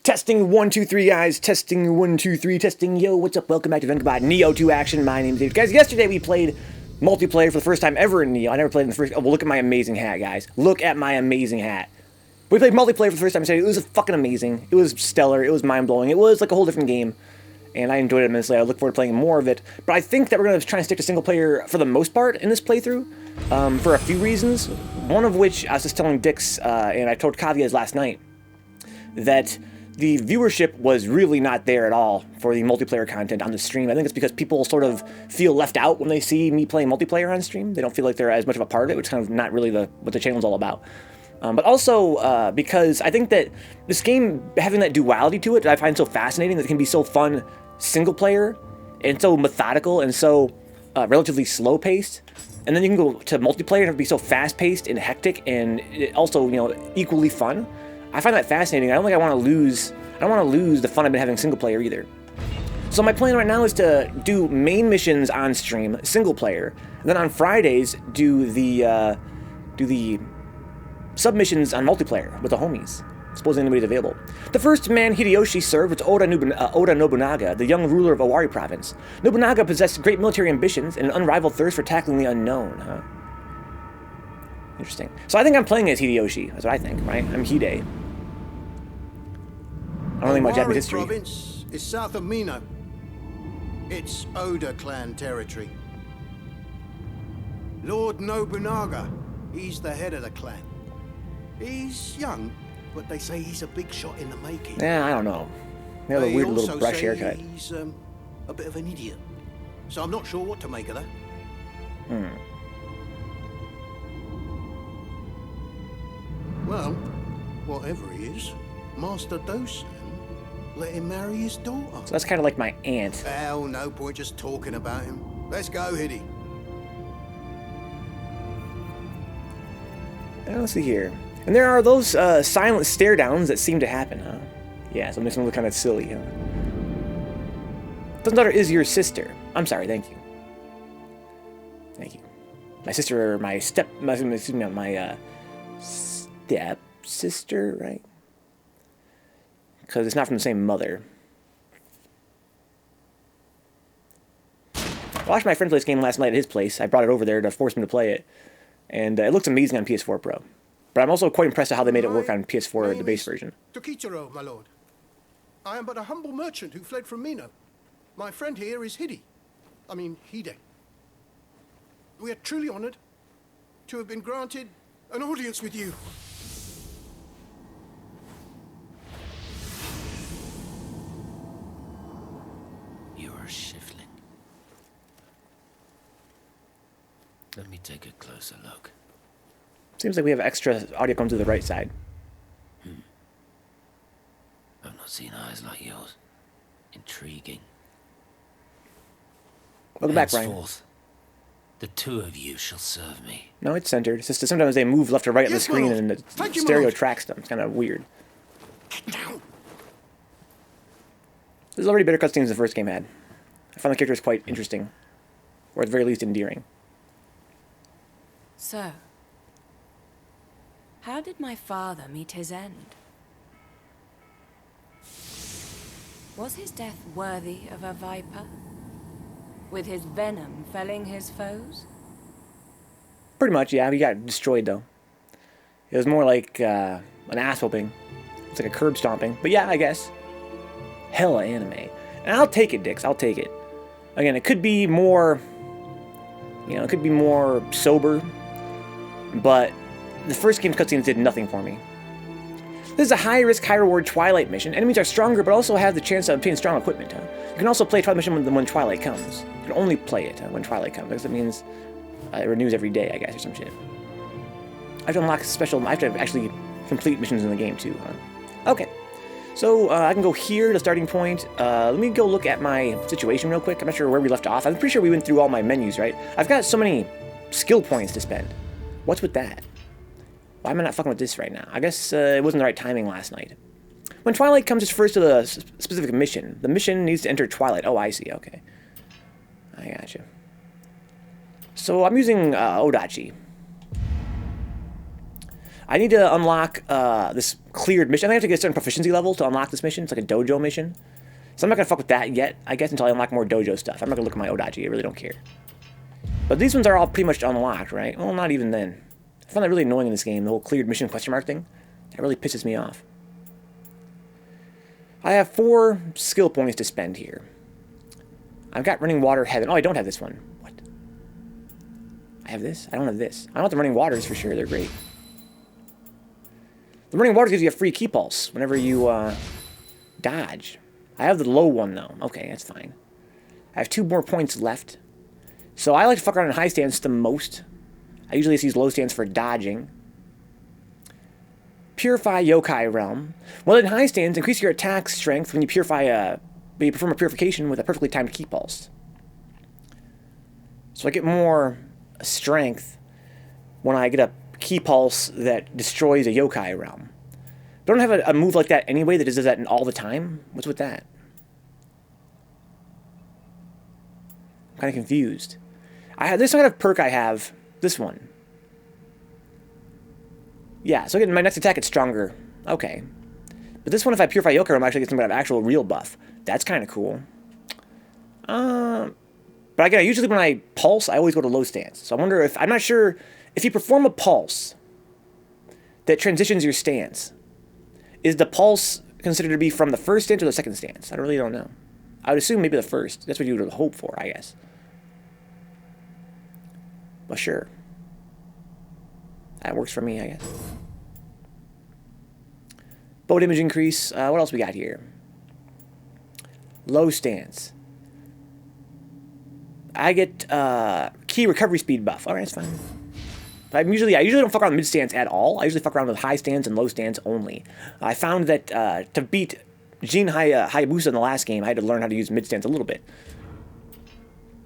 Testing 1 2 3 guys. Testing 1 2 3. Testing. Yo, what's up? Welcome back to Vencabot Nioh 2 action. My name's Dave. Guys, yesterday we played multiplayer for the first time ever in Nioh. I never played in the first. Oh, well, look at my amazing hat, guys. Look at my amazing hat. We played multiplayer for the first time today. It was fucking amazing. It was stellar. It was mind blowing. It was like a whole different game, and I enjoyed it immensely. I look forward to playing more of it. But I think that we're gonna try and stick to single player for the most part in this playthrough, for a few reasons. One of which I was just telling Dix, and I told Kavias last night that the viewership was really not there at all for the multiplayer content on the stream. I think it's because people sort of feel left out when they see me playing multiplayer on stream. They don't feel like they're as much of a part of it, which is kind of not really what the channel's all about. But also because I think that this game, having that duality to it, I find so fascinating, that it can be so fun single player and so methodical and so relatively slow paced. And then you can go to multiplayer and it be so fast paced and hectic and also, you know, equally fun. I find that fascinating. I don't think I want to lose. I don't want to lose the fun I've been having single player either. So my plan right now is to do main missions on stream, single player, and then on Fridays do the submissions on multiplayer with the homies, supposing anybody's available. The first man Hideyoshi served was Oda Nobunaga, the young ruler of Owari province. Nobunaga possessed great military ambitions and an unrivaled thirst for tackling the unknown. Huh? Interesting. So I think I'm playing as Hideyoshi. That's what I think, right? I'm Hide. I don't think much Japanese history. Province is south of Mino. It's Oda clan territory. Lord Nobunaga, he's the head of the clan. He's young, but they say he's a big shot in the making. Yeah, I don't know. They have a weird little brush haircut. He's a bit of an idiot. So I'm not sure what to make of that. Well, whatever he is, Master Dosan let him marry his daughter. So that's kind of like my aunt. Well, no point just talking about him. Let's go, Hiddy. Let's see here. And there are those silent stare downs that seem to happen, huh? Yeah, so it makes them look kind of silly, huh? Doesn't daughter is your sister. I'm sorry, thank you. Thank you. My sister, my step sister, right? Because it's not from the same mother. I watched my friend play this game last night at his place. I brought it over there to force him to play it. And it looks amazing on PS4 Pro. But I'm also quite impressed at how they made it work on PS4, the base version. Tokichiro, my lord. I am but a humble merchant who fled from Mino. My friend here is Hide. We are truly honored to have been granted an audience with you. You're a shifling. Let me take a closer look. Seems like we have extra audio coming to the right side. I've not seen eyes like yours. Intriguing. Welcome back, Brian. Henceforth, the two of you shall serve me. No, it's centered. It's just that sometimes they move left or right on the screen and the stereo tracks them. It's kind of weird. There's already better cutscenes than the first game had. I found the characters quite interesting. Or at the very least endearing. So, how did my father meet his end? Was his death worthy of a viper? With his venom felling his foes? Pretty much, yeah. He got destroyed, though. It was more like an ass-whooping. It's like a curb stomping. But yeah, I guess. Hella anime. And I'll take it, Dix. I'll take it. Again, it could be more... You know, it could be more sober. But the first game's cutscenes did nothing for me. This is a high-risk, high-reward Twilight mission. Enemies are stronger, but also have the chance to obtain strong equipment. Huh? You can also play a Twilight mission when Twilight comes. You can only play it when Twilight comes, because it means it renews every day, I guess, or some shit. I have to unlock special... I have to actually complete missions in the game, too. Huh? Okay. So, I can go here, the starting point. Let me go look at my situation real quick. I'm not sure where we left off. I'm pretty sure we went through all my menus, right? I've got so many skill points to spend. What's with that? Why am I not fucking with this right now? I guess it wasn't the right timing last night. When Twilight comes, it refers to the specific mission. The mission needs to enter Twilight. Oh, I see. Okay. I gotcha. So I'm using Odachi. I need to unlock this cleared mission. I have to get a certain proficiency level to unlock this mission. It's like a dojo mission. So I'm not going to fuck with that yet, I guess, until I unlock more dojo stuff. I'm not going to look at my Odachi. I really don't care. But these ones are all pretty much unlocked, right? Well, not even then. I find that really annoying in this game, the whole cleared mission question mark thing. That really pisses me off. I have 4 skill points to spend here. I've got running water heaven. Oh, I don't have this one. What? I have this? I don't have this. I don't have the running waters for sure. They're great. The running waters gives you a free key pulse whenever you dodge. I have the low one, though. Okay, that's fine. I have 2 more points left. So I like to fuck around in high stance the most. I usually use low stance for dodging. Purify Yokai Realm. Well, in high stance, increase your attack strength when you perform a purification with a perfectly timed key pulse. So I get more strength when I get a key pulse that destroys a Yokai Realm. But I don't have a move like that anyway that does that all the time. What's with that? I'm kind of confused. This kind of perk I have, this one. Yeah, so again, my next attack gets stronger. Okay. But this one, if I Purify Yokai Realm, actually get some kind of actual real buff. That's kind of cool. But again, usually when I pulse, I always go to low stance. So I wonder if, I'm not sure, if you perform a pulse that transitions your stance, is the pulse considered to be from the first stance or the second stance? I really don't know. I would assume maybe the first. That's what you would hope for, I guess. Well, sure. That works for me, I guess. Boat image increase. What else we got here? Low stance. I get key recovery speed buff. Alright, that's fine. I usually don't fuck around with mid stance at all. I usually fuck around with high stance and low stance only. I found that to beat Jin Hayabusa in the last game, I had to learn how to use mid stance a little bit.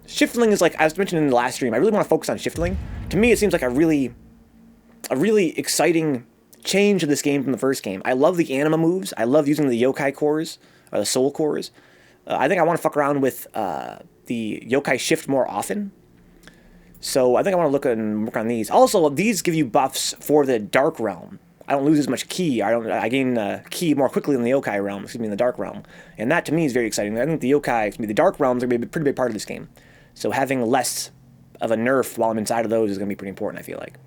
Shiftling is like, I was mentioning in the last stream, I really want to focus on shiftling. To me, it seems like a really exciting change of this game from the first game. I love the anima moves. I love using the yokai cores, or the soul cores. I think I want to fuck around with the yokai shift more often. So I think I want to work on these. Also, these give you buffs for the dark realm. I don't lose as much ki. I gain ki more quickly in the yokai realm, in the dark realm. And that to me is very exciting. I think the dark realms are going to be a pretty big part of this game. So having less of a nerf while I'm inside of those is going to be pretty important, I feel like.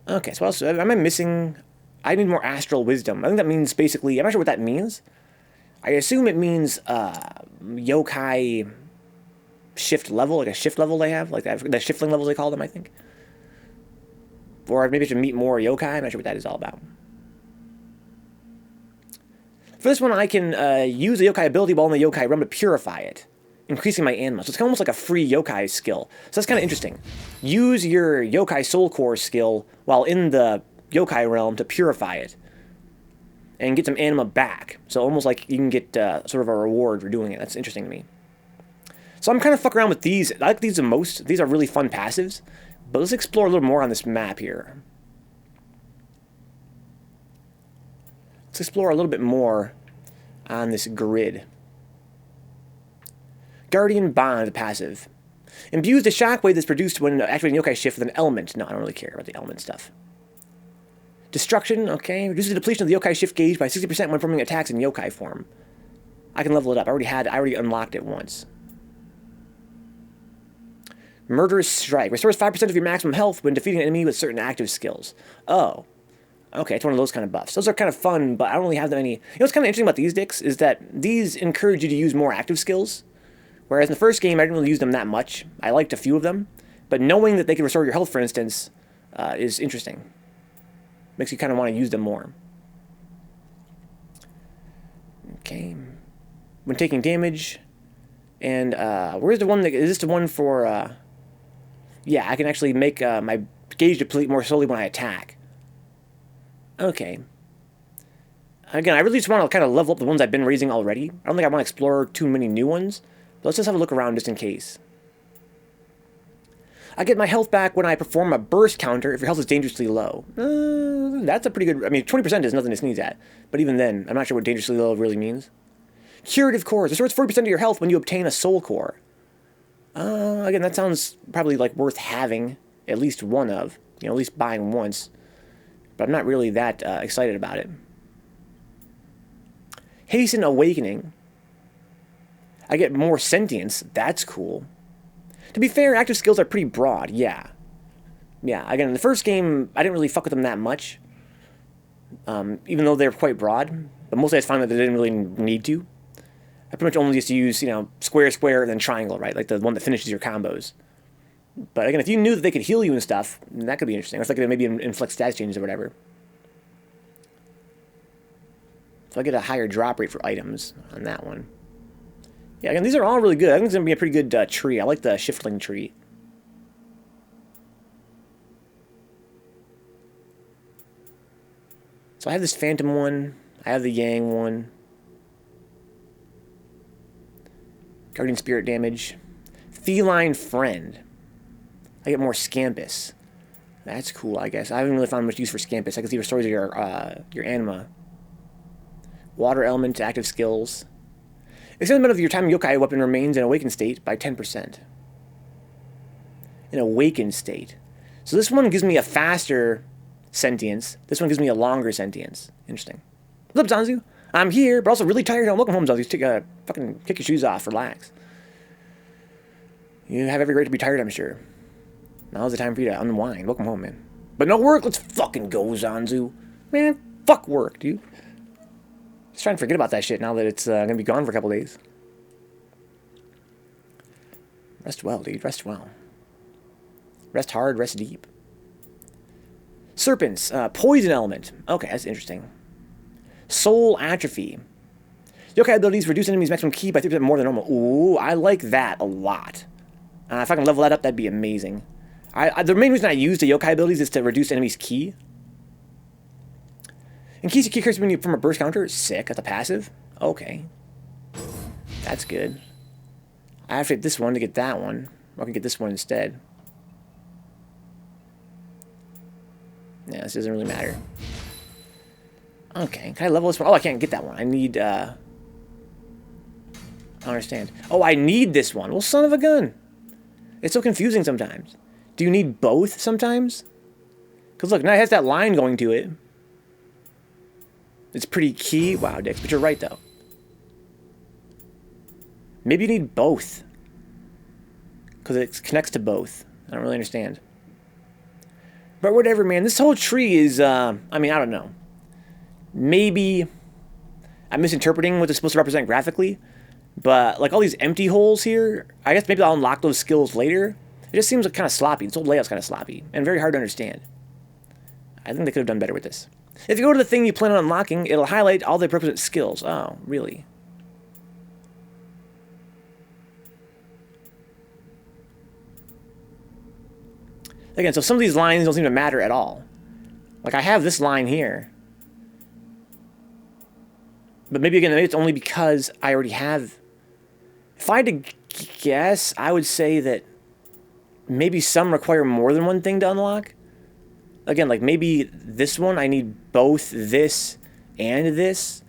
Okay, so what else am I missing? I need more astral wisdom. I think that means basically, I'm not sure what that means. I assume it means yokai shift level, like a shift level they have, like the shiftling levels they call them, I think. Or maybe I should meet more yokai. I'm not sure what that is all about. For this one, I can use the yokai ability while in the yokai realm to purify it, increasing my anima. So it's almost like a free yokai skill. So that's kind of interesting. Use your yokai soul core skill while in the yokai realm to purify it and get some anima back. So almost like you can get sort of a reward for doing it. That's interesting to me. So I'm kind of fucking around with these. I like these the most. These are really fun passives. But let's explore a little more on this map here. Let's explore a little bit more on this grid. Guardian Bond passive. Imbues the shockwave that's produced when activating yokai shift with an element. No, I don't really care about the element stuff. Destruction, okay. Reduces the depletion of the yokai shift gauge by 60% when performing attacks in yokai form. I can level it up. I already unlocked it once. Murderous Strike. Restores 5% of your maximum health when defeating an enemy with certain active skills. Oh. Okay, it's one of those kind of buffs. Those are kind of fun, but I don't really have that many. You know what's kind of interesting about these dicks is that these encourage you to use more active skills. Whereas in the first game, I didn't really use them that much. I liked a few of them. But knowing that they can restore your health, for instance, is interesting. Makes you kind of want to use them more. Okay. When taking damage. And where's the one that... Is this the one for... yeah, I can actually make my gauge deplete more slowly when I attack. Okay. Again, I really just want to kind of level up the ones I've been raising already. I don't think I want to explore too many new ones. But let's just have a look around just in case. I get my health back when I perform a burst counter if your health is dangerously low. That's a pretty good... I mean, 20% is nothing to sneeze at. But even then, I'm not sure what dangerously low really means. Curative Cores. Restores 40% of your health when you obtain a soul core. Again, that sounds probably like worth having at least one of. You know, at least buying once. But I'm not really that excited about it. Hasten Awakening. I get more sentience. That's cool. To be fair, active skills are pretty broad. Yeah. Yeah, again, in the first game, I didn't really fuck with them that much. Even though they're quite broad. But mostly I found that they didn't really need to. I pretty much only used to use, you know, square, square, and then triangle, right? Like the one that finishes your combos. But again, if you knew that they could heal you and stuff, that could be interesting. It's like maybe inflict stats changes or whatever. So I get a higher drop rate for items on that one. Yeah, again, these are all really good. I think it's going to be a pretty good tree. I like the shiftling tree. So I have this phantom one. I have the yang one. Guardian spirit damage. Feline friend. I get more Scampus. That's cool, I guess. I haven't really found much use for Scampus. I can see restores your anima. Water element active skills. Extend the amount of your time yokai weapon remains in awakened state by 10%. In awakened state. So this one gives me a faster sentience. This one gives me a longer sentience. Interesting. What's up, Zanzu? I'm here, but also really tired. Welcome home, Zanzu. Take a fucking kick your shoes off. Relax. You have every right to be tired, I'm sure. Now's the time for you to unwind. Welcome home, man. But no work? Let's fucking go, Zanzu. Man, fuck work, dude. Just trying to forget about that shit now that it's going to be gone for a couple days. Rest well, dude. Rest well. Rest hard, rest deep. Serpents. Poison element. Okay, that's interesting. Soul atrophy. Yokai abilities reduce enemies' maximum ki by 3% more than normal. Ooh, I like that a lot. If I can level that up, that'd be amazing. The main reason I use the yokai abilities is to reduce enemies' ki. Increase your ki curse from a burst counter. Sick. That's a passive. Okay. That's good. I have to get this one to get that one. Or I can get this one instead. Yeah, this doesn't really matter. Okay. Can I level this one? Oh, I can't get that one. I need, I don't understand. Oh, I need this one. Well, son of a gun. It's so confusing sometimes. Do you need both sometimes? Because look, now it has that line going to it. It's pretty key. Wow, Dix, but you're right, though. Maybe you need both. Because it connects to both. I don't really understand. But whatever, man. This whole tree is, I mean, I don't know. Maybe I'm misinterpreting what it's supposed to represent graphically. But, like, all these empty holes here, I guess maybe I'll unlock those skills later. It just seems like kind of sloppy. This whole layout's kind of sloppy. And very hard to understand. I think they could have done better with this. If you go to the thing you plan on unlocking, it'll highlight all the appropriate skills. Oh, really? Again, so some of these lines don't seem to matter at all. Like, I have this line here. But maybe, again, maybe it's only because I already have... If I had to guess, I would say that maybe some require more than one thing to unlock. Again, like maybe this one, I need both this and this,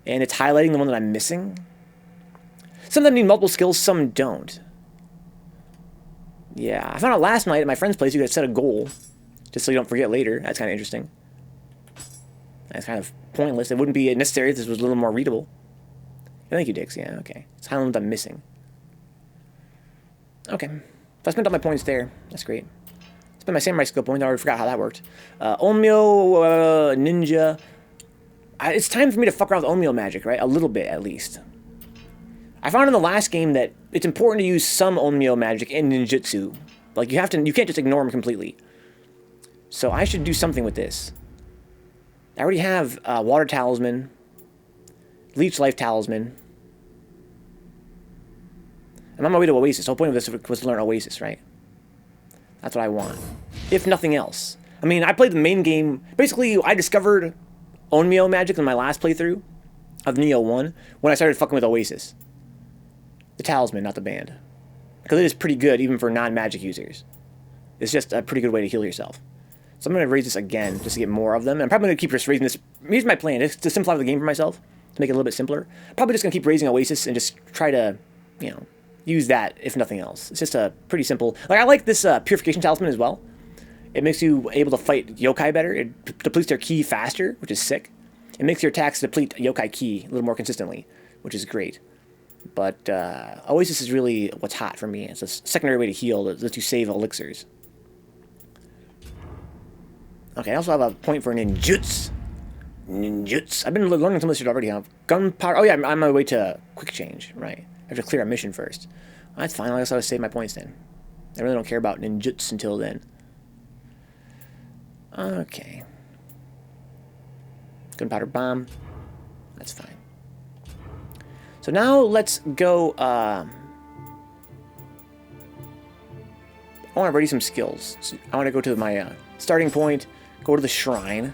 and it's highlighting the one that I'm missing. Some of them need multiple skills, some don't. Yeah, I found out last night at my friend's place you could set a goal, just so you don't forget later. That's kind of interesting. That's kind of pointless. It wouldn't be necessary if this was a little more readable. Thank you, Dix. Yeah, okay. It's highlighting what I'm missing. Okay. If I spent all my points there, that's great. Spent my samurai skill points. I already forgot how that worked. Onmyo, ninja. It's time for me to fuck around with Onmyo magic, right? A little bit, at least. I found in the last game that it's important to use some Onmyo magic in ninjutsu. Like, you can't just ignore them completely. So I should do something with this. I already have Water Talisman, Leech Life Talisman. I'm on my way to Oasis. The whole point of this was to learn Oasis, right? That's what I want. If nothing else. I mean, I played the main game. Basically, I discovered Onmyo magic in my last playthrough of Nioh 1 when I started fucking with Oasis. The talisman, not the band. Because it is pretty good, even for non-magic users. It's just a pretty good way to heal yourself. So I'm going to raise this again, just to get more of them. And I'm probably going to keep just raising this. Here's my plan, just to simplify the game for myself, to make it a little bit simpler. Probably just going to keep raising Oasis and just try to, you know, use that, if nothing else. It's just a pretty simple... Like, I like this Purification Talisman as well. It makes you able to fight yokai better. It depletes their ki faster, which is sick. It makes your attacks deplete yokai ki a little more consistently, which is great. But Oasis is really what's hot for me. It's a secondary way to heal that lets you save elixirs. Okay, I also have a point for ninjutsu. Ninjutsu. I've been learning some of this shit already, huh? Gunpowder. Oh yeah, I'm on my way to quick change. Right. I have to clear a mission first. Well, that's fine. I guess I'll save my points then. I really don't care about ninjutsu until then. Okay. Gunpowder bomb. That's fine. So now let's go. I want to ready some skills. So I want to go to my starting point. Go to the shrine.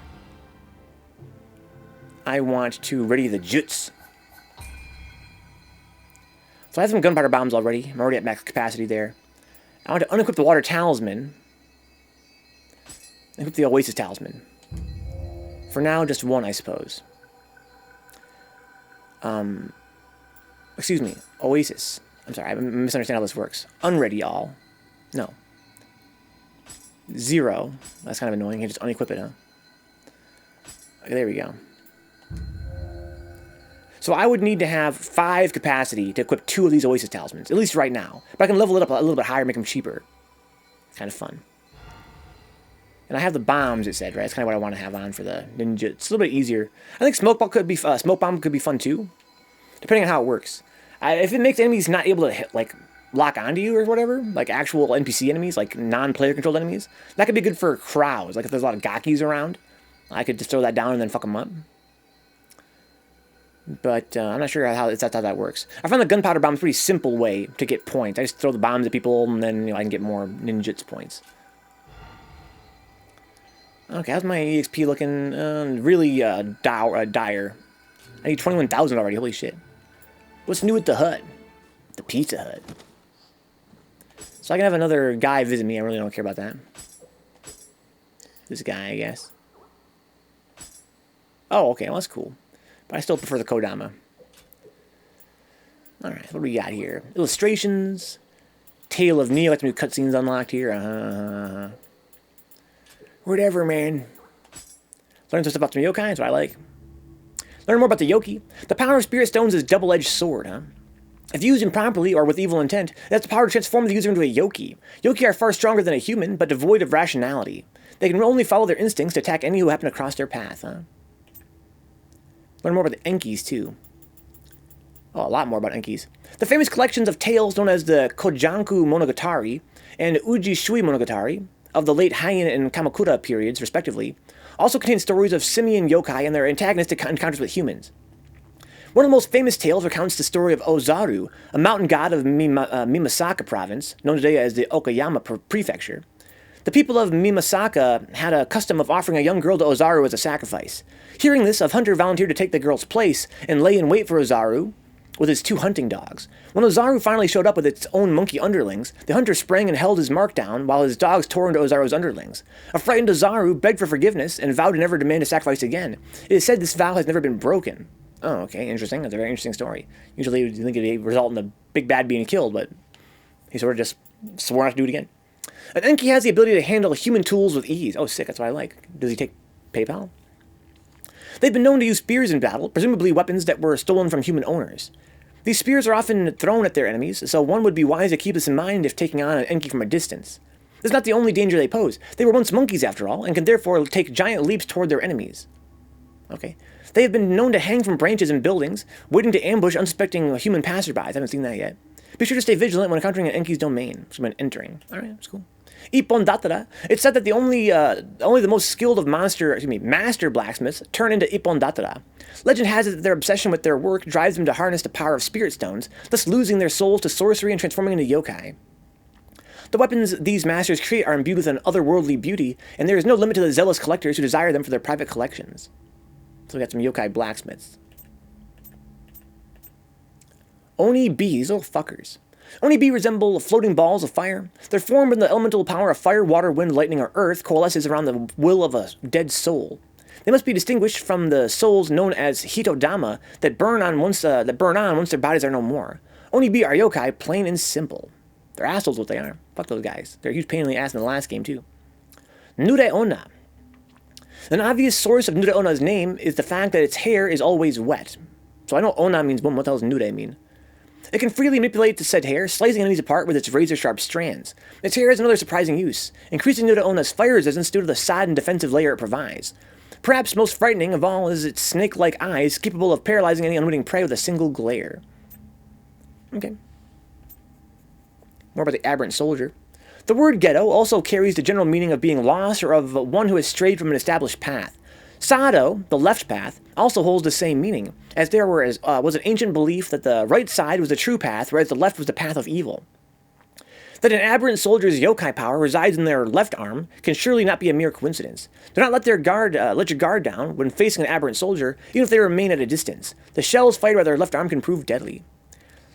I want to ready the jutsu. So I have some gunpowder bombs already. I'm already at max capacity there. I want to unequip the water talisman. Equip the Oasis talisman. For now, just one, I suppose. Excuse me. Oasis. I'm sorry, I misunderstand how this works. Unready all. No. 0. That's kind of annoying. You just unequip it, huh? Okay, there we go. So I would need to have 5 capacity to equip 2 of these Oasis talismans, at least right now. But I can level it up a little bit higher, make them cheaper. It's kind of fun. And I have the bombs, it said, right? That's kind of what I want to have on for the ninja. It's a little bit easier. I think smoke bomb could be fun too, depending on how it works. If it makes enemies not able to hit, like lock onto you or whatever, like actual NPC enemies, like non-player controlled enemies, that could be good for crowds. Like if there's a lot of gakis around, I could just throw that down and then fuck them up. But I'm not sure that's how that works. I found the gunpowder bomb a pretty simple way to get points. I just throw the bombs at people, and then I can get more ninjutsu points. Okay, how's my EXP looking? Really dire. I need 21,000 already. Holy shit! What's new with the hut? The Pizza Hut. So I can have another guy visit me. I really don't care about that. This guy, I guess. Oh, okay. Well, that's cool. But I still prefer the Kodama. Alright, what do we got here? Illustrations. Tale of Nioh. Got some new cutscenes unlocked here. Whatever, man. Learn some stuff about some yokai. That's what I like. Learn more about the yoki. The power of spirit stones is a double-edged sword, huh? If used improperly or with evil intent, it has the power to transform the user into a yoki. Yoki are far stronger than a human, but devoid of rationality. They can only follow their instincts to attack any who happen to cross their path, huh? Learn more about the Enkis, too. Oh, a lot more about Enkis. The famous collections of tales known as the Kojanku Monogatari and Uji Shui Monogatari of the late Heian and Kamakura periods, respectively, also contain stories of simian yokai and their antagonistic encounters with humans. One of the most famous tales recounts the story of Ozaru, a mountain god of Mimasaka province, known today as the Okayama prefecture. The people of Mimasaka had a custom of offering a young girl to Ozaru as a sacrifice. Hearing this, a hunter volunteered to take the girl's place and lay in wait for Ozaru with his 2 hunting dogs. When Ozaru finally showed up with its own monkey underlings, the hunter sprang and held his mark down while his dogs tore into Ozaru's underlings. A frightened Ozaru begged for forgiveness and vowed to never demand a sacrifice again. It is said this vow has never been broken. Oh, okay, interesting. That's a very interesting story. Usually you think it would result in the big bad being killed, but he sort of just swore not to do it again. An Enki has the ability to handle human tools with ease. Oh, sick, that's what I like. Does he take PayPal? They've been known to use spears in battle, presumably weapons that were stolen from human owners. These spears are often thrown at their enemies, so one would be wise to keep this in mind if taking on an Enki from a distance. This is not the only danger they pose. They were once monkeys, after all, and can therefore take giant leaps toward their enemies. Okay. They have been known to hang from branches in buildings, waiting to ambush unsuspecting human passerbys. I haven't seen that yet. Be sure to stay vigilant when encountering an Enki's domain, when entering. Alright, that's cool. Ippon Datara. It's said that only the most skilled of master blacksmiths turn into Ippon Datara. Legend has it that their obsession with their work drives them to harness the power of spirit stones, thus losing their souls to sorcery and transforming into yokai. The weapons these masters create are imbued with an otherworldly beauty, and there is no limit to the zealous collectors who desire them for their private collections. So we got some yokai blacksmiths. Oni bees, little fuckers. Oni bee resemble floating balls of fire. They're formed when the elemental power of fire, water, wind, lightning, or earth coalesces around the will of a dead soul. They must be distinguished from the souls known as hitodama that burn on once their bodies are no more. Oni bee are yokai, plain and simple. They're assholes what they are. Fuck those guys. They're a huge pain in the ass in the last game too. Nureona. An obvious source of Nureona's name is the fact that its hair is always wet. So I know Ona means woman, what the hell does Nure mean? It can freely manipulate the said hair, slicing enemies apart with its razor-sharp strands. Its hair has another surprising use, increasing Nureona's fire resistance due to the sodden defensive layer it provides. Perhaps most frightening of all is its snake-like eyes, capable of paralyzing any unwitting prey with a single glare. Okay. More about the aberrant soldier. The word ghetto also carries the general meaning of being lost or of one who has strayed from an established path. Sado, the left path, also holds the same meaning, as there was an ancient belief that the right side was the true path, whereas the left was the path of evil. That an aberrant soldier's yokai power resides in their left arm can surely not be a mere coincidence. Do not let your guard down when facing an aberrant soldier, even if they remain at a distance. The shells fired by their left arm can prove deadly.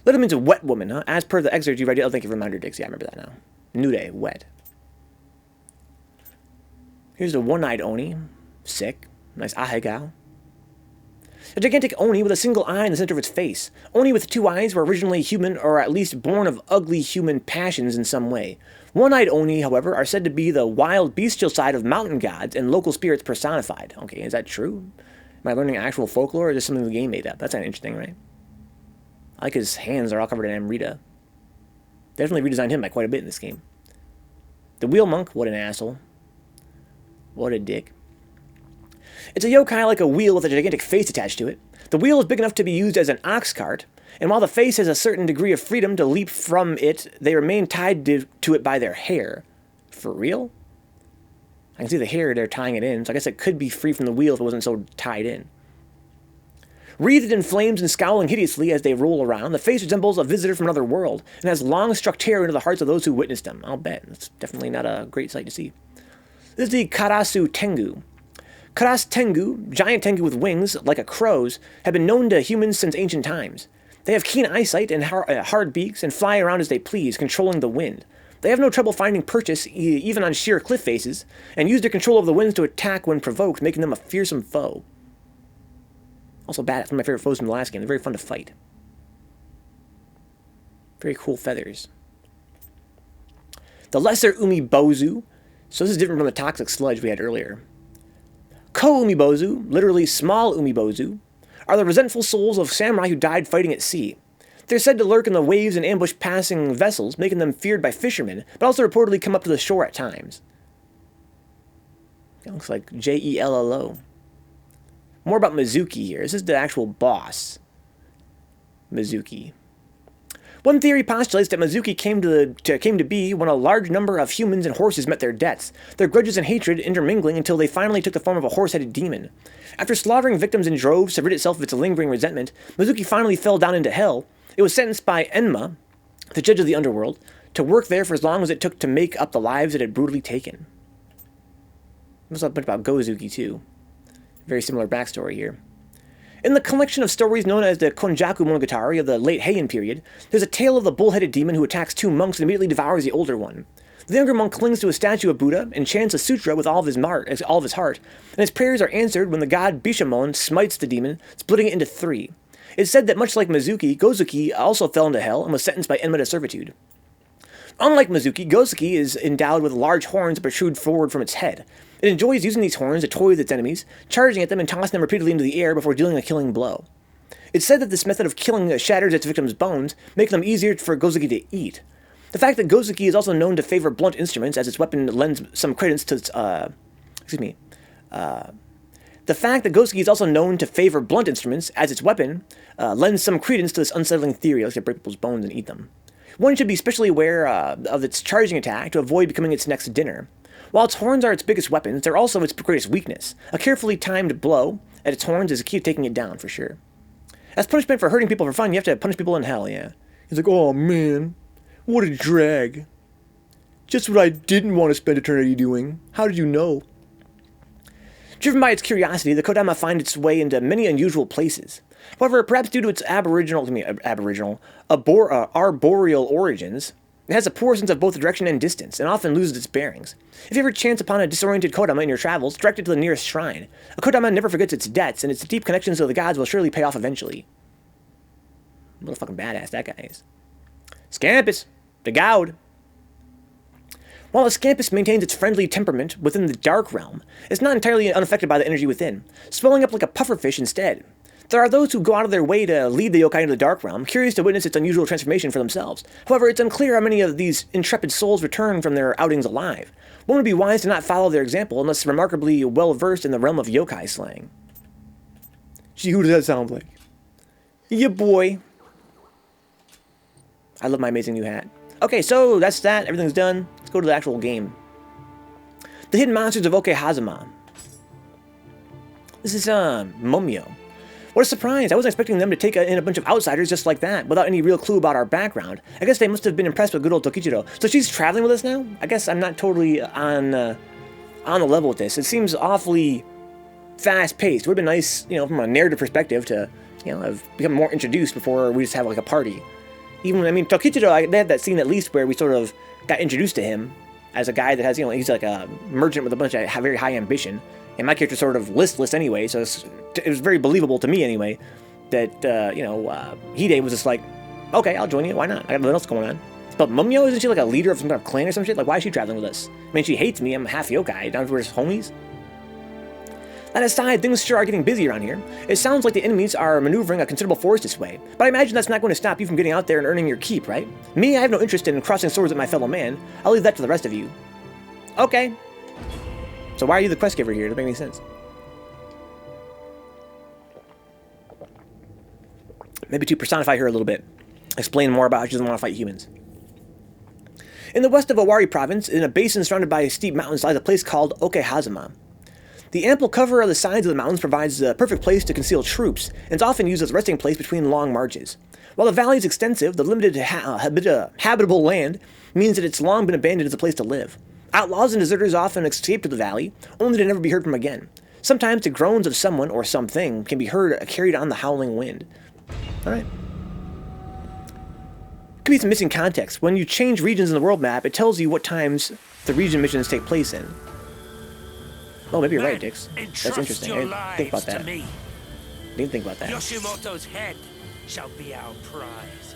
Little means a wet woman, huh? As per the excerpt you read. Oh, thank you for reminder, Dix. Yeah, I remember that now. Nude, wet. Here's the one-eyed Oni. Sick. Nice ahegao. A gigantic Oni with a single eye in the center of its face. Oni with two eyes were originally human, or at least born of ugly human passions in some way. One-eyed Oni, however, are said to be the wild bestial side of mountain gods and local spirits personified. Okay, is that true? Am I learning actual folklore, or is this something the game made up? That's kind of interesting, right? I like his hands are all covered in Amrita. Definitely redesigned him by quite a bit in this game. The wheel monk, what an asshole. What a dick. It's a yokai like a wheel with a gigantic face attached to it. The wheel is big enough to be used as an ox cart, and while the face has a certain degree of freedom to leap from it, they remain tied to it by their hair. For real? I can see the hair there tying it in, so I guess it could be free from the wheel if it wasn't so tied in. Wreathed in flames and scowling hideously as they roll around, the face resembles a visitor from another world, and has long struck terror into the hearts of those who witnessed them. I'll bet. It's definitely not a great sight to see. This is the Karasu Tengu. Karas Tengu, giant Tengu with wings, like a crow's, have been known to humans since ancient times. They have keen eyesight and hard beaks, and fly around as they please, controlling the wind. They have no trouble finding purchase, even on sheer cliff faces, and use their control of the winds to attack when provoked, making them a fearsome foe. Also bad, one of my favorite foes from the last game. They're very fun to fight. Very cool feathers. The lesser Umibozu, so this is different from the toxic sludge we had earlier. Ko-Umibozu, literally small Umibozu, are the resentful souls of samurai who died fighting at sea. They're said to lurk in the waves and ambush passing vessels, making them feared by fishermen, but also reportedly come up to the shore at times. It looks like Jello. More about Mizuki here. This is the actual boss. Mizuki. One theory postulates that Mizuki came to be when a large number of humans and horses met their deaths, their grudges and hatred intermingling until they finally took the form of a horse-headed demon. After slaughtering victims in droves to rid itself of its lingering resentment, Mizuki finally fell down into hell. It was sentenced by Enma, the judge of the underworld, to work there for as long as it took to make up the lives it had brutally taken. There's a bit about Gozuki, too. Very similar backstory here. In the collection of stories known as the Konjaku Monogatari of the late Heian period, there's a tale of the bull-headed demon who attacks two monks and immediately devours the older one. The younger monk clings to a statue of Buddha and chants a sutra with all of his heart, and his prayers are answered when the god Bishamon smites the demon, splitting it into three. It's said that much like Mizuki, Gozuki also fell into hell and was sentenced by Enma to servitude. Unlike Mizuki, Gozuki is endowed with large horns that protrude forward from its head. It enjoys using these horns to toy with its enemies, charging at them and tossing them repeatedly into the air before dealing a killing blow. It's said that this method of killing shatters its victims' bones, making them easier for Gozuki to eat. The fact that Gozuki is also known to favor blunt instruments as its weapon lends some credence to its, The fact that Gozuki is also known to favor blunt instruments as its weapon lends some credence to this unsettling theory, like to break people's bones and eat them. One should be especially aware of its charging attack to avoid becoming its next dinner. While its horns are its biggest weapons, they're also its greatest weakness. A carefully timed blow at its horns is a key to taking it down, for sure. As punishment for hurting people for fun, you have to punish people in hell, yeah. He's like, oh man, what a drag. Just what I didn't want to spend eternity doing. How did you know? Driven by its curiosity, the Kodama finds its way into many unusual places. However, perhaps due to its arboreal origins, it has a poor sense of both direction and distance, and often loses its bearings. If you ever chance upon a disoriented Kodama in your travels, direct it to the nearest shrine. A Kodama never forgets its debts, and its deep connections to the gods will surely pay off eventually. What a fucking badass that guy is. Scampus! The Gaud! While a Scampus maintains its friendly temperament within the dark realm, it's not entirely unaffected by the energy within, swelling up like a pufferfish instead. There are those who go out of their way to lead the yokai into the dark realm, curious to witness its unusual transformation for themselves. However, it's unclear how many of these intrepid souls return from their outings alive. One would be wise to not follow their example unless remarkably well-versed in the realm of yokai slang. Gee, who does that sound like? Yeah, boy. I love my amazing new hat. Okay, so that's that. Everything's done. Let's go to the actual game. The Hidden Monsters of Okehazama. This is, Momio. What a surprise! I wasn't expecting them to take in a bunch of outsiders just like that, without any real clue about our background. I guess they must have been impressed with good old Tokichiro. So she's traveling with us now? I guess I'm not totally on the level with this. It seems awfully fast-paced. It would have been nice, you know, from a narrative perspective to, you know, have become more introduced before we just have, like, a party. Even, I mean, Tokichiro, they had that scene at least where we sort of got introduced to him as a guy that has, you know, he's like a merchant with a bunch of very high ambition. And my character's sort of listless anyway, so it was very believable to me anyway that, you know, Hide was just like, okay, I'll join you, why not? I got nothing else going on. But Momio, isn't she like a leader of some kind of clan or some shit? Like, why is she traveling with us? I mean, she hates me, I'm half yokai, don't we're just homies? That aside, things sure are getting busy around here. It sounds like the enemies are maneuvering a considerable force this way, but I imagine that's not going to stop you from getting out there and earning your keep, right? Me, I have no interest in crossing swords with my fellow man. I'll leave that to the rest of you. Okay. So why are you the quest giver here? Doesn't make any sense. Maybe to personify her a little bit. Explain more about how she doesn't want to fight humans. In the west of Owari province, in a basin surrounded by steep mountains, lies a place called Okehazama. The ample cover of the sides of the mountains provides a perfect place to conceal troops, and is often used as a resting place between long marches. While the valley is extensive, the limited habitable land means that it's long been abandoned as a place to live. Outlaws and deserters often escape to the valley, only to never be heard from again. Sometimes the groans of someone or something can be heard carried on the howling wind. Alright. Could be some missing context. When you change regions in the world map, it tells you what times the region missions take place in. Oh, maybe you're right, Dix. That's interesting. I didn't think about that. Didn't think about that. Yoshimoto's head shall be our prize.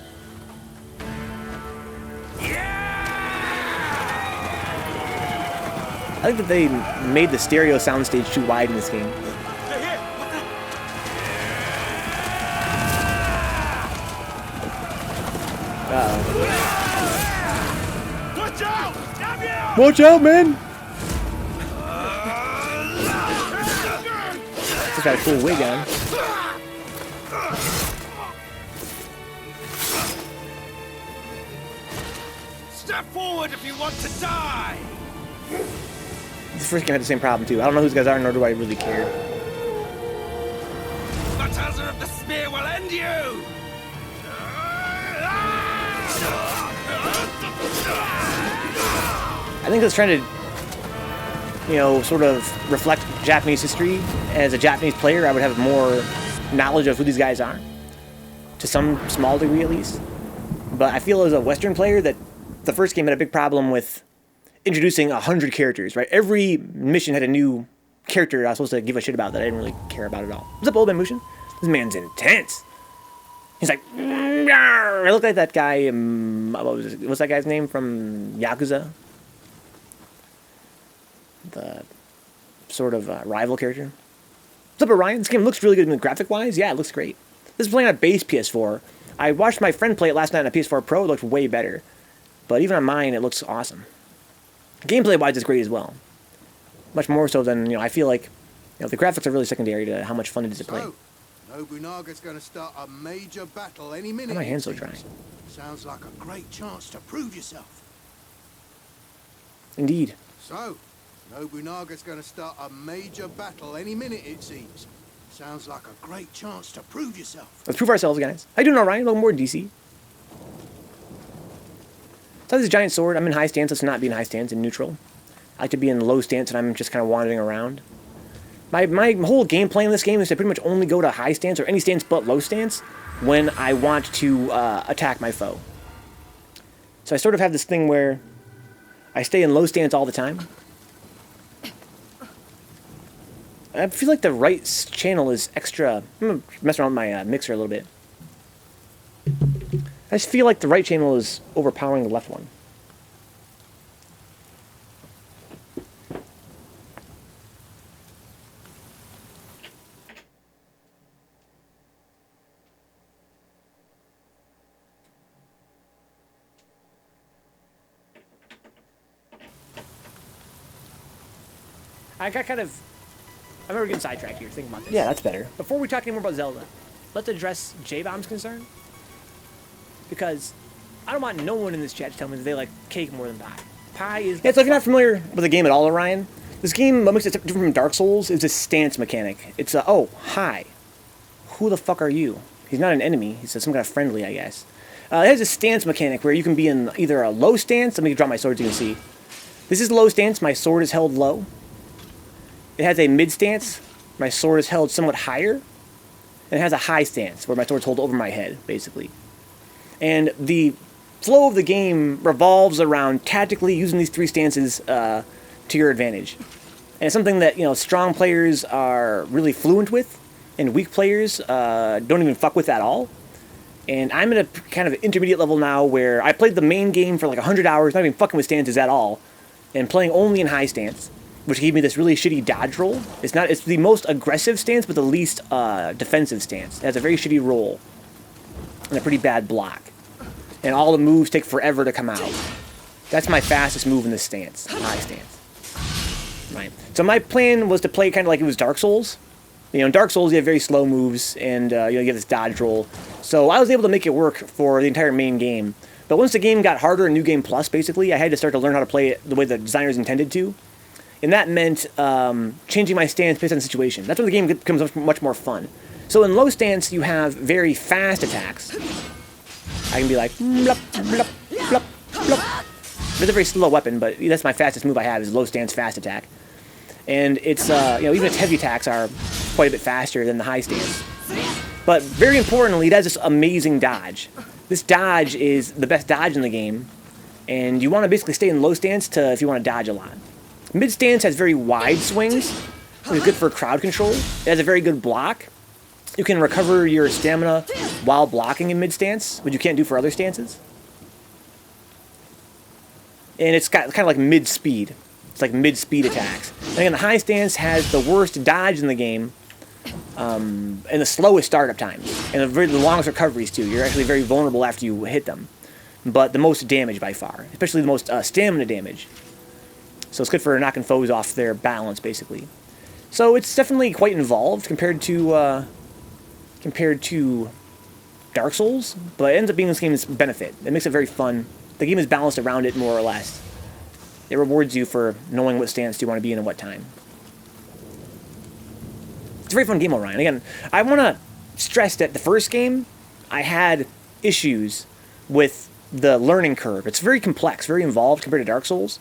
Yeah! I think that they made the stereo soundstage too wide in this game. Uh-oh. Watch out! Watch out, man! Just got a cool wig on. Step forward if you want to die! This first game had the same problem too. I don't know who these guys are, nor do I really care. The Tazza of the Spear will end you! I think it's trying to, you know, sort of reflect Japanese history. As a Japanese player, I would have more knowledge of who these guys are. To some small degree, at least. But I feel as a Western player that the first game had a big problem with introducing 100 characters, right? Every mission had a new character I was supposed to give a shit about that I didn't really care about at all. What's up, Old Man Mushin? This man's intense. He's like, I look like that guy, what's that guy's name from Yakuza? The sort of rival character. What's up, Orion? This game looks really good graphic-wise. Yeah, it looks great. This is playing on a base PS4. I watched my friend play it last night on a PS4 Pro. It looked way better. But even on mine, it looks awesome. Gameplay-wise, it's great as well. Much more so than, you know, I feel like, you know, the graphics are really secondary to how much fun it is to play. Nobunaga's going to start a major battle any minute. Why are my hands so dry? Sounds like a great chance to prove yourself. Indeed. So, Nobunaga's going to start a major battle any minute, it seems. Sounds like a great chance to prove yourself. Let's prove ourselves, guys. How you doing, Orion? Welcome aboard, DC. So this giant sword. I'm in high stance. Let's not be in high stance, in neutral. I like to be in low stance, and I'm just kind of wandering around. My whole gameplay in this game is to pretty much only go to high stance, or any stance but low stance, when I want to attack my foe. So I sort of have this thing where I stay in low stance all the time. I feel like the right channel is extra... I'm going to mess around with my mixer a little bit. I just feel like the right channel is overpowering the left one. I got kind of... I remember getting sidetracked here, thinking about this. Yeah, that's better. Before we talk any more about Zelda, let's address J-Bomb's concern. Because I don't want no one in this chat to tell me that they like cake more than pie. Pie is... Yeah, so if you're not familiar with the game at all, Orion, this game, what makes it different from Dark Souls is a stance mechanic. It's a, oh, hi. Who the fuck are you? He's not an enemy. He's some kind of friendly, I guess. It has a stance mechanic where you can be in either a low stance. Let me drop my sword so you can see. This is low stance. My sword is held low. It has a mid stance. My sword is held somewhat higher. And it has a high stance where my sword's held over my head, basically. And the flow of the game revolves around tactically using these three stances to your advantage. And it's something that, you know, strong players are really fluent with, and weak players don't even fuck with at all. And I'm at a kind of intermediate level now where I played the main game for like 100 hours, not even fucking with stances at all, and playing only in high stance, which gave me this really shitty dodge roll. It's the most aggressive stance, but the least defensive stance. It has a very shitty roll and a pretty bad block. And all the moves take forever to come out. That's my fastest move in this stance, high stance. Right. So my plan was to play kind of like it was Dark Souls. You know, in Dark Souls, you have very slow moves, and you get this dodge roll. So I was able to make it work for the entire main game. But once the game got harder in New Game Plus, basically, I had to start to learn how to play it the way the designers intended to. And that meant changing my stance based on the situation. That's when the game becomes much more fun. So in low stance, you have very fast attacks. I can be like, blup, blup, blup, blup. It's a very slow weapon, but that's my fastest move I have is low stance fast attack. And it's, you know, even its heavy attacks are quite a bit faster than the high stance. But very importantly, it has this amazing dodge. This dodge is the best dodge in the game, and you want to basically stay in low stance if you want to dodge a lot. Mid stance has very wide swings, which is good for crowd control. It has a very good block. You can recover your stamina while blocking in mid stance, which you can't do for other stances. And it's got kind of like mid speed. It's like mid-speed attacks. And again, the high stance has the worst dodge in the game, and the slowest startup times, and the longest recoveries too. You're actually very vulnerable after you hit them, but the most damage by far, especially the most stamina damage. So it's good for knocking foes off their balance, basically. So it's definitely quite involved compared to Dark Souls, but it ends up being this game's benefit. It makes it very fun. The game is balanced around it more or less. It rewards you for knowing what stance you want to be in at what time. It's a very fun game, Orion. Again, I want to stress that the first game, I had issues with the learning curve. It's very complex, very involved compared to Dark Souls.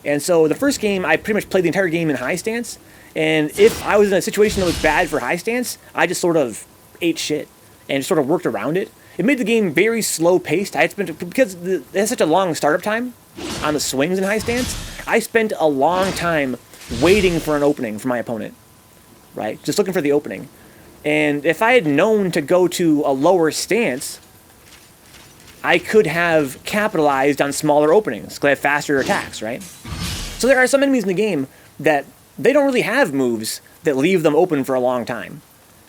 And so the first game, I pretty much played the entire game in high stance. And if I was in a situation that was bad for high stance, I just sort of ate shit and just sort of worked around it. It made the game very slow paced. Because it has such a long startup time on the swings in high stance, I spent a long time waiting for an opening for my opponent, right? Just looking for the opening. And if I had known to go to a lower stance, I could have capitalized on smaller openings, because I have faster attacks, right? So there are some enemies in the game that they don't really have moves that leave them open for a long time.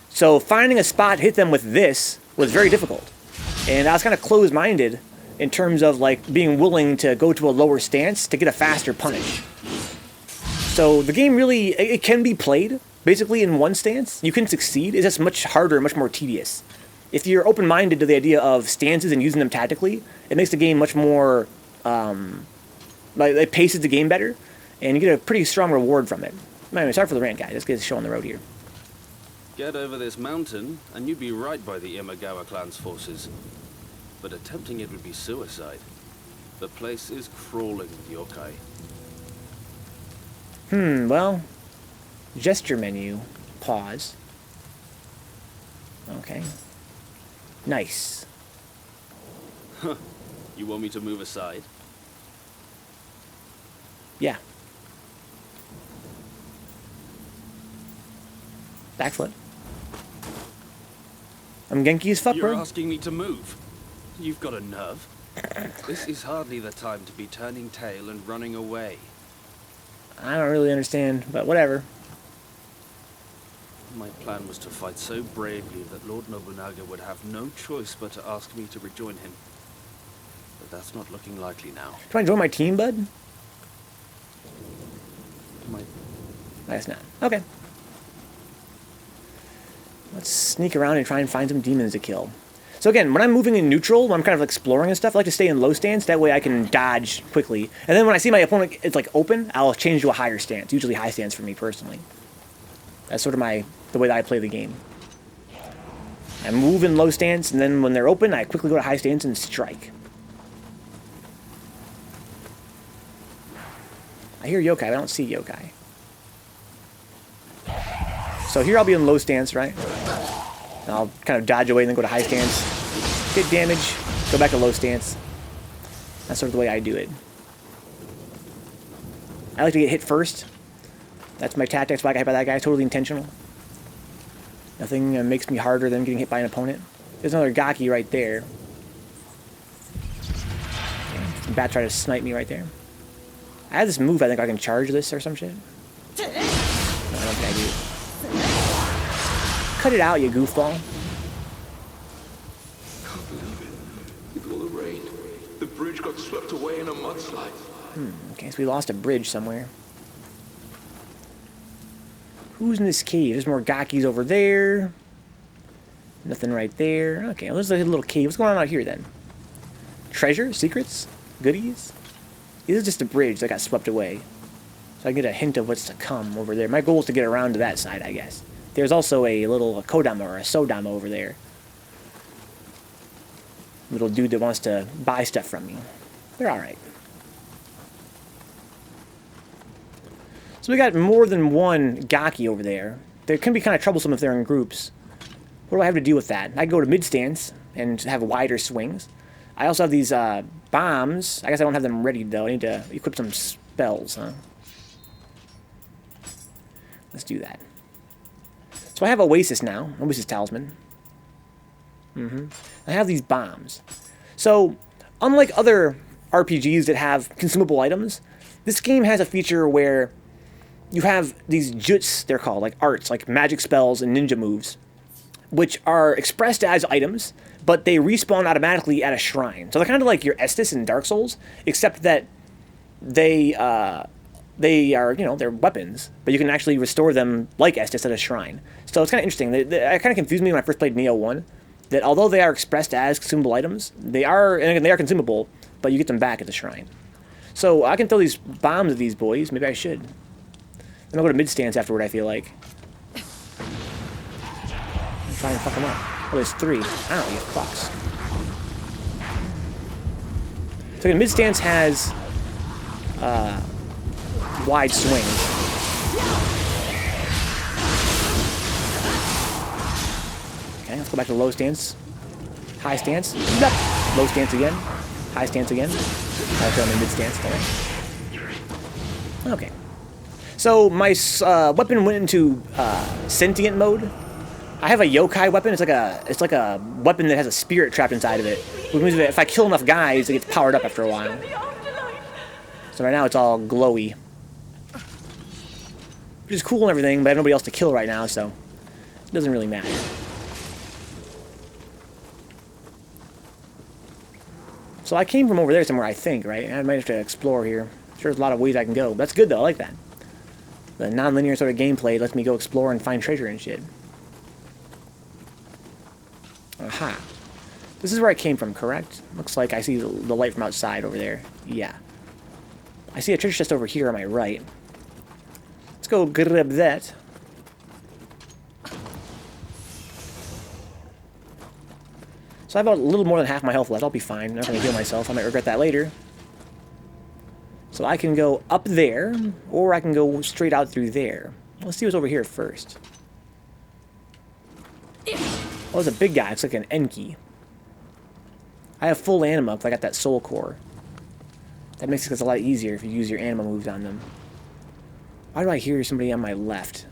So finding a spot to hit them with this was very difficult. And I was kind of closed-minded in terms of like being willing to go to a lower stance to get a faster punish. So the game really, it can be played basically in one stance. You can succeed. It's just much harder, much more tedious. If you're open-minded to the idea of stances and using them tactically, it makes the game much more, it paces the game better, and you get a pretty strong reward from it. Anyway, sorry for the rant, guys. Let's get the show on the road here. Get over this mountain, and you'd be right by the Imagawa clan's forces. But attempting it would be suicide. The place is crawling with yokai. Well, gesture menu, pause. Okay. Nice. Huh. You want me to move aside? Yeah. Backflip. I'm Genki as fuck, You're bro. asking me to move? You've got a nerve. This is hardly the time to be turning tail and running away. I don't really understand, but whatever. My plan was to fight so bravely that Lord Nobunaga would have no choice but to ask me to rejoin him. But that's not looking likely now. Do you want to join my team, bud? I guess not. Okay. Let's sneak around and try and find some demons to kill. So again, when I'm moving in neutral, when I'm kind of exploring and stuff, I like to stay in low stance. That way I can dodge quickly. And then when I see my opponent is like open, I'll change to a higher stance. Usually high stance for me personally. That's sort of the way that I play the game. I move in low stance, and then when they're open, I quickly go to high stance and strike. I hear yokai, but I don't see yokai. So here I'll be in low stance, right? And I'll kind of dodge away and then go to high stance. Get damage, go back to low stance. That's sort of the way I do it. I like to get hit first. That's my tactics. If I get hit by that guy, totally intentional. Nothing makes me harder than getting hit by an opponent. There's another Gaki right there. Some bat try to snipe me right there. I have this move, I think I can charge this or some shit. No, I don't think I do. Cut it out, you goofball. Can't believe it. With all the rain, the bridge got swept away in a mudslide. Okay, so we lost a bridge somewhere. Who's in this cave? There's more Gakis over there. Nothing right there. Okay, well, there's like a little cave. What's going on out here then? Treasure? Secrets? Goodies? This is just a bridge that got swept away. So I get a hint of what's to come over there. My goal is to get around to that side, I guess. There's also a little Kodama or a Sodama over there. Little dude that wants to buy stuff from me. They're alright. So we got more than one Gaki over there. They can be kind of troublesome if they're in groups. What do I have to deal with that? I go to mid stance and have wider swings. I also have these bombs. I guess I don't have them ready though. I need to equip some spells, huh? Let's do that. So I have Oasis now. Oasis Talisman. I have these bombs. So, unlike other RPGs that have consumable items, this game has a feature where you have these juts, they're called, like arts, like magic spells and ninja moves, which are expressed as items, but they respawn automatically at a shrine. So they're kind of like your Estus in Dark Souls, except that they are, you know, they're weapons, but you can actually restore them like Estus at a shrine. So it's kind of interesting. It kind of confused me when I first played Nioh 1, that although they are expressed as consumable items, they are consumable, but you get them back at the shrine. So I can throw these bombs at these boys. Maybe I should. Then I'll go to mid stance afterward, I feel like. Try and fuck them up. Oh, there's 3. Ow, you fucks. So again, mid stance has wide swings. Okay, let's go back to low stance. High stance. Low stance again. High stance again. I'll throw them in mid stance. Okay. So my weapon went into sentient mode. I have a yokai weapon. It's like a weapon that has a spirit trapped inside of it. Which means that if I kill enough guys, it gets powered up after a while. So right now it's all glowy, which is cool and everything, but I have nobody else to kill right now, so it doesn't really matter. So I came from over there somewhere, I think, right? I might have to explore here. Sure, there's a lot of ways I can go. That's good though. I like that. The non-linear sort of gameplay lets me go explore and find treasure and shit. Aha. This is where I came from, correct? Looks like I see the light from outside over there. Yeah. I see a treasure chest over here on my right. Let's go grab that. So I have a little more than half my health left. I'll be fine. I'm not going to heal myself. I might regret that later. So I can go up there, or I can go straight out through there. Let's see what's over here first. Oh, there's a big guy. It's like an Enki. I have full anima because I got that soul core. That makes it a lot easier if you use your anima moves on them. Why do I hear somebody on my left?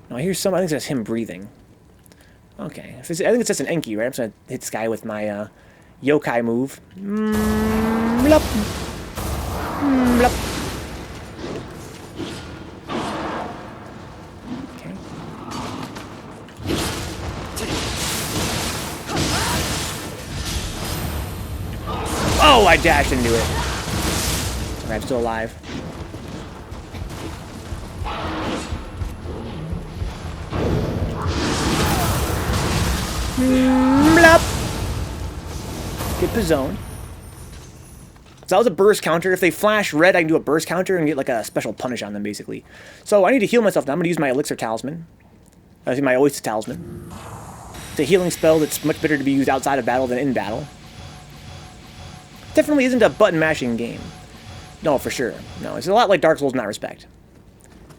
No, I hear some. I think that's him breathing. Okay. I think it's just an Enki, right? I'm just going to hit this guy with my yokai move. Blup. Blup. Okay. Oh, I dashed into it. Okay, I'm still alive. Blop. Get pizzoned. So that was a burst counter. If they flash red, I can do a burst counter and get like a special punish on them, basically. So I need to heal myself now. I'm going to use my elixir talisman. I use my oasis talisman. It's a healing spell that's much better to be used outside of battle than in battle. Definitely isn't a button mashing game. No, for sure. No, it's a lot like Dark Souls in that respect.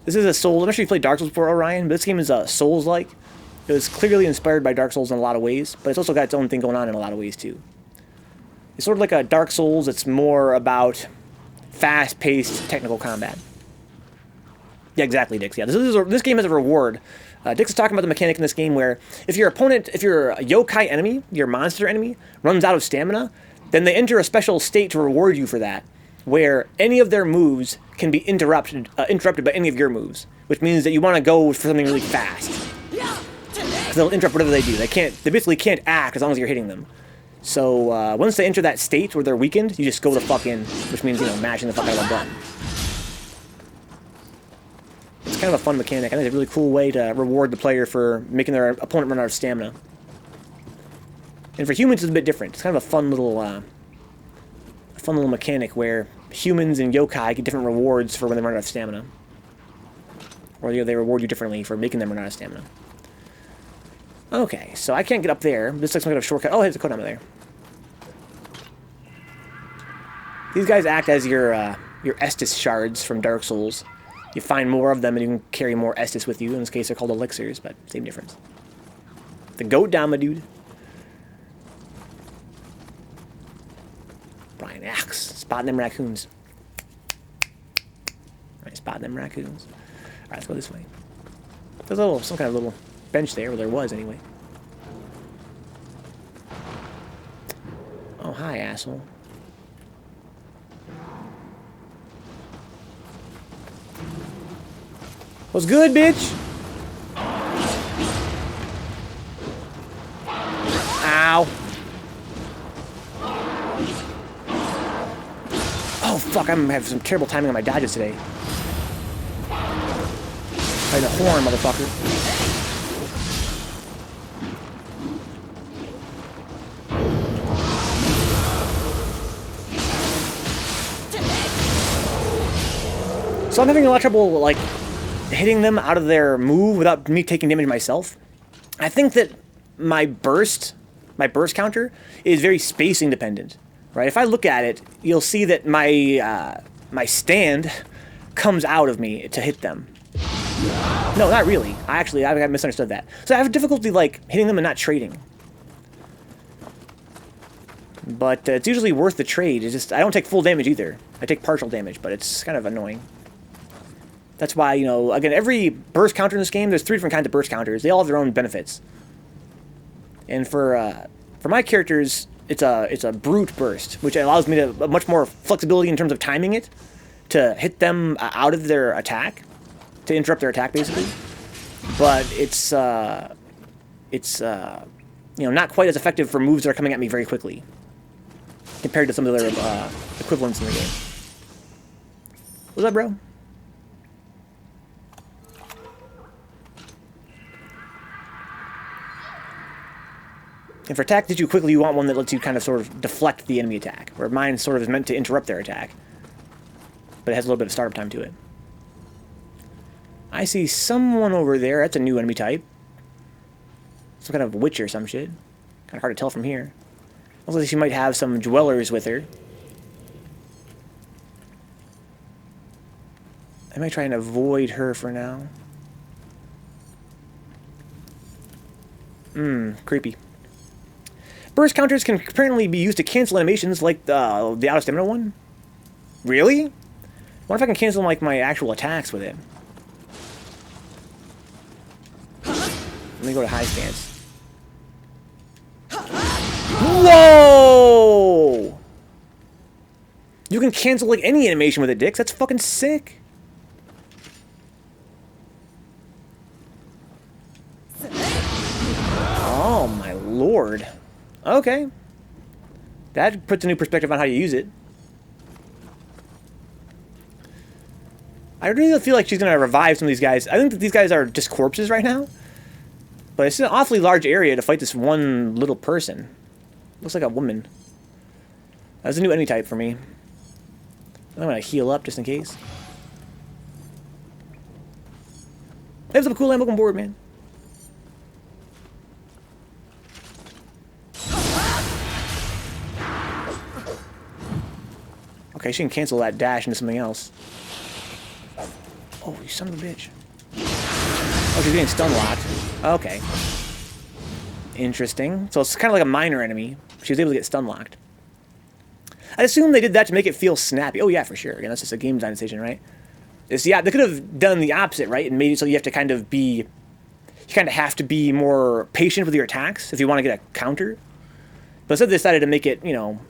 This is a Souls. I'm not sure you played Dark Souls before, Orion, but this game is a Souls-like. It was clearly inspired by Dark Souls in a lot of ways, but it's also got its own thing going on in a lot of ways too. It's sort of like a Dark Souls. It's more about fast-paced technical combat. Yeah, exactly, Dix. Yeah, this game has a reward. Dix is talking about the mechanic in this game where if your opponent, if your yokai enemy, your monster enemy, runs out of stamina, then they enter a special state to reward you for that, where any of their moves can be interrupted by any of your moves, which means that you want to go for something really fast. Because they'll interrupt whatever they do. They basically can't act as long as you're hitting them. So once they enter that state where they're weakened, you just go the fuck in, which means, you know, mashing the fuck out of a button. It's kind of a fun mechanic. I think it's a really cool way to reward the player for making their opponent run out of stamina. And for humans, it's a bit different. It's kind of a fun little mechanic where humans and yokai get different rewards for when they run out of stamina. Or they reward you differently for making them run out of stamina. Okay, so I can't get up there. This looks like a shortcut. Oh, there's a Kodama there. These guys act as your Estus shards from Dark Souls. You find more of them and you can carry more Estus with you. In this case, they're called elixirs, but same difference. The Goat Dama, dude. Brian Axe. Spotting them raccoons. Alright, spotting them raccoons. Alright, let's go this way. There's some kind of little bench there, where there was anyway. Oh, hi, asshole. What's good, bitch? Ow. Oh, fuck, I'm having some terrible timing on my dodges today. By the horn, motherfucker. So I'm having a lot of trouble, like, hitting them out of their move without me taking damage myself. I think that my burst counter is very spacing dependent, right? If I look at it, you'll see that my stand comes out of me to hit them. No, not really. I misunderstood that. So I have difficulty, like, hitting them and not trading. But it's usually worth the trade. It's just, I don't take full damage either. I take partial damage, but it's kind of annoying. That's why, you know, again, every burst counter in this game, there's 3 different kinds of burst counters. They all have their own benefits. And for my characters, it's a brute burst, which allows me to much more flexibility in terms of timing it to hit them out of their attack, to interrupt their attack, basically. But it's you know, not quite as effective for moves that are coming at me very quickly compared to some of their equivalents in the game. What's up, bro? And for attack that you quickly, you want one that lets you kind of sort of deflect the enemy attack, where mine sort of is meant to interrupt their attack, but it has a little bit of startup time to it. I see someone over there. That's a new enemy type. Some kind of witch or some shit. Kind of hard to tell from here. Looks like she might have some dwellers with her. I might try and avoid her for now. Creepy. Burst counters can apparently be used to cancel animations like the out of stamina one. Really? What if I can cancel like my actual attacks with it? Let me go to high stance. Whoa! You can cancel like any animation with it, Dix. That's fucking sick. Oh my lord. Okay. That puts a new perspective on how you use it. I really feel like she's going to revive some of these guys. I think that these guys are just corpses right now. But it's an awfully large area to fight this one little person. Looks like a woman. That's a new enemy type for me. I'm gonna heal up just in case. Hey, what's up, cool? Welcome aboard, man. Okay, she can cancel that dash into something else. Oh, you son of a bitch. Oh, she's getting stun locked. Okay. Interesting. So it's kind of like a minor enemy. She was able to get stun locked. I assume they did that to make it feel snappy. Oh yeah, for sure. Again, that's just a game design decision, right? Yeah, they could have done the opposite, right? And made it so you have to kind of be... You kind of have to be more patient with your attacks if you want to get a counter. But instead they decided to make it, you know,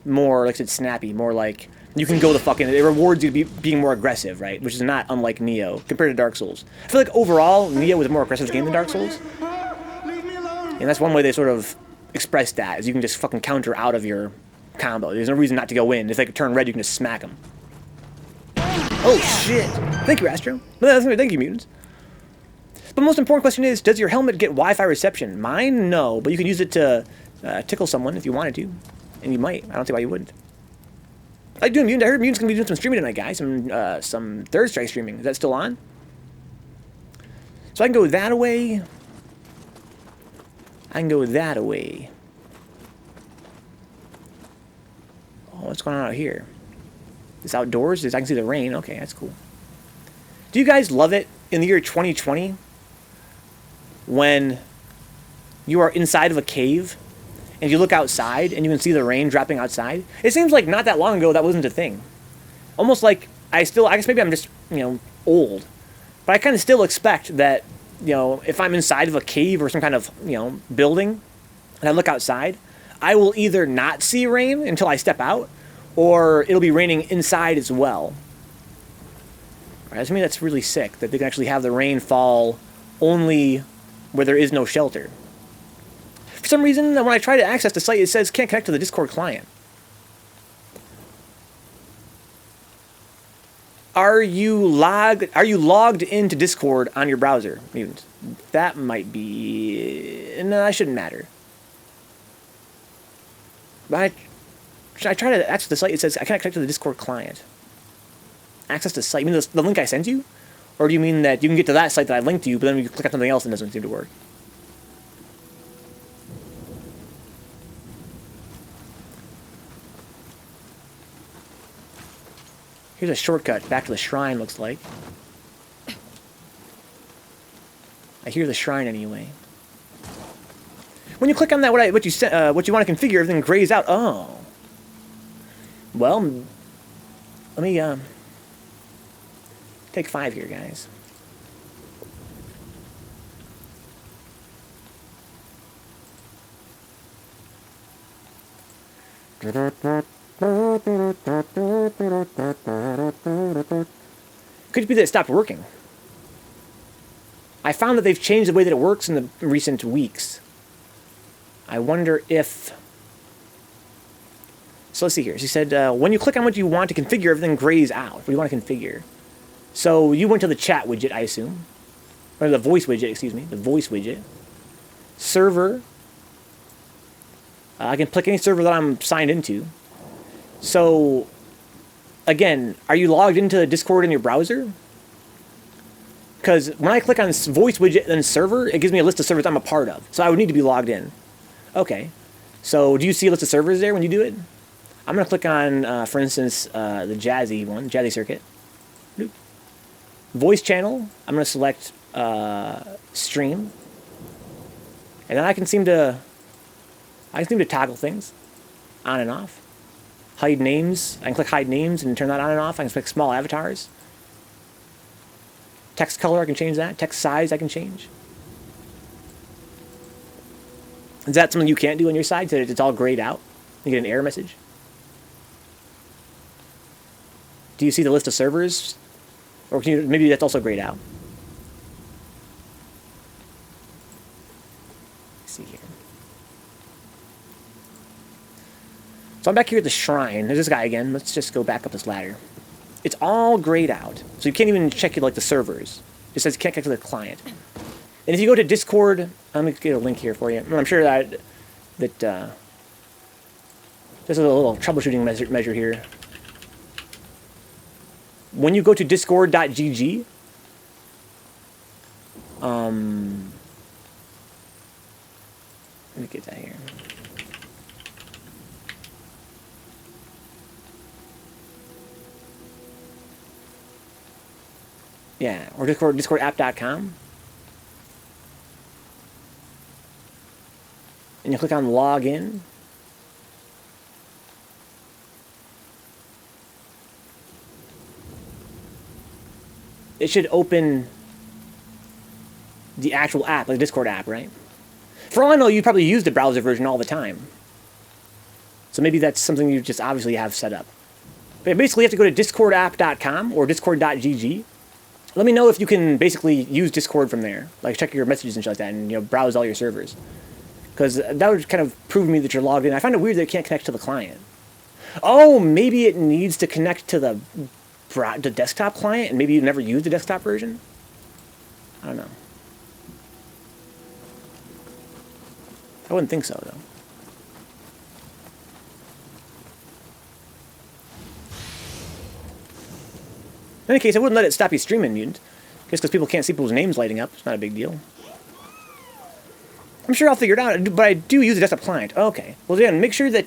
more, like I said, snappy. More like, you can go the fucking... It rewards you being more aggressive, right? Which is not unlike Nioh, compared to Dark Souls. I feel like overall, Nioh was a more aggressive game than Dark Souls. And that's one way they sort of expressed that, is you can just fucking counter out of your combo. There's no reason not to go in. If they could turn red, you can just smack them. Oh, shit. Thank you, Astro. Thank you, mutants. But the most important question is, does your helmet get Wi-Fi reception? Mine, no. But you can use it to tickle someone if you wanted to. And you might. I don't see why you wouldn't. I do mutant. I heard mutants going to be doing some streaming tonight, guys. Some Third Strike streaming. Is that still on? So I can go that away. I can go that away. Oh, what's going on out here? It's outdoors? I can see the rain. Okay, that's cool. Do you guys love it in the year 2020 when you are inside of a cave and you look outside and you can see the rain dropping outside? It seems like not that long ago that wasn't a thing. Almost like I guess maybe I'm just, you know, old. But I kind of still expect that, you know, if I'm inside of a cave or some kind of, you know, building and I look outside, I will either not see rain until I step out, or it'll be raining inside as well. Right, to me, that's really sick that they can actually have the rain fall only where there is no shelter. For some reason, when I try to access the site, it says can't connect to the Discord client. Are you logged into Discord on your browser, mutant? That might be... No, that shouldn't matter. But I try to access the site, it says I can't connect to the Discord client. Access the site? You mean the link I sent you? Or do you mean that you can get to that site that I linked to you, but then you click on something else and it doesn't seem to work? Here's a shortcut back to the shrine, looks like. I hear the shrine anyway. When you click on that, what you want to configure, everything grays out. Oh. Well, let me take 5 here, guys. Could it be that it stopped working? I found that they've changed the way that it works in the recent weeks. I wonder if... So let's see here. She said, when you click on what you want to configure, everything grays out. What do you want to configure? So you went to the chat widget, I assume. Or the voice widget, excuse me. The voice widget. Server. I can click any server that I'm signed into. So, again, are you logged into Discord in your browser? Because when I click on voice widget and server, it gives me a list of servers I'm a part of. So I would need to be logged in. Okay. So do you see a list of servers there when you do it? I'm going to click on, for instance, the Jazzy one, Jazzy Circuit. Bloop. Voice channel. I'm going to select stream. And then I can seem to toggle things on and off. Hide names. I can click hide names and turn that on and off. I can click small avatars. Text color, I can change that. Text size, I can change. Is that something you can't do on your side, so that it's all grayed out? You get an error message? Do you see the list of servers? Or can you, maybe that's also grayed out. Let's see here. So I'm back here at the shrine. There's this guy again. Let's just go back up this ladder. It's all grayed out. So you can't even check like the servers. It says you can't connect to the client. And if you go to Discord, let me get a link here for you. I'm sure that just a little troubleshooting measure here. When you go to discord.gg, let me get that here. Yeah, or discordapp.com. And you click on login. It should open the actual app, like the Discord app, right? For all I know, you probably use the browser version all the time. So maybe that's something you just obviously have set up. But basically, you have to go to discordapp.com or discord.gg. Let me know if you can basically use Discord from there. Like, check your messages and shit like that, and, you know, browse all your servers. Because that would kind of prove to me that you're logged in. I find it weird that it can't connect to the client. Oh, maybe it needs to connect to the desktop client, and maybe you never used the desktop version? I don't know. I wouldn't think so, though. In any case, I wouldn't let it stop you streaming, Mutant. Just because people can't see people's names lighting up. It's not a big deal. I'm sure I'll figure it out, but I do use a desktop client. Okay. Well, then, make sure that,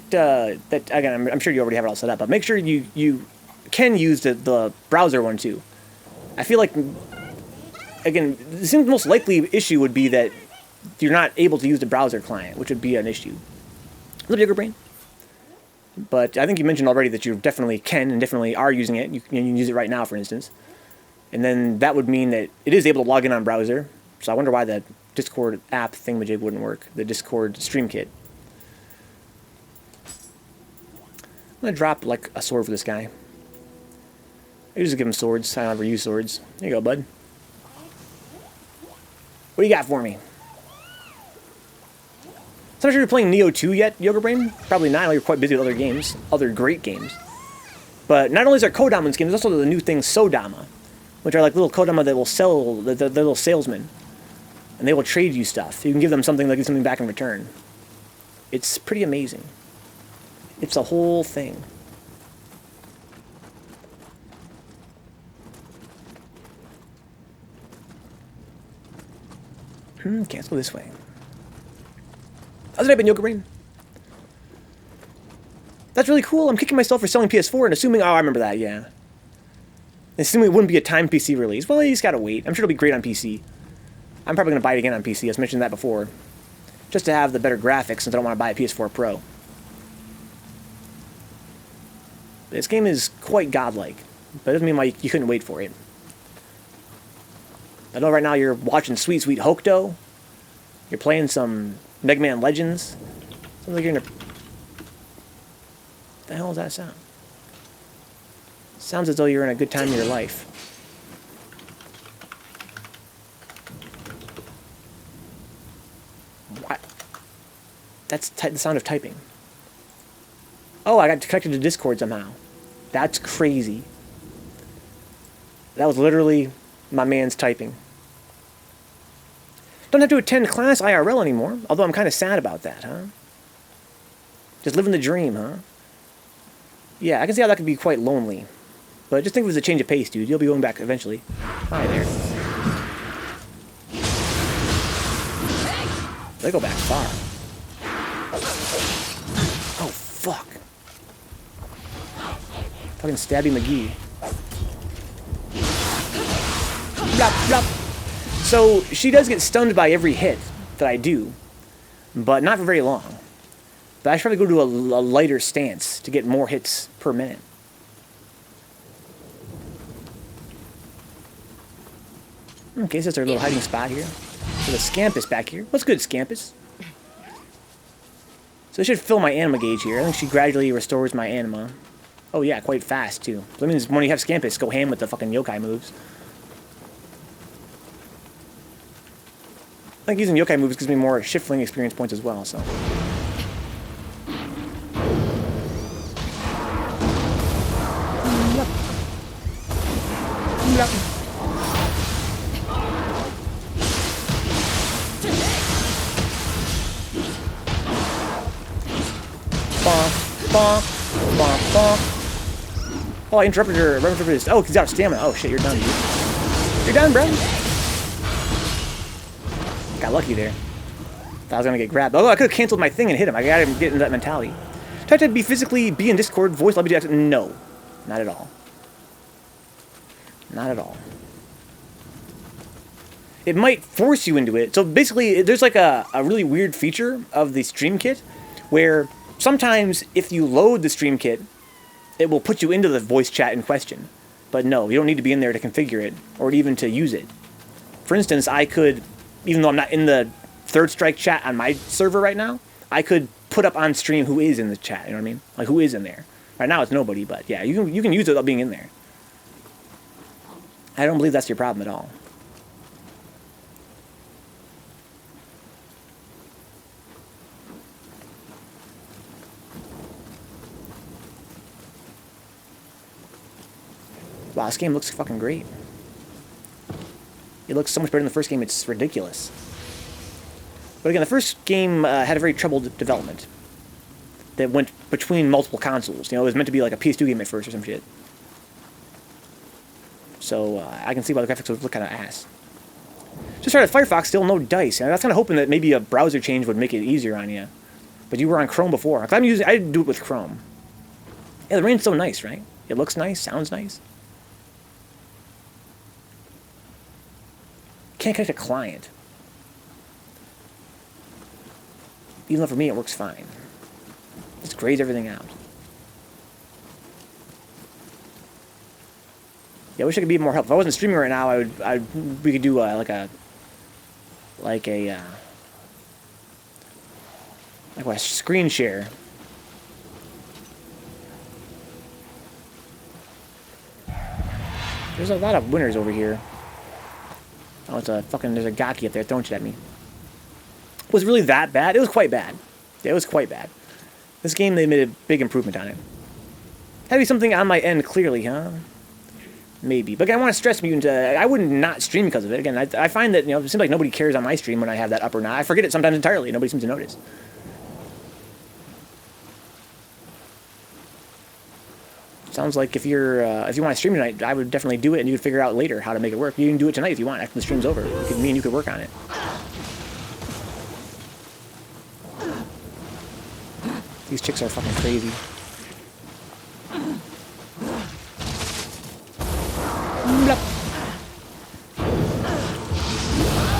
again, I'm sure you already have it all set up, but make sure you can use the browser one, too. I feel like, again, the most likely issue would be that you're not able to use the browser client, which would be an issue. What's up, Yoga Brain? But I think you mentioned already that you definitely can and definitely are using it. You can use it right now, for instance. And then that would mean that it is able to log in on browser. So I wonder why the Discord app thingamajig wouldn't work. The Discord stream kit. I'm going to drop, like, a sword for this guy. I usually give him swords. I don't ever use swords. There you go, bud. What do you got for me? So I'm not sure you're playing Nioh 2 yet, Yoga Brain? Probably not. I know you're quite busy with other games. Other great games. But not only is there Kodama in this game, there's also the new thing, Sodama. Which are like little Kodama that will sell, they're little salesmen. And they will trade you stuff. You can give them something, they'll give something back in return. It's pretty amazing. It's a whole thing. Okay, let's go this way. How's it been, Yoga Brain? That's really cool. I'm kicking myself for selling PS4 and assuming... Oh, I remember that, yeah. Assuming it wouldn't be a timed PC release. Well, you just gotta wait. I'm sure it'll be great on PC. I'm probably gonna buy it again on PC. I've mentioned that before. Just to have the better graphics since I don't want to buy a PS4 Pro. This game is quite godlike. But it doesn't mean like you couldn't wait for it. I know right now you're watching Sweet Sweet Hokuto. You're playing some Mega Man Legends. Sounds like you're in a... What the hell is that sound? Sounds as though you're in a good time of your life. What? That's the sound of typing. Oh, I got connected to Discord somehow. That's crazy. That was literally my man's typing. Don't have to attend class IRL anymore, although I'm kind of sad about that, huh? Just living the dream, huh? Yeah, I can see how that could be quite lonely. But just think of it as a change of pace, dude. You'll be going back eventually. Hi there. They go back far. Oh, fuck. Fucking Stabby McGee. Blah, blah. So, she does get stunned by every hit that I do, but not for very long. But I should probably go to a lighter stance to get more hits per minute. Okay, so that's our little hiding spot here. So the Scampus back here. What's good, Scampus? So I should fill my anima gauge here. I think she gradually restores my anima. Oh yeah, quite fast too. So that means when you have Scampus, go ham with the fucking yokai moves. I think using yokai moves gives me more shiftling experience points as well, so. bonk, bonk, bonk. Oh, I interrupted her. Oh, he's out of stamina. Oh shit, you're done, dude. You're done, bro. Got lucky there. Thought I was gonna get grabbed. Oh, I could have canceled my thing and hit him. I gotta get into that mentality. Try to be in Discord, voice lobby do no. Not at all. Not at all. It might force you into it. So basically, there's like a really weird feature of the stream kit where sometimes if you load the stream kit, it will put you into the voice chat in question. But no, you don't need to be in there to configure it or even to use it. For instance, I could, even though I'm not in the Third Strike chat on my server right now, I could put up on stream who is in the chat, you know what I mean? Like who is in there. Right now it's nobody, but yeah, you can use it without being in there. I don't believe that's your problem at all. Wow, this game looks fucking great. It looks so much better than the first game, it's ridiculous. But again, the first game had a very troubled development that went between multiple consoles. You know, it was meant to be like a PS2 game at first or some shit. So I can see why the graphics would look kind of ass. Just started Firefox, still no dice. And I was kind of hoping that maybe a browser change would make it easier on you. But you were on Chrome before. Cause I do it with Chrome. Yeah, the rain's so nice, right? It looks nice, sounds nice. Can't connect a client. Even though for me it works fine. Just grades everything out. Yeah, I wish I could be more helpful. If I wasn't streaming right now, we could do like a screen share. There's a lot of winners over here. Oh, there's a Gaki up there throwing shit at me. Was it really that bad? It was quite bad. Yeah, it was quite bad. This game, they made a big improvement on it. Had to be something on my end, clearly, huh? Maybe. But again, I want to stress you, I wouldn't not stream because of it. Again, I find that, you know, it seems like nobody cares on my stream when I have that up or not. I forget it sometimes entirely. Nobody seems to notice. Sounds like if you want to stream tonight, I would definitely do it, and you could figure out later how to make it work. You can do it tonight if you want after the stream's over. Me and you could work on it. These chicks are fucking crazy.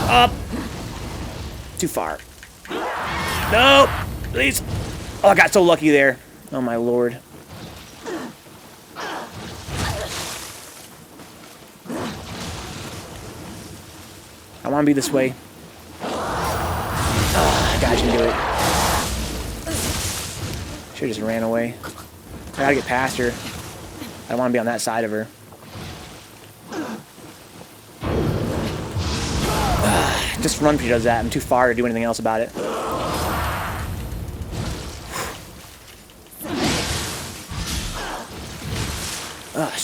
Up. Too far. No, please. Oh, I got so lucky there. Oh my lord. I want to be this way. I got you to do it. Should've just ran away. I gotta get past her. I don't want to be on that side of her. Just run if she does that. I'm too far to do anything else about it.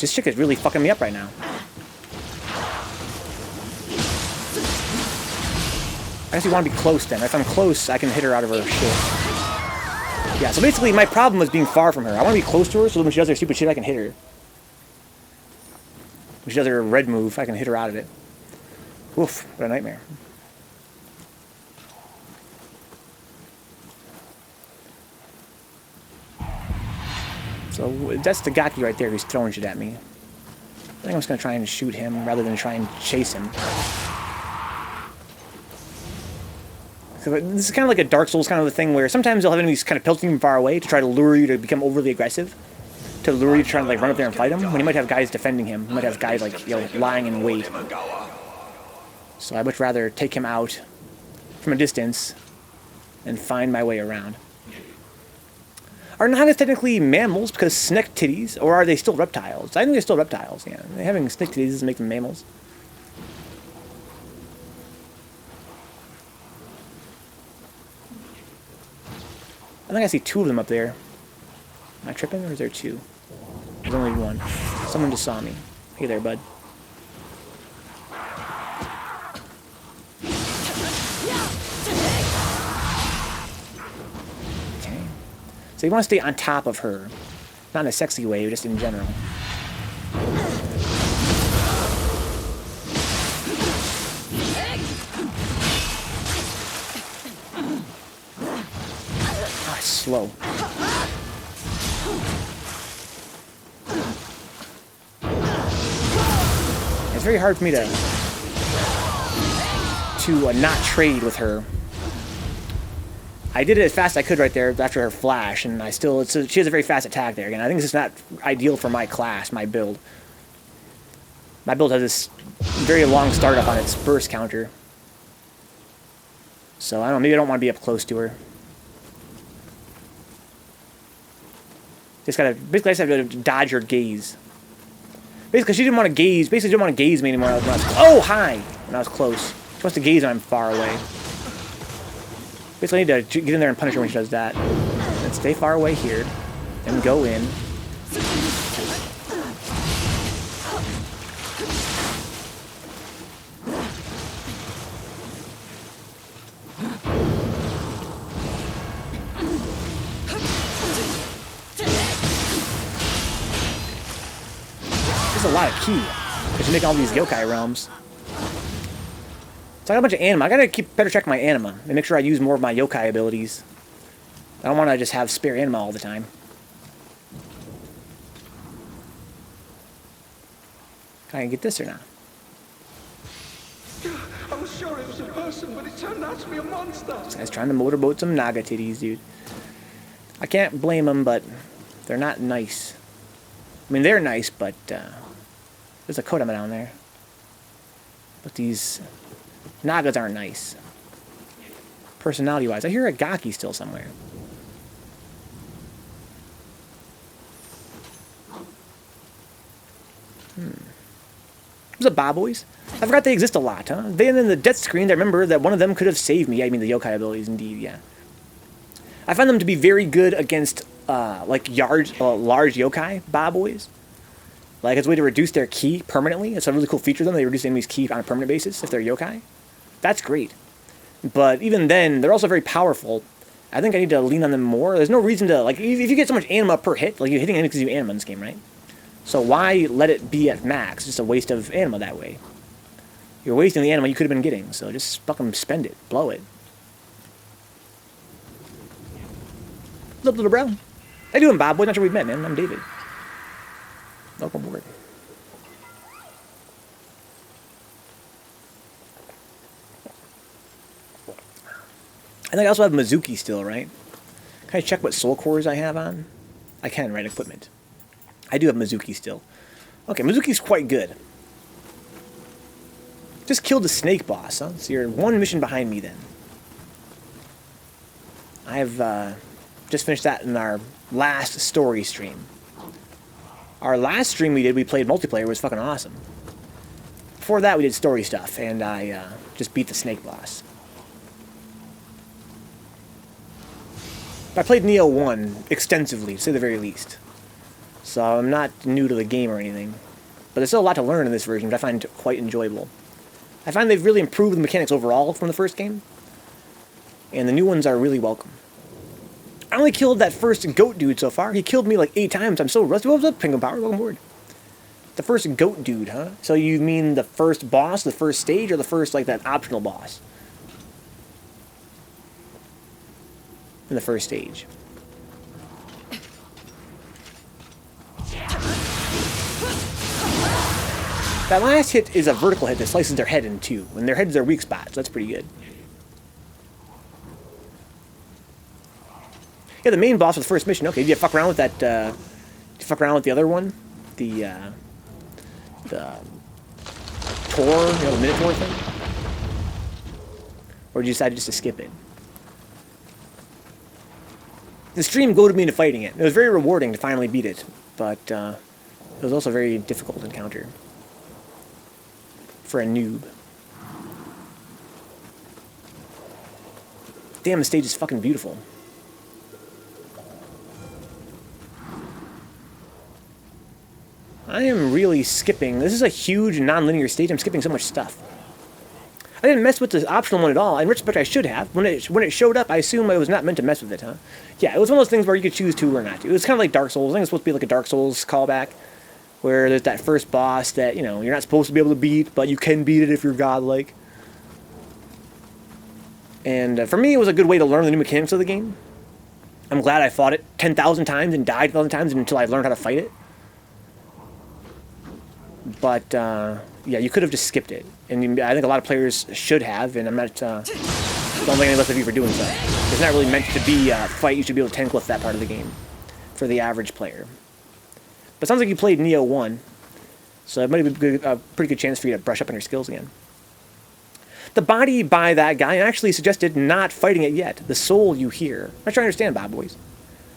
This chick is really fucking me up right now. I guess you want to be close then. If I'm close, I can hit her out of her shit. Yeah, so basically my problem was being far from her. I want to be close to her so when she does her stupid shit, I can hit her. When she does her red move, I can hit her out of it. Oof, what a nightmare. So that's the Gaki right there who's throwing shit at me. I think I'm just going to try and shoot him rather than try and chase him. So this is kind of like a Dark Souls kind of a thing where sometimes they'll have enemies kind of pelting from far away to try to lure you to become overly aggressive. To lure you to try to like run up there and fight him. When you might have guys defending him. You might have guys like, you know, lying in wait. So I'd much rather take him out from a distance and find my way around. Are nagas technically mammals because snake titties, or are they still reptiles? I think they're still reptiles, yeah. Having snake titties doesn't make them mammals. I think I see two of them up there. Am I tripping, or is there two? There's only one. Someone just saw me. Hey there, bud. So you want to stay on top of her. Not in a sexy way, just in general. Oh, it's slow. It's very hard for me to not trade with her. I did it as fast as I could right there after her flash, and she has a very fast attack there. Again, I think this is not ideal for my class, my build. My build has this very long startup on its burst counter. So, I don't know, maybe I don't want to be up close to her. Basically, I just have to dodge her gaze. Basically, she didn't want to gaze. Basically, she didn't want to gaze me anymore. Oh, hi! When I was close. She wants to gaze when I'm far away. Basically, I need to get in there and punish her when she does that. And stay far away here. And go in. There's a lot of ki. Because you're making all these yokai realms. So I got a bunch of anima. I gotta keep better check my anima and make sure I use more of my yokai abilities. I don't want to just have spare anima all the time. Can I get this or not? I was sure it was a person, but it turned out to be a monster. This guy's trying to motorboat some naga titties, dude. I can't blame them, but they're not nice. I mean, they're nice, but there's a Kodama down there. But these nagas aren't nice. Personality-wise. I hear a Gaki still somewhere. What's up, Bob boys? I forgot they exist a lot, huh? Then in the death screen, I remember that one of them could have saved me. I mean, the yokai abilities, indeed, yeah. I find them to be very good against, like, large yokai, Bob boys. Like, it's a way to reduce their ki permanently. It's a really cool feature of them. They reduce the enemy's ki on a permanent basis if they're yokai. That's great. But even then, they're also very powerful. I think I need to lean on them more. There's no reason to, like, if you get so much anima per hit, like, you're hitting enemies because you anima in this game, right? So why let it be at max? It's just a waste of anima that way. You're wasting the anima you could have been getting, so just fucking spend it. Blow it. What's up, little bro? How you doing, Bob? Boy, not sure we've met, man. I'm David. Welcome aboard. I think I also have Mizuki still, right? Can I check what soul cores I have on? I can, right? Equipment. I do have Mizuki still. Okay, Mizuki's quite good. Just killed the snake boss, huh? So you're one mission behind me then. I've just finished that in our last story stream. Our last stream we played multiplayer. It was fucking awesome. Before that, we did story stuff, and I just beat the snake boss. I played Nioh 1 extensively, to say the very least. So I'm not new to the game or anything. But there's still a lot to learn in this version, which I find quite enjoyable. I find they've really improved the mechanics overall from the first game. And the new ones are really welcome. I only killed that first goat dude so far. He killed me like 8 times. I'm so rusty. What's up, Penguin Power? Welcome aboard. The first goat dude, huh? So you mean the first boss, the first stage, or the first, like, that optional boss? In the first stage. That last hit is a vertical hit that slices their head in two. And their heads are weak spots. That's pretty good. Yeah, the main boss of the first mission. Okay, did you fuck around with that, did you fuck around with the other one? The Tor, you know, the Minotaur thing? Or did you decide just to skip it? The stream goaded me into fighting it. It was very rewarding to finally beat it, but it was also a very difficult encounter for a noob. Damn, the stage is fucking beautiful. I am really skipping. This is a huge non-linear stage. I'm skipping so much stuff. I didn't mess with the optional one at all. In retrospect, I should have. When it showed up, I assumed I was not meant to mess with it, huh? Yeah, it was one of those things where you could choose to or not to. It was kind of like Dark Souls. I think it's supposed to be like a Dark Souls callback, where there's that first boss that, you know, you're not supposed to be able to beat, but you can beat it if you're godlike. And for me, it was a good way to learn the new mechanics of the game. I'm glad I fought it 10,000 times and died 1,000 times until I learned how to fight it. But, yeah, you could have just skipped it. And I think a lot of players should have, and I'm not, don't think any less of you for doing so. It's not really meant to be a fight. You should be able to tank with that part of the game for the average player. But it sounds like you played Nioh 1, so it might be a pretty good chance for you to brush up on your skills again. The body by that guy actually suggested not fighting it yet. The soul you hear. I'm not sure I understand, Bob Boys.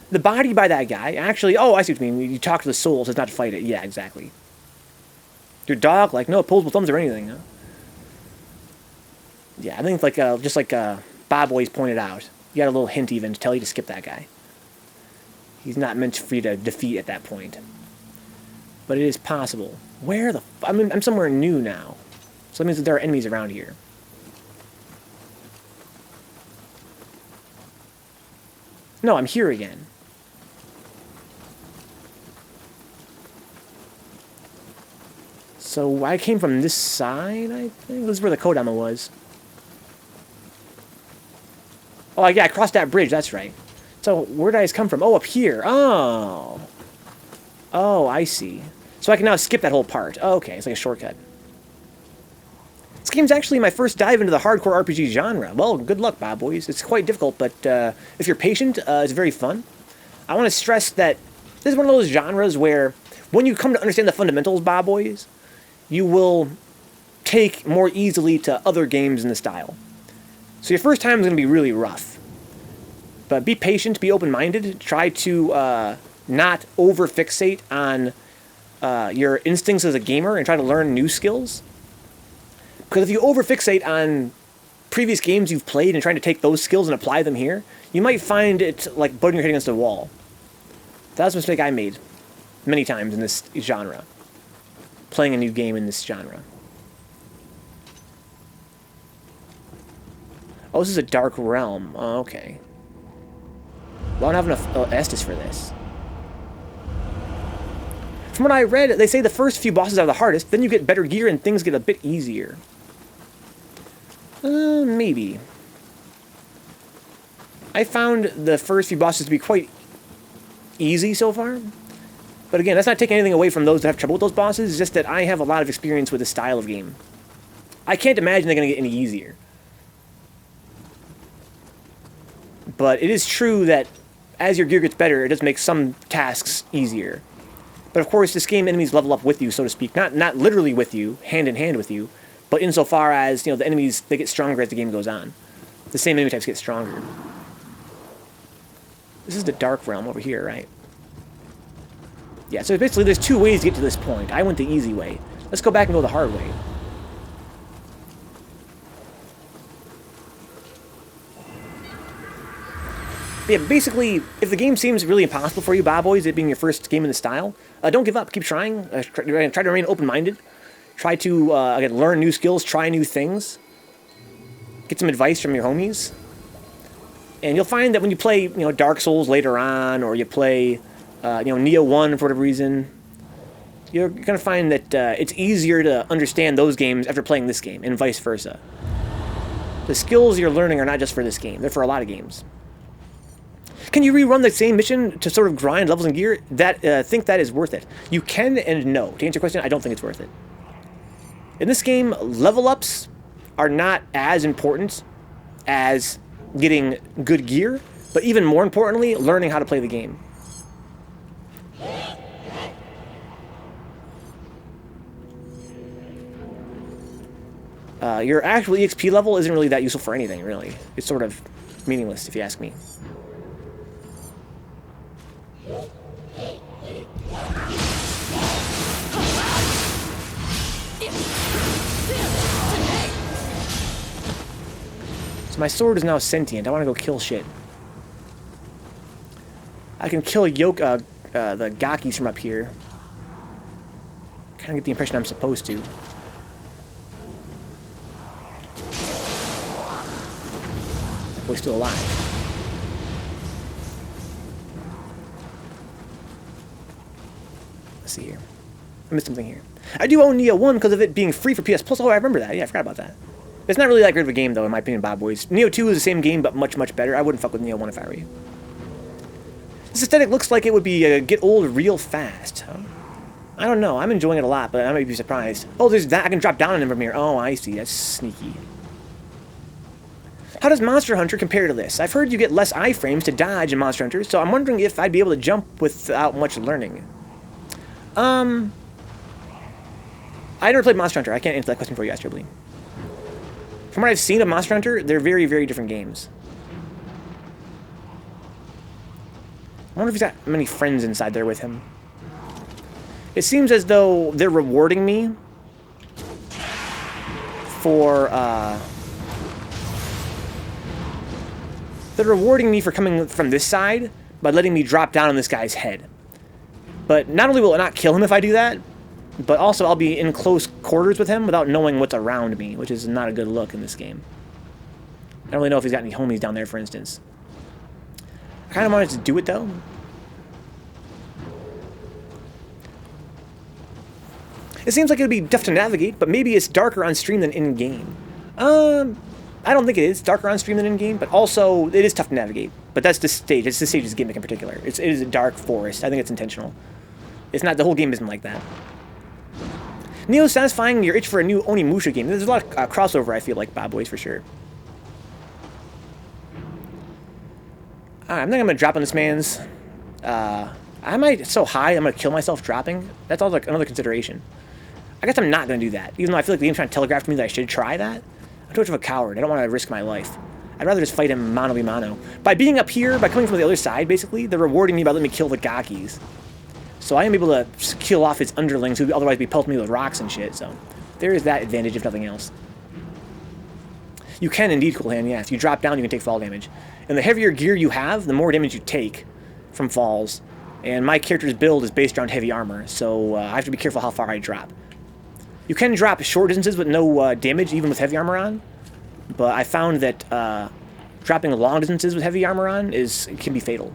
The body by that guy actually... Oh, I see what you mean. You talk to the soul, so it's not to fight it. Yeah, exactly. Your dog, like, no opposable thumbs or anything, huh? Yeah, I think, like, just like Bob Boys pointed out, you got a little hint even to tell you to skip that guy. He's not meant for you to defeat at that point. But it is possible. Where the... I mean, I'm somewhere new now. So that means that there are enemies around here. No, I'm here again. So I came from this side, I think. This is where the Kodama was. Oh, yeah, I crossed that bridge, that's right. So where did I just come from? Oh, up here. Oh. Oh, I see. So I can now skip that whole part. Oh, okay, it's like a shortcut. This game's actually my first dive into the hardcore RPG genre. Well, good luck, Bob Boys. It's quite difficult, but if you're patient, it's very fun. I want to stress that this is one of those genres where when you come to understand the fundamentals, Bob Boys, you will take more easily to other games in the style. So your first time is going to be really rough. But be patient, be open-minded, try to not over-fixate on your instincts as a gamer and try to learn new skills. Because if you over-fixate on previous games you've played and trying to take those skills and apply them here, you might find it like butting your head against a wall. That's a mistake I made many times in this genre. Playing a new game in this genre. Oh, this is a dark realm. Oh, okay. Well, I don't have enough Estus for this. From what I read, they say the first few bosses are the hardest, then you get better gear and things get a bit easier. Maybe. I found the first few bosses to be quite easy so far. But again, that's not taking anything away from those that have trouble with those bosses, it's just that I have a lot of experience with this style of game. I can't imagine they're going to get any easier. But it is true that as your gear gets better, it does make some tasks easier. But of course, this game enemies level up with you, so to speak. Not literally with you, hand in hand with you, but insofar as, you know, the enemies, they get stronger as the game goes on. The same enemy types get stronger. This is the Dark Realm over here, right? Yeah, so basically there's two ways to get to this point. I went the easy way. Let's go back and go the hard way. Yeah, basically, if the game seems really impossible for you, Bob Boys, it being your first game in the style, don't give up. Keep trying. Try to remain open-minded. Try to, again, learn new skills, try new things. Get some advice from your homies. And you'll find that when you play, you know, Dark Souls later on, or you play, you know, Nioh 1 for whatever reason, you're going to find that it's easier to understand those games after playing this game, and vice versa. The skills you're learning are not just for this game. They're for a lot of games. Can you rerun the same mission to sort of grind levels and gear? Think that is worth it. You can and no. To answer your question, I don't think it's worth it. In this game, level ups are not as important as getting good gear, but even more importantly, learning how to play the game. Your actual EXP level isn't really that useful for anything, really. It's sort of meaningless, if you ask me. So my sword is now sentient. I want to go kill shit. I can kill the Gakis from up here. Kind of get the impression I'm supposed to. he's still alive. Let's see here. I missed something here. I do own Nioh 1 because of it being free for PS Plus. Oh, I remember that. Yeah, I forgot about that. It's not really that great of a game, though, in my opinion, Bob Boys. Nioh 2 is the same game, but much, much better. I wouldn't fuck with Nioh 1 if I were you. This aesthetic looks like it would be get old real fast. Huh? I don't know. I'm enjoying it a lot, but I might be surprised. Oh, there's that. I can drop down on him from here. Oh, I see. That's sneaky. How does Monster Hunter compare to this? I've heard you get less iframes to dodge in Monster Hunter, so I'm wondering if I'd be able to jump without much learning. I never played Monster Hunter. I can't answer that question for you, Astro Bleed. From what I've seen of Monster Hunter, they're very, very different games. I wonder if he's got many friends inside there with him. It seems as though they're rewarding me for, they're rewarding me for coming from this side by letting me drop down on this guy's head. But not only will it not kill him if I do that, but also I'll be in close quarters with him without knowing what's around me, which is not a good look in this game. I don't really know if he's got any homies down there, for instance. I kind of wanted to do it, though. It seems like it would be tough to navigate, but maybe it's darker on stream than in-game. I don't think it is darker on stream than in-game, but also it is tough to navigate. But that's the stage. It's the stage's gimmick in particular. It is a dark forest. I think it's intentional. It's not, the whole game isn't like that. Nioh satisfying your itch for a new Onimusha game. There's a lot of crossover, I feel like, Bob Boys, for sure. Alright, I think I'm going to drop on this man's... I might, it's so high, I'm going to kill myself dropping. That's all like another consideration. I guess I'm not going to do that. Even though I feel like the game's trying to telegraph to me that I should try that. I'm too much of a coward. I don't want to risk my life. I'd rather just fight him mano a mano. By being up here, by coming from the other side, basically, they're rewarding me by letting me kill the Gakis. So I am able to kill off his underlings who would otherwise be pelting me with rocks and shit, so there is that advantage, if nothing else. You can indeed, Cool Hand, yeah. If you drop down, you can take fall damage. And the heavier gear you have, the more damage you take from falls. And my character's build is based around heavy armor, so I have to be careful how far I drop. You can drop short distances with no damage, even with heavy armor on. But I found that dropping long distances with heavy armor on can be fatal.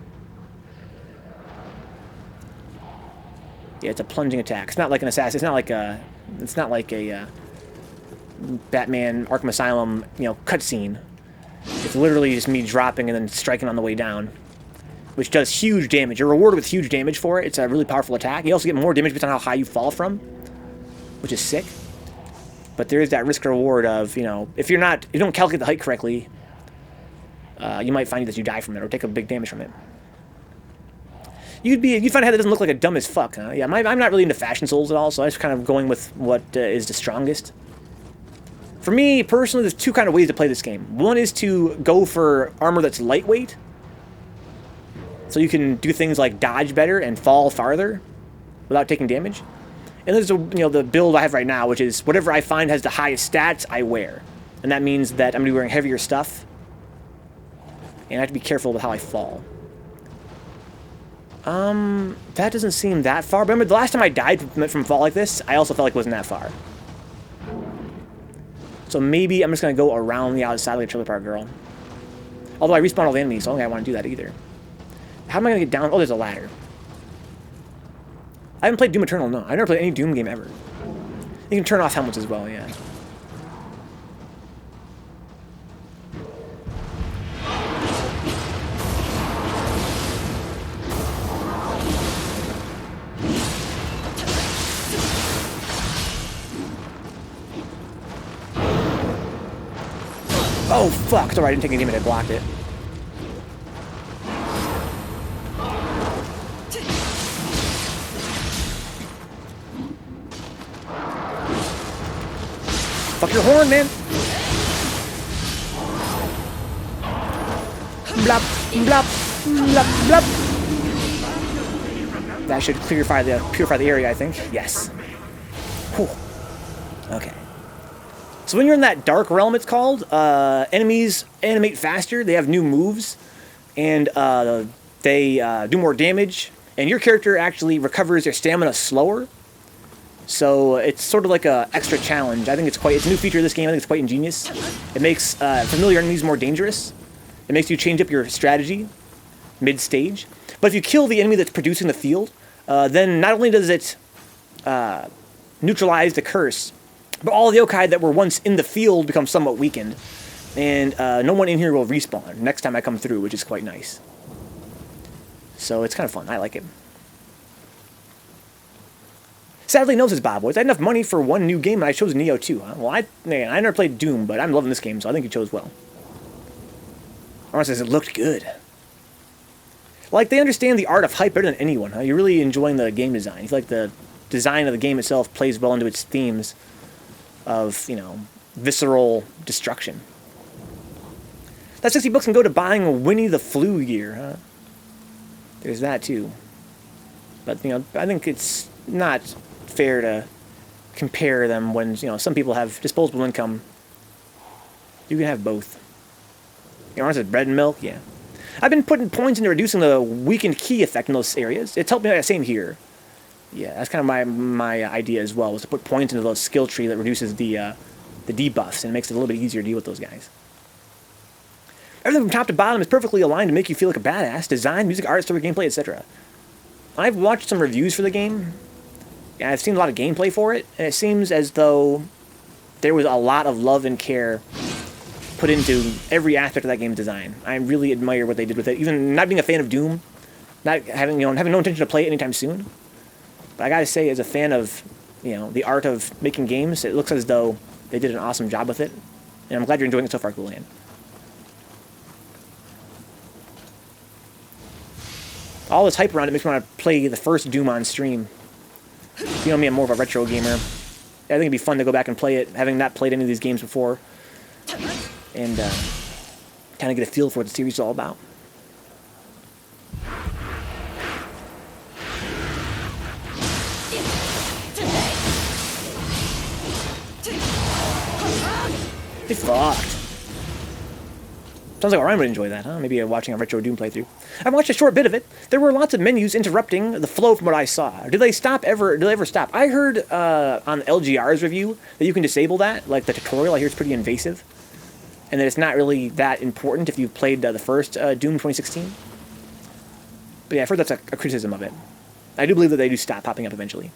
Yeah, it's a plunging attack. It's not like an assassin. It's not like a Batman Arkham Asylum, cutscene. It's literally just me dropping and then striking on the way down, which does huge damage. You're rewarded with huge damage for it. It's a really powerful attack. You also get more damage based on how high you fall from, which is sick. But there is that risk reward of, if you don't calculate the height correctly, you might find that you die from it or take a big damage from it. You'd find a head that doesn't look like a dumb as fuck, huh? Yeah, I'm not really into fashion souls at all, so I'm just kind of going with what is the strongest. For me, personally, there's two kind of ways to play this game. One is to go for armor that's lightweight, so you can do things like dodge better and fall farther without taking damage. And there's the build I have right now, which is whatever I find has the highest stats, I wear. And that means that I'm going to be wearing heavier stuff, and I have to be careful with how I fall. That doesn't seem that far. Remember, the last time I died from fall like this, I also felt like it wasn't that far. So maybe I'm just going to go around the outside like a trailer park girl. Although I respawn all the enemies, so I don't think I want to do that either. How am I going to get down? Oh, there's a ladder. I haven't played Doom Eternal, no. I've never played any Doom game ever. You can turn off helmets as well, yeah. Oh, fuck. It's alright, I didn't take any damage, I blocked it. Fuck your horn, man! Blop, blop, blop, blop. That should purify the area, I think. Yes. Whew. Okay. So when you're in that dark realm, it's called, enemies animate faster, they have new moves, and they do more damage, and your character actually recovers their stamina slower. So it's sort of like a extra challenge. I think it's a new feature of this game. I think it's quite ingenious. It makes familiar enemies more dangerous. It makes you change up your strategy mid-stage. But if you kill the enemy that's producing the field, then not only does it neutralize the curse, but all the yokai that were once in the field become somewhat weakened. And no one in here will respawn next time I come through, which is quite nice. So it's kind of fun. I like it. Sadly, no, says Bob Boys. I had enough money for one new game, and I chose Nioh 2. Huh? Well, I never played Doom, but I'm loving this game, so I think you chose well. Arnold says it looked good. Like, they understand the art of hype better than anyone, huh? You're really enjoying the game design. You feel like the design of the game itself plays well into its themes of, you know, visceral destruction. That 60 bucks can go to buying Winnie the Flu gear, huh? There's that, too. But, you know, I think it's not fair to compare them when, you know, some people have disposable income. You can have both. You know, says bread and milk, yeah. I've been putting points into reducing the weakened key effect in those areas. It's helped me, same here. Yeah, that's kind of my idea as well, was to put points into those skill tree that reduces the debuffs and makes it a little bit easier to deal with those guys. Everything from top to bottom is perfectly aligned to make you feel like a badass. Design, music, art, story, gameplay, etc. I've watched some reviews for the game, and I've seen a lot of gameplay for it, and it seems as though there was a lot of love and care put into every aspect of that game's design. I really admire what they did with it. Even not being a fan of Doom, not having having no intention to play it anytime soon. But I gotta say, as a fan of the art of making games, it looks as though they did an awesome job with it, and I'm glad you're enjoying it so far, Coolhan. All this hype around it makes me want to play the first Doom on stream. You know me, I'm more of a retro gamer. I think it'd be fun to go back and play it, having not played any of these games before, and kind of get a feel for what the series is all about. Get fucked. Sounds like Ryan would enjoy that, huh? Maybe watching a retro Doom playthrough. I watched a short bit of it. There were lots of menus interrupting the flow from what I saw. Do they ever stop? I heard on LGR's review that you can disable that, like the tutorial. I hear it's pretty invasive, and that it's not really that important if you've played the first Doom 2016. But yeah, I've heard that's a criticism of it. I do believe that they do stop popping up eventually.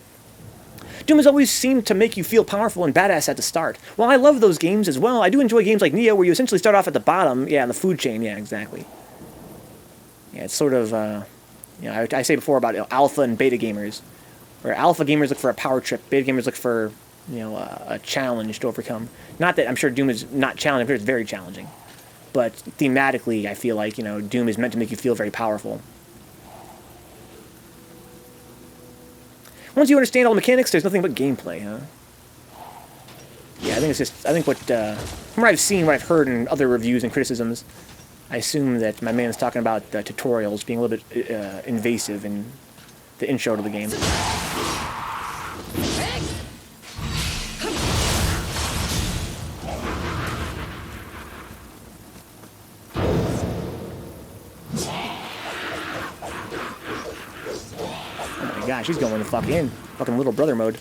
Doom has always seemed to make you feel powerful and badass at the start. Well, I love those games as well. I do enjoy games like Nioh, where you essentially start off at the bottom, in the food chain, exactly. Yeah, it's sort of, I say before about alpha and beta gamers, where alpha gamers look for a power trip, beta gamers look for, a challenge to overcome. Not that I'm sure Doom is not challenging, I'm sure it's very challenging. But thematically, I feel like, Doom is meant to make you feel very powerful. Once you understand all the mechanics, there's nothing but gameplay, huh? Yeah, I think what, from what I've seen, what I've heard in other reviews and criticisms, I assume that my man is talking about tutorials being a little bit invasive in the intro to the game. Gosh, he's going the fuck in. Fucking little brother mode. Go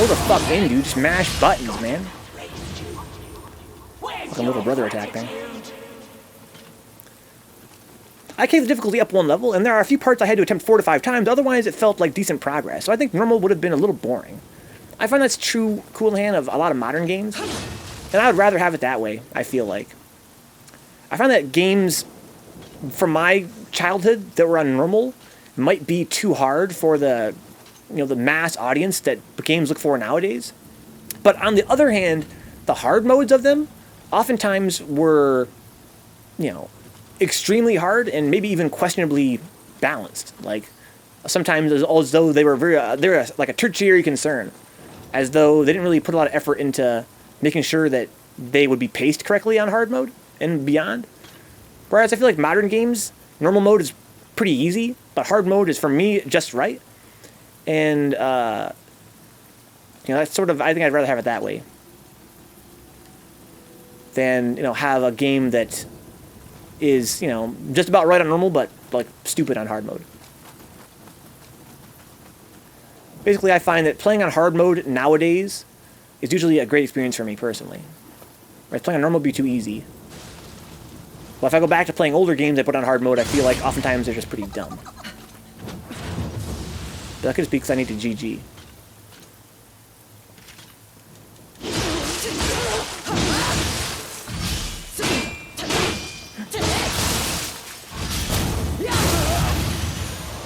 the fuck in, dude. Smash buttons, man. Fucking little brother attack thing. I carried the difficulty up one level, and there are a few parts I had to attempt 4 to 5 times, otherwise it felt like decent progress. So I think normal would have been a little boring. I find that's true, Coolhan, of a lot of modern games, and I would rather have it that way, I feel like. I find that games from my childhood that were on normal might be too hard for the mass audience that games look for nowadays. But on the other hand, the hard modes of them oftentimes were, extremely hard and maybe even questionably balanced. Like sometimes as though they were they're like a tertiary concern, as though they didn't really put a lot of effort into making sure that they would be paced correctly on hard mode and beyond. Whereas I feel like modern games, normal mode is pretty easy, but hard mode is, for me, just right. And, that's sort of, I think I'd rather have it that way than, have a game that is, just about right on normal, but, like, stupid on hard mode. Basically, I find that playing on hard mode nowadays is usually a great experience for me personally. Right, playing on normal would be too easy. Well, if I go back to playing older games I put on hard mode, I feel like oftentimes they're just pretty dumb. But that could just be because I need to GG.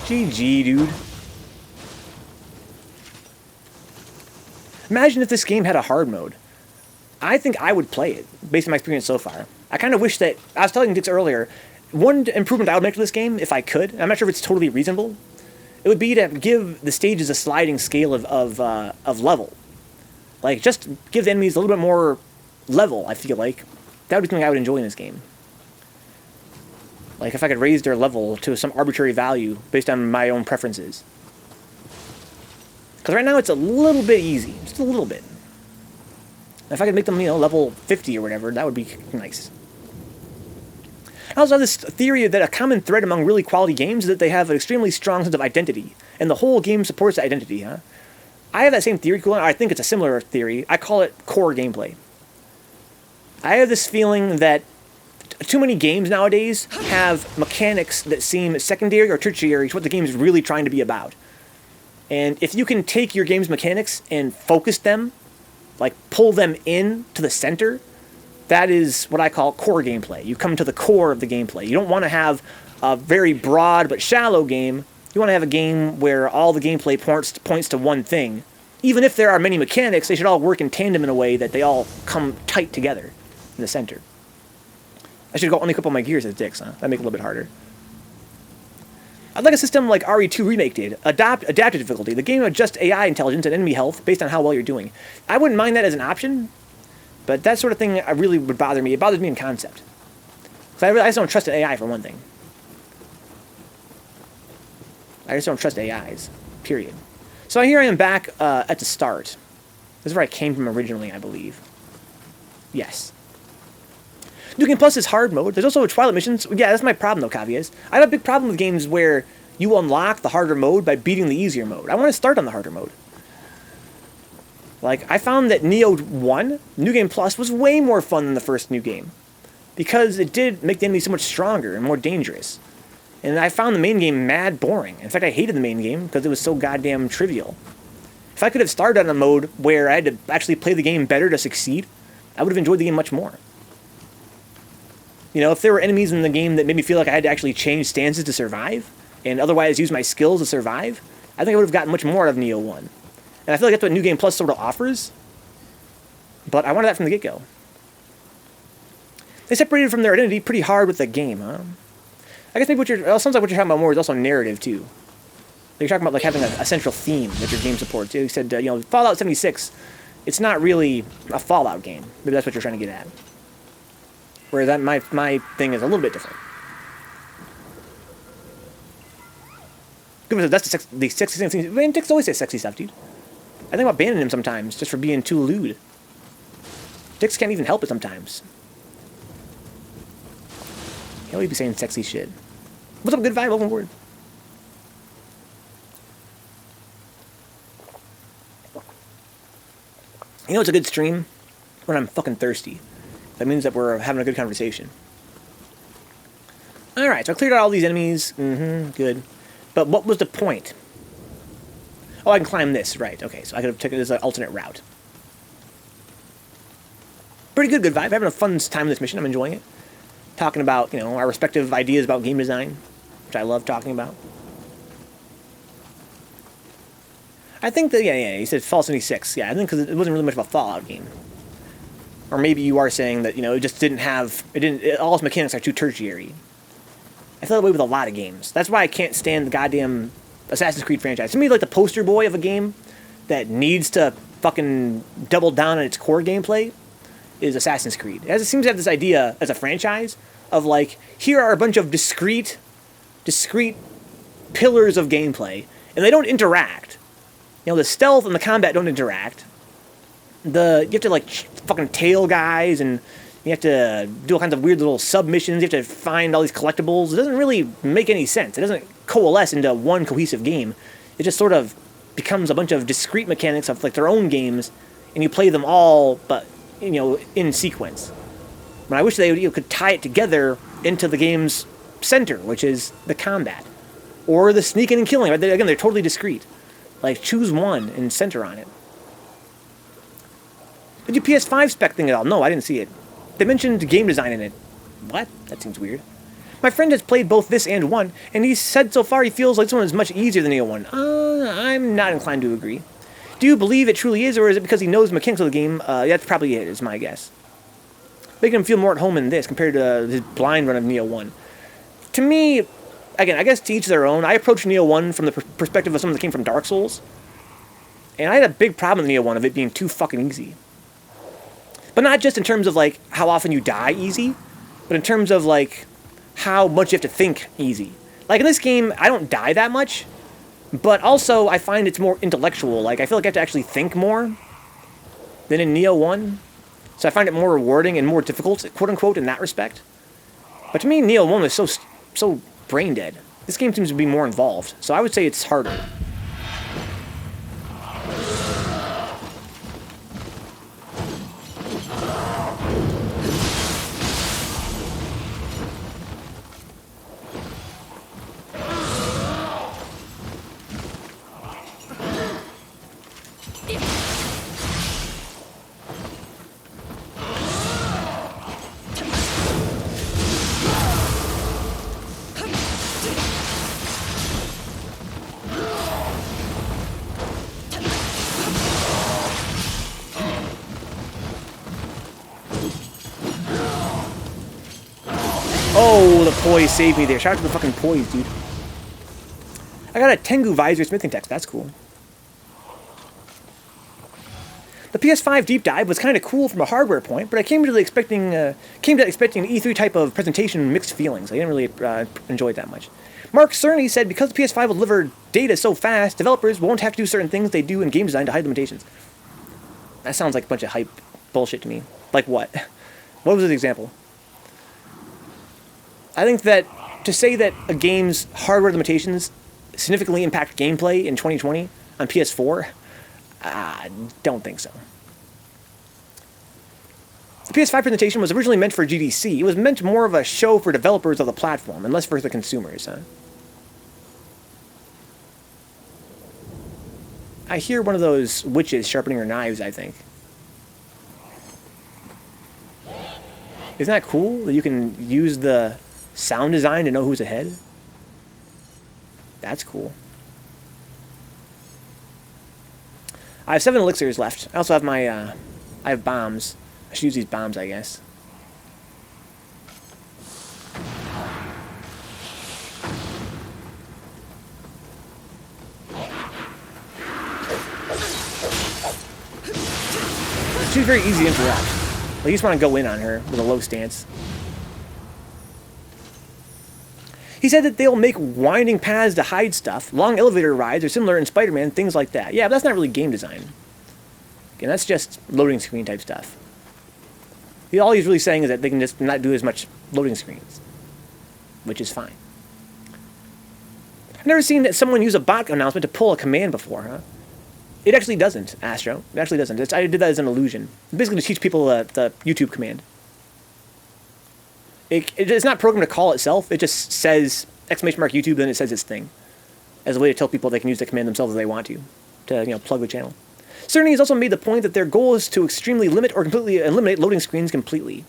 GG, dude. Imagine if this game had a hard mode. I think I would play it, based on my experience so far. I kind of wish that, I was telling Dix earlier, one improvement I would make to this game, if I could, I'm not sure if it's totally reasonable, it would be to give the stages a sliding scale of level. Like, just give the enemies a little bit more level, I feel like. That would be something I would enjoy in this game. Like, if I could raise their level to some arbitrary value based on my own preferences. Because right now it's a little bit easy, just a little bit. If I could make them, level 50 or whatever, that would be nice. I also have this theory that a common thread among really quality games is that they have an extremely strong sense of identity, and the whole game supports that identity, huh? I have that same theory, or I think it's a similar theory. I call it core gameplay. I have this feeling that too many games nowadays have mechanics that seem secondary or tertiary to what the game is really trying to be about. And if you can take your game's mechanics and focus them, like pull them in to the center, that is what I call core gameplay. You come to the core of the gameplay. You don't want to have a very broad but shallow game. You want to have a game where all the gameplay points to one thing. Even if there are many mechanics, they should all work in tandem in a way that they all come tight together in the center. I should go only equip all my gears as Dix, huh? That'd make it a little bit harder. I'd like a system like RE2 Remake did. Adaptive difficulty. The game adjusts AI intelligence and enemy health based on how well you're doing. I wouldn't mind that as an option, but that sort of thing really would bother me. It bothers me in concept. So I just don't trust an AI for one thing. I just don't trust AIs. Period. So here I am back at the start. This is where I came from originally, I believe. Yes. New Game Plus is hard mode. There's also Twilight missions. Yeah, that's my problem though, Cavias. I have a big problem with games where you unlock the harder mode by beating the easier mode. I want to start on the harder mode. Like, I found that Nioh 1, New Game Plus, was way more fun than the first new game. Because it did make the enemy so much stronger and more dangerous. And I found the main game mad boring. In fact, I hated the main game because it was so goddamn trivial. If I could have started on a mode where I had to actually play the game better to succeed, I would have enjoyed the game much more. If there were enemies in the game that made me feel like I had to actually change stances to survive, and otherwise use my skills to survive, I think I would have gotten much more out of Nioh 1. And I feel like that's what New Game Plus sort of offers, but I wanted that from the get-go. They separated from their identity pretty hard with the game, huh? I guess maybe it sounds like what you're talking about more is also narrative, too. You're talking about like having a central theme that your game supports. You said, Fallout 76, it's not really a Fallout game. Maybe that's what you're trying to get at. Whereas my thing is a little bit different. That's the sexy thing. Man, Dix always says sexy stuff, dude. I think about banning him sometimes, just for being too lewd. Dix can't even help it sometimes. He'll always be saying sexy shit. What's up, good vibe? Welcome aboard. It's a good stream when I'm fucking thirsty. That means that we're having a good conversation. Alright, so I cleared out all these enemies. Good. But what was the point? Oh, I can climb this. Right, okay. So I could have taken this as an alternate route. Pretty good vibe. Having a fun time with this mission. I'm enjoying it. Talking about, our respective ideas about game design, which I love talking about. I think that, he said Fallout 76. Yeah, I think because it wasn't really much of a Fallout game. Or maybe you are saying that, it just didn't have, all its mechanics are too tertiary. I feel that way with a lot of games. That's why I can't stand the goddamn Assassin's Creed franchise. To me, like the poster boy of a game that needs to fucking double down on its core gameplay is Assassin's Creed. It seems to have this idea as a franchise of like, here are a bunch of discrete pillars of gameplay, and they don't interact. The stealth and the combat don't interact. You have to like fucking tail guys, and you have to do all kinds of weird little submissions. You have to find all these collectibles. It doesn't really make any sense. It doesn't coalesce into one cohesive game. It just sort of becomes a bunch of discrete mechanics of like their own games, and you play them all, but in sequence. But I wish they could tie it together into the game's center, which is the combat, or the sneaking and killing. Right? Again, they're totally discrete. Like, choose one and center on it. Did you PS5 spec thing at all? No, I didn't see it. They mentioned game design in it. What? That seems weird. My friend has played both this and 1, and he said so far he feels like this one is much easier than Nioh 1. I'm not inclined to agree. Do you believe it truly is, or is it because he knows the mechanics of the game? That's probably it, is my guess. Making him feel more at home in this compared to his blind run of Nioh 1. To me, again, I guess to each their own. I approached Nioh 1 from the perspective of someone that came from Dark Souls, and I had a big problem with Nioh 1 of it being too fucking easy. But not just in terms of, like, how often you die easy, but in terms of, like, how much you have to think easy. Like, in this game, I don't die that much, but also I find it's more intellectual. Like, I feel like I have to actually think more than in Nioh 1. So I find it more rewarding and more difficult, quote-unquote, in that respect. But to me, Nioh 1 was so brain-dead. This game seems to be more involved, so I would say it's harder. Oh, the poise saved me there. Shout out to the fucking poise, dude. I got a Tengu visor smithing text. That's cool. The PS5 deep dive was kind of cool from a hardware point, but I came to expecting an E3 type of presentation, mixed feelings. I didn't really enjoy it that much. Mark Cerny said because the PS5 will deliver data so fast, developers won't have to do certain things they do in game design to hide limitations. That sounds like a bunch of hype bullshit to me. Like what? What was the example? I think that to say that a game's hardware limitations significantly impact gameplay in 2020 on PS4, I don't think so. The PS5 presentation was originally meant for GDC. It was meant more of a show for developers of the platform and less for the consumers. Huh? I hear one of those witches sharpening her knives, I think. Isn't that cool that you can use the sound design to know who's ahead? That's cool. I have 7 elixirs left. I also have my, I have bombs. I should use these bombs, I guess. She's very easy to interact. Like, you just want to go in on her with a low stance. He said that they'll make winding paths to hide stuff, long elevator rides are similar in Spider-Man, things like that. Yeah, but that's not really game design. Again, that's just loading screen type stuff. All he's really saying is that they can just not do as much loading screens, which is fine. I've never seen that someone use a bot announcement to pull a command before, huh? It actually doesn't, Astro. It actually doesn't. I did that as an illusion. Basically to teach people the YouTube command. It's not programmed to call itself. It just says !YouTube, then it says its thing, as a way to tell people they can use the command themselves if they want to plug the channel. Cerny has also made the point that their goal is to extremely limit or completely eliminate loading screens completely.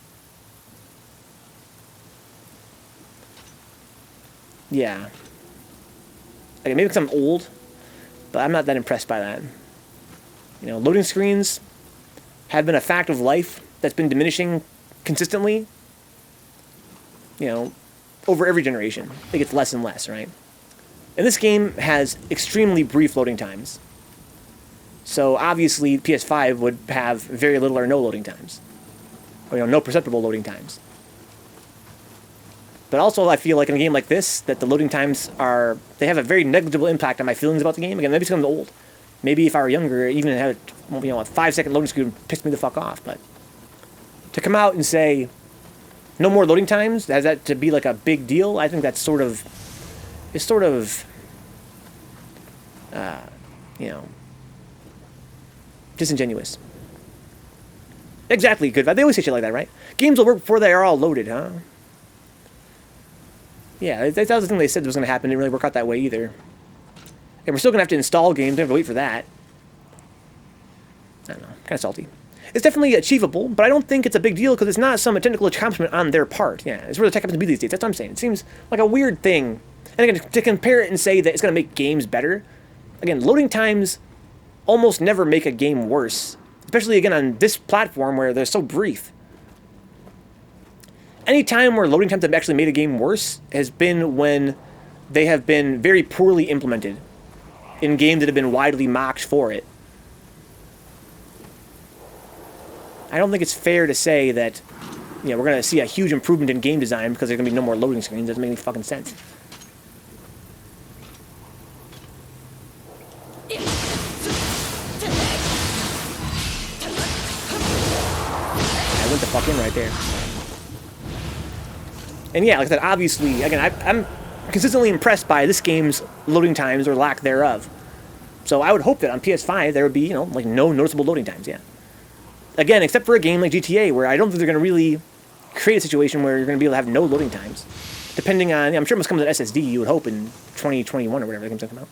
Yeah. Okay, maybe because I'm old, but I'm not that impressed by that. Loading screens have been a fact of life that's been diminishing consistently, over every generation. It gets less and less, right? And this game has extremely brief loading times. So obviously PS5 would have very little or no loading times. Or no perceptible loading times. But also I feel like in a game like this, that the loading times they have a very negligible impact on my feelings about the game. Again, maybe because I'm old. Maybe if I were younger, even have a 5-second loading screen would piss me the fuck off. But to come out and say, no more loading times, has that to be like a big deal? I think that's you know, disingenuous. Exactly, good. They always say shit like that, right? Games will work before they are all loaded, huh? Yeah, that was the thing they said was going to happen. It didn't really work out that way either. And we're still going to have to install games. We have to wait for that. I don't know. Kind of salty. It's definitely achievable, but I don't think it's a big deal because it's not some technical accomplishment on their part. Yeah, it's where the tech happens to be these days. That's what I'm saying. It seems like a weird thing. And again, to compare it and say that it's going to make games better, again, loading times almost never make a game worse, especially, again, on this platform where they're so brief. Any time where loading times have actually made a game worse has been when they have been very poorly implemented in games that have been widely mocked for it. I don't think it's fair to say that, you know, we're going to see a huge improvement in game design because there's going to be no more loading screens. That doesn't make any fucking sense. I went the fuck in right there. And yeah, like I said, obviously, again, I'm consistently impressed by this game's loading times or lack thereof. So I would hope that on PS5 there would be, you know, like no noticeable loading times, yeah. Again, except for a game like GTA, where I don't think they're going to really create a situation where you're going to be able to have no loading times. Depending on, I'm sure it must come with an SSD, you would hope, in 2021 or whatever the game's going to come out.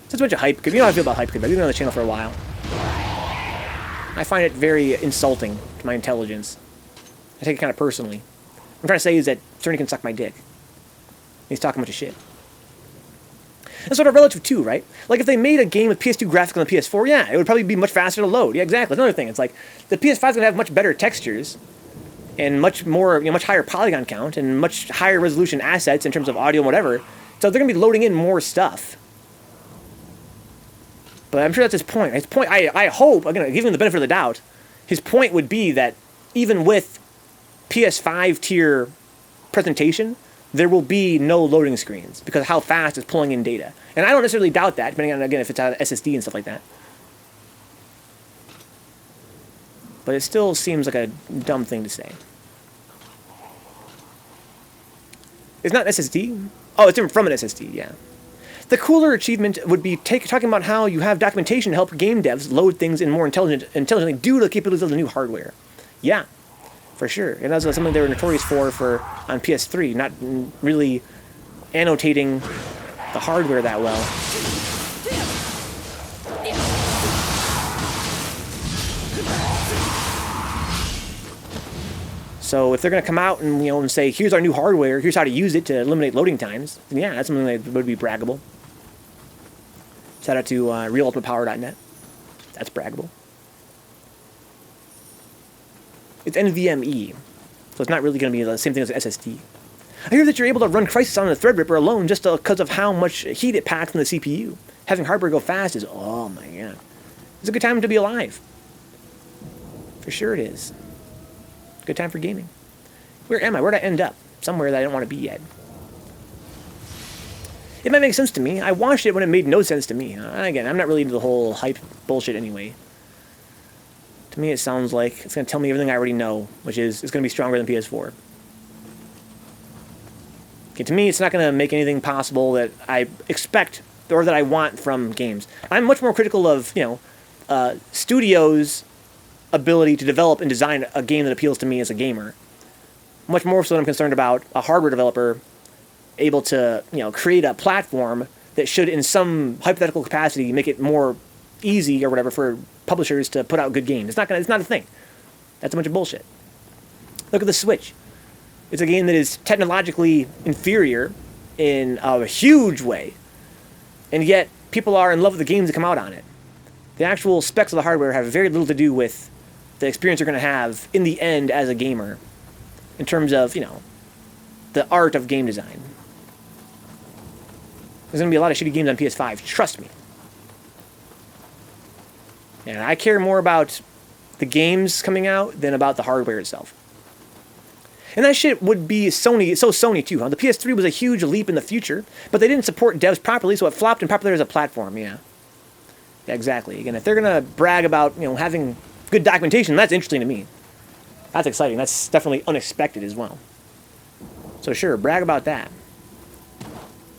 So it's a bunch of hype. You know how I feel about hype, I've been on the channel for a while. I find it very insulting to my intelligence. I take it kind of personally. What I'm trying to say is that Cerny can suck my dick. He's talking a bunch of shit. That's sort of relative too, right? Like if they made a game with PS2 graphics on the PS4, yeah, it would probably be much faster to load. Yeah, exactly. That's another thing. It's like the PS5 is going to have much better textures and much more, you know, much higher polygon count and much higher resolution assets in terms of audio and whatever. So they're going to be loading in more stuff. But I'm sure that's his point. His point, I hope, again, giving him the benefit of the doubt, his point would be that even with PS5 tier presentation, there will be no loading screens because of how fast it's pulling in data. And I don't necessarily doubt that, depending on, again, if it's out of SSD and stuff like that. But it still seems like a dumb thing to say. It's not SSD? Oh, it's from an SSD, yeah. The cooler achievement would be talking about how you have documentation to help game devs load things in more intelligently due to the capabilities of the new hardware. Yeah. For sure. And that's something they were notorious for on PS3, not really annotating the hardware that well. So if they're going to come out and, you know, and say, here's our new hardware, here's how to use it to eliminate loading times, then yeah, that's something that would be braggable. Shout out to realultimatepower.net. That's braggable. It's NVMe, so it's not really going to be the same thing as an SSD. I hear that you're able to run Crysis on the Threadripper alone just because of how much heat it packs in the CPU. Having hardware go fast is, oh my god. It's a good time to be alive. For sure it is. Good time for gaming. Where am I? Where'd I end up? Somewhere that I don't want to be yet. It might make sense to me. I watched it when it made no sense to me. Again, I'm not really into the whole hype bullshit anyway. To me, it sounds like it's going to tell me everything I already know, which is it's going to be stronger than PS4. Okay, to me, it's not going to make anything possible that I expect or that I want from games. I'm much more critical of, you know, studios' ability to develop and design a game that appeals to me as a gamer. Much more so than I'm concerned about a hardware developer able to, you know, create a platform that should, in some hypothetical capacity, make it more easy or whatever for publishers to put out good games. It's not a thing. That's a bunch of bullshit. Look at the Switch. It's a game that is technologically inferior in a huge way, and yet people are in love with the games that come out on it. The actual specs of the hardware have very little to do with the experience you're going to have in the end as a gamer, in terms of, you know, the art of game design. There's going to be a lot of shitty games on PS5, trust me. And I care more about the games coming out than about the hardware itself. And that shit would be Sony, so Sony too, huh? The PS3 was a huge leap in the future, but they didn't support devs properly, so it flopped in popularity as a platform, yeah. Yeah, exactly. Again, if they're going to brag about, you know, having good documentation, that's interesting to me. That's exciting. That's definitely unexpected as well. So sure, brag about that.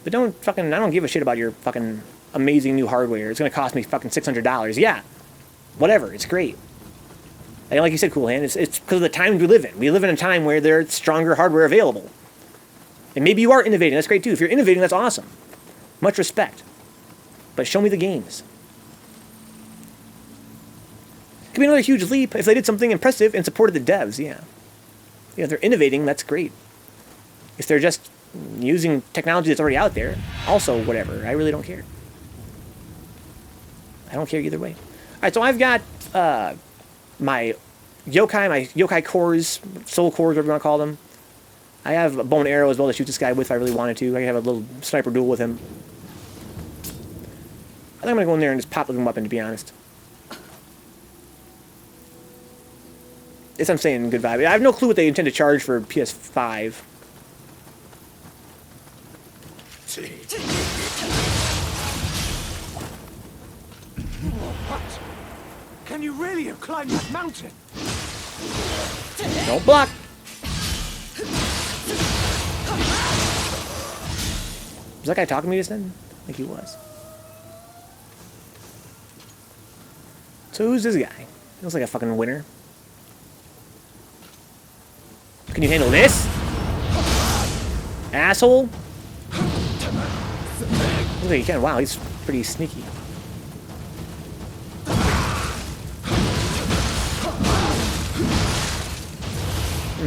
But I don't give a shit about your fucking amazing new hardware. It's going to cost me fucking $600. Yeah, whatever. It's great. And like you said, Cool Hand, it's because of the times we live in. We live in a time where there's stronger hardware available. And maybe you are innovating. That's great, too. If you're innovating, that's awesome. Much respect. But show me the games. Could be another huge leap if they did something impressive and supported the devs, yeah. You know, if they're innovating, that's great. If they're just using technology that's already out there, also whatever. I really don't care. I don't care either way. Alright, so I've got my yokai cores, soul cores, whatever you want to call them. I have a bow and arrow as well to shoot this guy with if I really wanted to. I could have a little sniper duel with him. I think I'm going to go in there and just pop the weapon, to be honest. Yes, I'm saying good vibe. I have no clue what they intend to charge for PS5. What? Can you really have climbed that mountain? Don't block! Was that guy talking to me just then? I think he was. So who's this guy? He looks like a fucking winner. Can you handle this? Asshole? Looks like you can. Wow, he's pretty sneaky.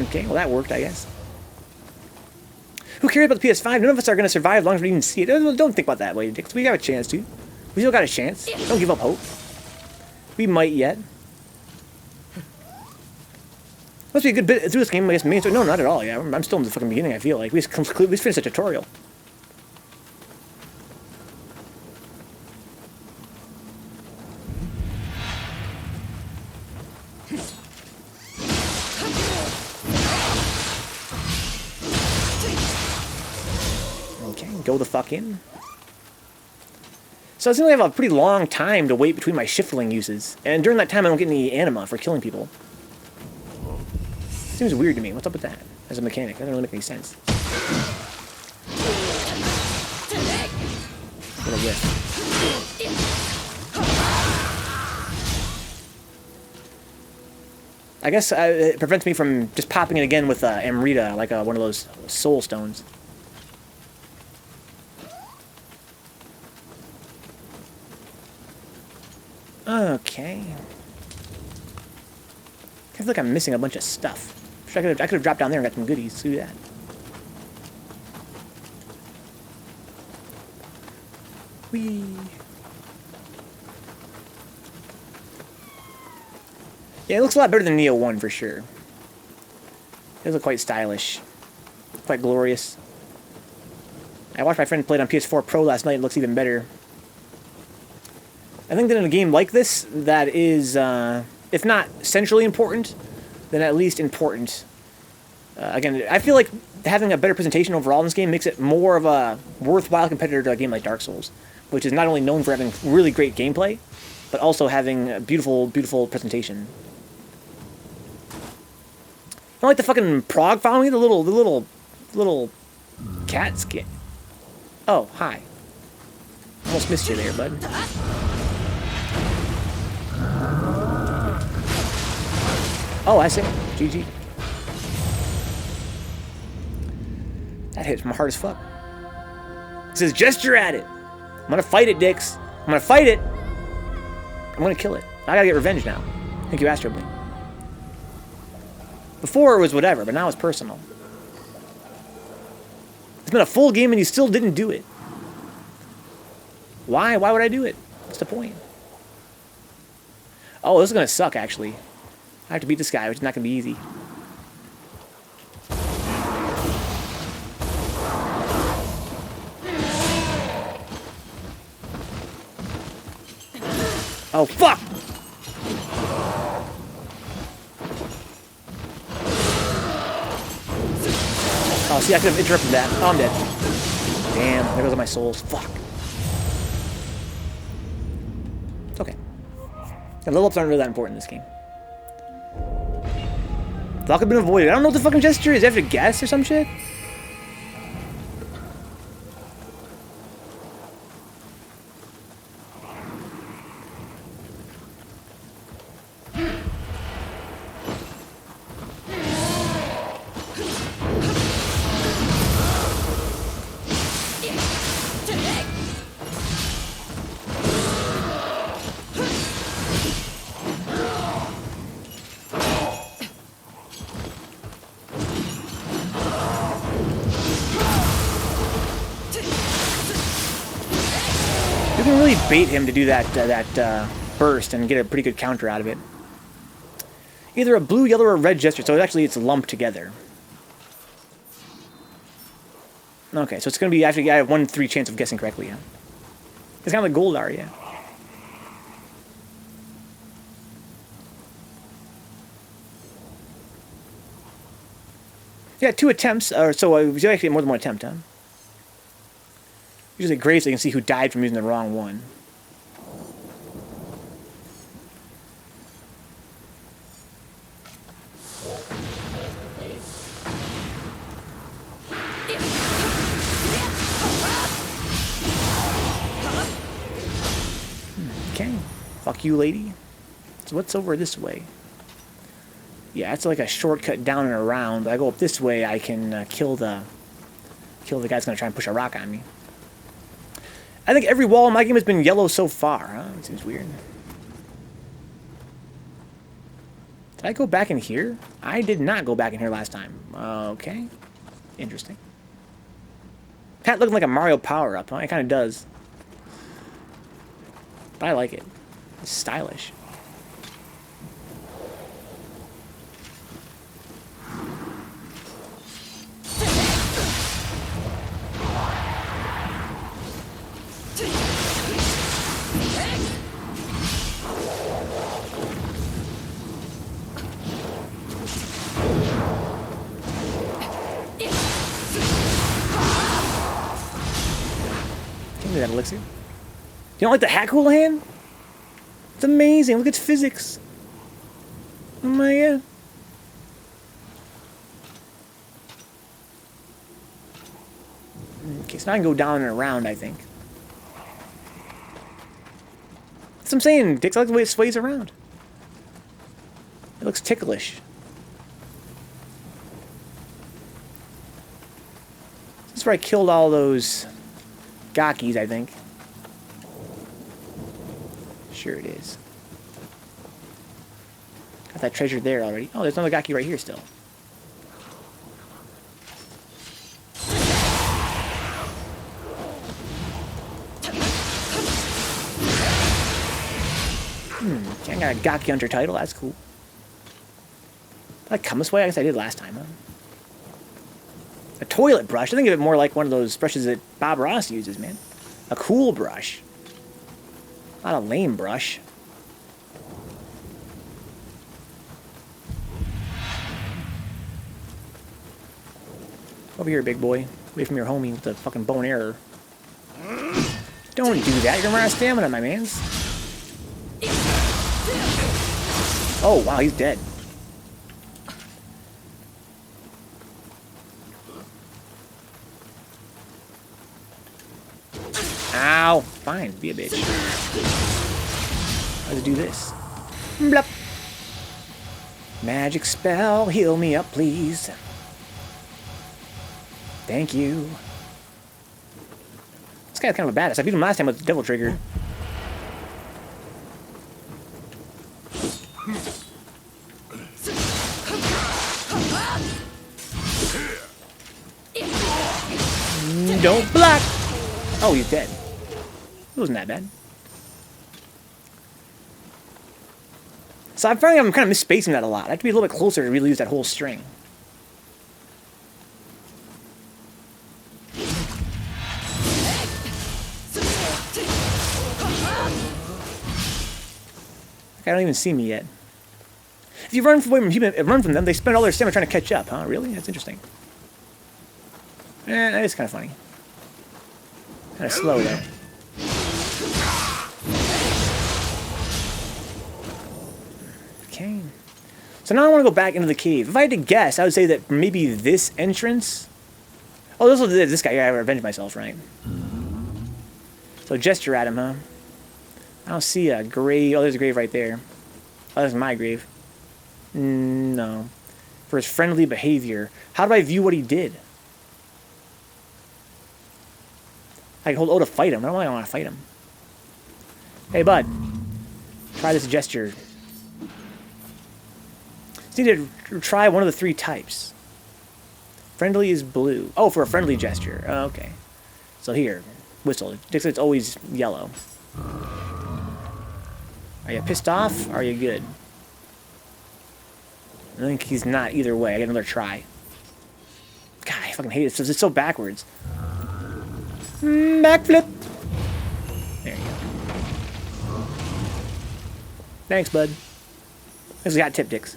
Okay, well that worked, I guess. Who cares about the PS5? None of us are going to survive as long as we even see it. Don't think about that way, Dicks. We got a chance to. We still got a chance. Don't give up hope. We might yet. Must be a good bit through this game, I guess. No, not at all. Yeah, I'm still in the fucking beginning, I feel like. We just finished the tutorial. Okay, go the fuck in. So it seems like I have a pretty long time to wait between my shifting uses. And during that time, I don't get any anima for killing people. Seems weird to me. What's up with that? As a mechanic, that doesn't really make any sense. What a whiff. I guess it prevents me from just popping it again with Amrita, like one of those soul stones. Okay. I feel like I'm missing a bunch of stuff. I could have dropped down there and got some goodies. Do that. Whee. Yeah, it looks a lot better than Nioh 1 for sure. It does look quite stylish. Quite glorious. I watched my friend play it on PS4 Pro last night. It looks even better. I think that in a game like this, that is, if not centrally important, then at least important. Again, I feel like having a better presentation overall in this game makes it more of a worthwhile competitor to a game like Dark Souls, which is not only known for having really great gameplay, but also having a beautiful, beautiful presentation. I like the fucking Prague following me, the little cat skin. Oh, hi. Almost missed you there, bud. Oh, I see. GG. That hits my hard as fuck. It says, gesture at it. I'm gonna fight it, dicks. I'm gonna fight it. I'm gonna kill it. I gotta get revenge now. Thank you, Astro Blade. Before it was whatever, but now it's personal. It's been a full game and you still didn't do it. Why? Why would I do it? What's the point? Oh, this is gonna suck, actually. I have to beat this guy, which is not gonna be easy. Oh, fuck! Oh, see, I could have interrupted that. Oh, I'm dead. Damn, there goes all my souls. Fuck. It's okay. The level ups aren't really that important in this game. That could have been avoided. I don't know what the fucking gesture is. I have to guess or some shit? really bait him to do that burst and get a pretty good counter out of it. Either a blue, yellow, or red gesture, so it's lumped together. Okay, so it's going to be, actually, I have 1-3 chance of guessing correctly, yeah. It's kind of like Goldar, yeah. Yeah, 2 attempts, or so you actually get more than 1 attempt, huh? Usually gray so you can see who died from using the wrong one. Okay, fuck you, lady. So what's over this way? Yeah, it's like a shortcut down and around. But I go up this way, I can kill the guy that's gonna try and push a rock on me. I think every wall in my game has been yellow so far, huh? It seems weird. Did I go back in here? I did not go back in here last time. Okay. Interesting. Hat looking like a Mario power-up, huh? It kind of does. But I like it. It's stylish. Give me that elixir. You don't like the hat cool hand? It's amazing. Look at its physics. Oh my god. Okay, so now I can go down and around, I think. That's what I'm saying, Dix. I like the way it sways around. It looks ticklish. This is where I killed all those Gakis, I think. Sure it is. Got that treasure there already. Oh, there's another Gaki right here still. Okay, I got a Gaki Hunter title. That's cool. Did I come this way? I guess I did last time, huh? A toilet brush. I think of it more like one of those brushes that Bob Ross uses, man. A cool brush. Not a lame brush. Over here, big boy. Away from your homie with the fucking bow and arrow. Don't do that. You're gonna run out of stamina, my mans. Oh, wow, he's dead. Ow. Fine, be a bitch. Let's do this. Blup. Magic spell, heal me up, please. Thank you. This guy's kind of a badass. I beat him last time with the Devil Trigger. Don't block! Oh, he's dead. It wasn't that bad. So I'm finding I'm kind of misspacing that a lot. I have to be a little bit closer to really use that whole string. I don't even see me yet. If you run from them, they spend all their stamina trying to catch up, huh? Really? That's interesting. That is kind of funny. Kind of slow, though. Okay. So now I want to go back into the cave. If I had to guess, I would say that maybe this entrance... Oh, this guy. I gotta revenge myself, right? So gesture at him, huh? I don't see a grave. Oh, there's a grave right there. Oh, that's my grave. No. For his friendly behavior. How do I view what he did? I can hold O to fight him. I don't really want to fight him. Hey, bud. Try this gesture. Just need to try one of the 3 types. Friendly is blue. Oh, for a friendly gesture. Oh, okay. So here. Whistle. It's always yellow. Are you pissed off? Or are you good? I think he's not either way. I get another try. God, I fucking hate it. It's so backwards. Backflip. There you go. Thanks, bud. This got tip dicks.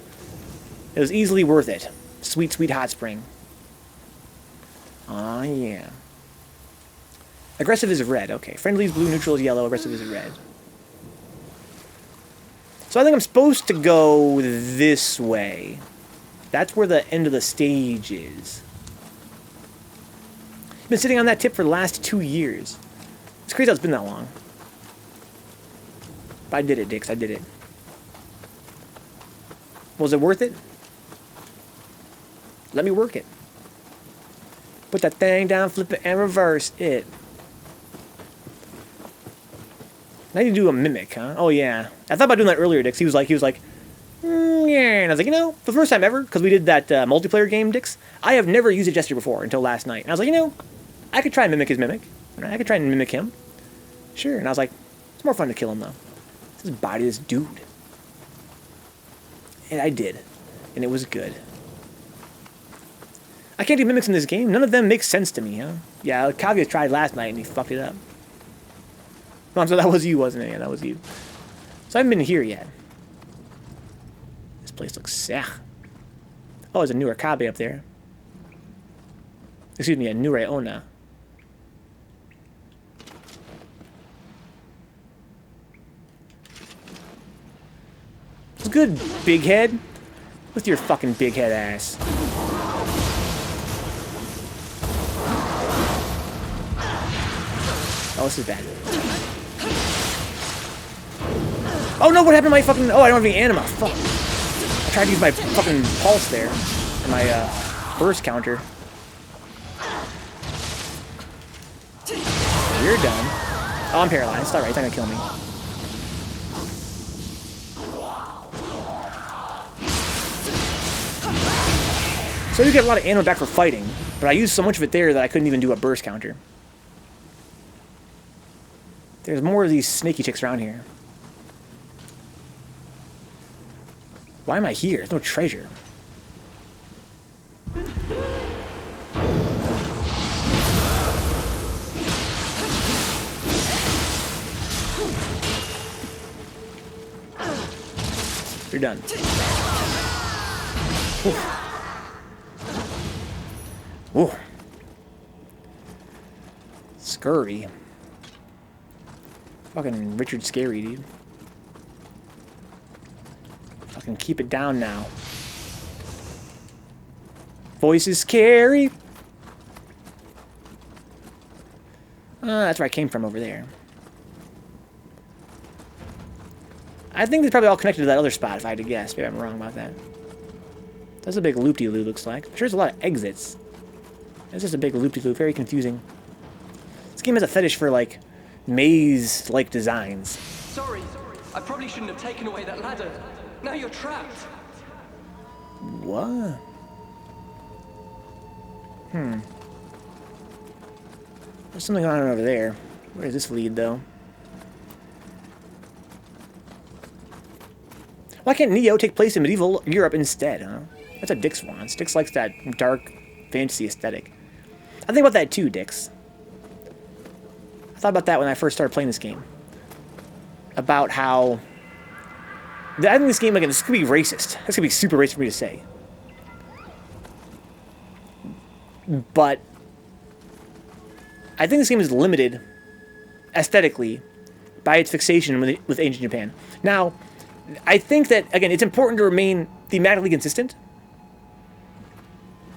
It was easily worth it. Sweet, sweet hot spring. Aw, yeah. Aggressive is red. Okay. Friendly is blue, neutral is yellow, aggressive is red. So I think I'm supposed to go this way. That's where the end of the stage is. I've been sitting on that tip for the last 2 years. It's crazy how it's been that long. But I did it, Dix. I did it. Was it worth it? Let me work it. Put that thing down, flip it, and reverse it. Now you do a mimic, huh? Oh, yeah. I thought about doing that earlier, Dix. He was like, yeah. And I was like, for the first time ever, because we did that multiplayer game, Dix, I have never used a gesture before until last night. And I was like, I could try and mimic his mimic. I could try and mimic him. Sure. And I was like, it's more fun to kill him, though. Just body this dude. And I did. And it was good. I can't do mimics in this game. None of them make sense to me, huh? Yeah, Kavya tried last night and he fucked it up. Mom, so that was you, wasn't it? Yeah, that was you. So I haven't been here yet. This place looks sick. Oh, there's a newer Kabe up there. Excuse me, a Nure Ona. It's good, big head. With your fucking big head ass. Oh, this is bad. Oh no, what happened to my fucking... Oh, I don't have any anima. Fuck. I tried to use my fucking pulse there. And my burst counter. You're done. Oh, I'm paralyzed. It's alright, it's not gonna kill me. So you get a lot of anima back for fighting, but I used so much of it there that I couldn't even do a burst counter. There's more of these snaky chicks around here. Why am I here? There's no treasure. You're done. Ooh. Scurry. Fucking Richard Scary, dude. Fucking keep it down now. Voice is scary. That's where I came from over there. I think they're probably all connected to that other spot, if I had to guess. Maybe I'm wrong about that. That's a big loop-de-loop, looks like. I'm sure there's a lot of exits. It's just a big loop-de-loop. Very confusing. This game has a fetish for, like, maze-like designs. Sorry, I probably shouldn't have taken away that ladder. Now you're trapped. What? There's something on over there. Where does this lead, though? Why can't Nioh take place in medieval Europe instead, huh? That's what Dix wants. Dix likes that dark fantasy aesthetic. I think about that too, Dix. I thought about that when I first started playing this game. About how... I think this game, again, this could be racist. This could be super racist for me to say. But... I think this game is limited, aesthetically, by its fixation with ancient Japan. Now... I think that, again, it's important to remain thematically consistent.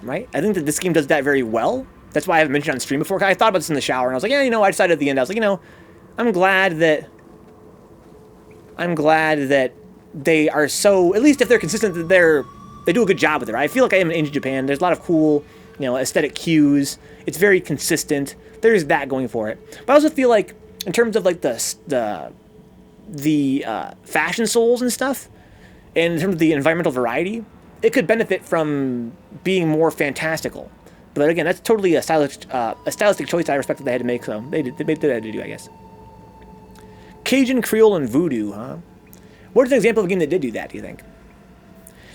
Right? I think that this game does that very well. That's why I haven't mentioned it on stream before. I thought about this in the shower, and I was like, yeah, I decided at the end, I was like, I'm glad that they are so, at least if they're consistent, that they do a good job with it. Right? I feel like I am in ancient Japan. There's a lot of cool, aesthetic cues. It's very consistent. There's that going for it. But I also feel like, in terms of, like, the fashion souls and stuff, and in terms of the environmental variety, it could benefit from being more fantastical. But again, that's totally a stylistic choice I respect that they had to make, so they had to do, I guess. Cajun, Creole, and Voodoo, huh? What is an example of a game that did do that, do you think?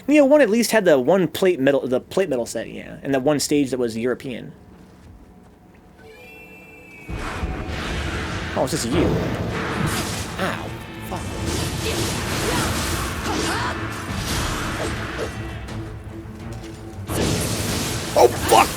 Nioh 1 at least had the plate metal set, yeah, and the one stage that was European. Oh, it's just you. Ow. Fuck. Oh, fuck!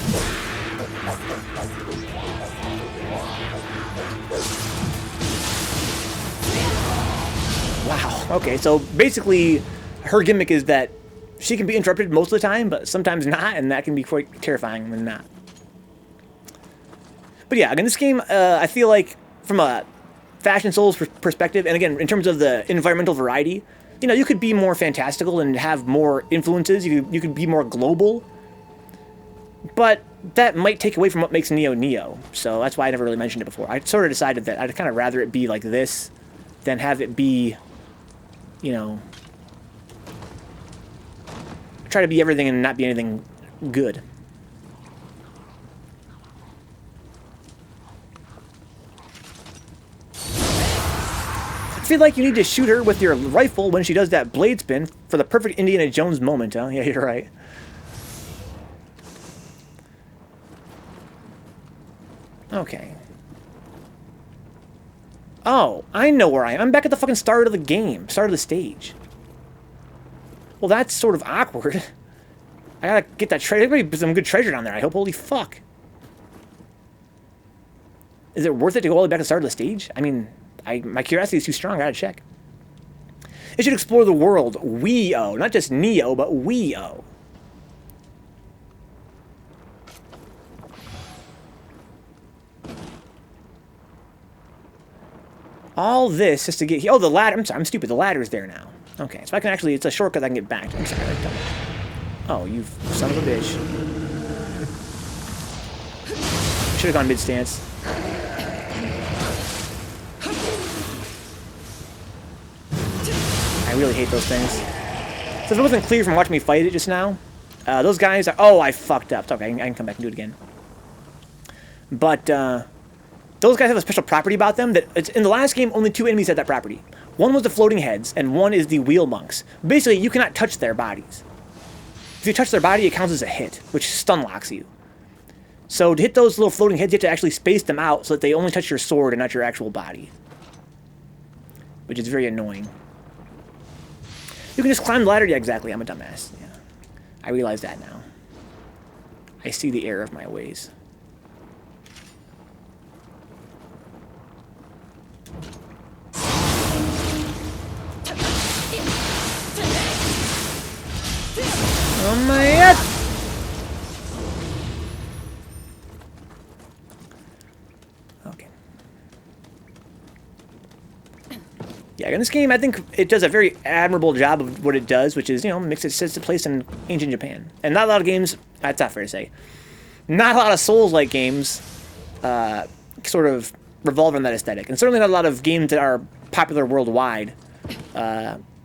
Wow. Okay, so basically, her gimmick is that she can be interrupted most of the time, but sometimes not, and that can be quite terrifying when not. But yeah, again, this game, I feel like, from a Fashion Souls perspective, and again, in terms of the environmental variety, you know, you could be more fantastical and have more influences, you could be more global, but that might take away from what makes Nioh Nioh, so that's why I never really mentioned it before. I sort of decided that I'd kind of rather it be like this than have it be, you know, try to be everything and not be anything good. I feel like you need to shoot her with your rifle when she does that blade spin for the perfect Indiana Jones moment, huh? Yeah, you're right. Okay. Oh, I know where I am. I'm back at the fucking start of the game. Start of the stage. Well, that's sort of awkward. I gotta get that treasure. There's some good treasure down there, I hope. Holy fuck. Is it worth it to go all the way back to the start of the stage? I mean, my curiosity is too strong. I gotta check. It should explore the world. We-oh. Not just Nioh, but we-oh. All this just to get... Oh, the ladder. I'm sorry, I'm stupid. The ladder's there now. Okay, so I can actually... It's a shortcut I can get back to. I'm sorry, I don't... Oh, you son of a bitch. Should have gone mid-stance. I really hate those things. So if it wasn't clear from watching me fight it just now, those guys are... Oh, I fucked up. It's okay, I can come back and do it again. But, those guys have a special property about them that... It's, in the last game, only 2 enemies had that property. One was the floating heads, and one is the wheel monks. Basically, you cannot touch their bodies. If you touch their body, it counts as a hit, which stun locks you. So to hit those little floating heads, you have to actually space them out so that they only touch your sword and not your actual body. Which is very annoying. You can just climb the ladder. Yeah, exactly. I'm a dumbass. Yeah. I realize that now. I see the error of my ways. Oh my god! Okay. Yeah, in this game, I think it does a very admirable job of what it does, which is, you know, sets it place in ancient Japan. And not a lot of games, that's not fair to say, not a lot of Souls-like games sort of revolve around that aesthetic. And certainly not a lot of games that are popular worldwide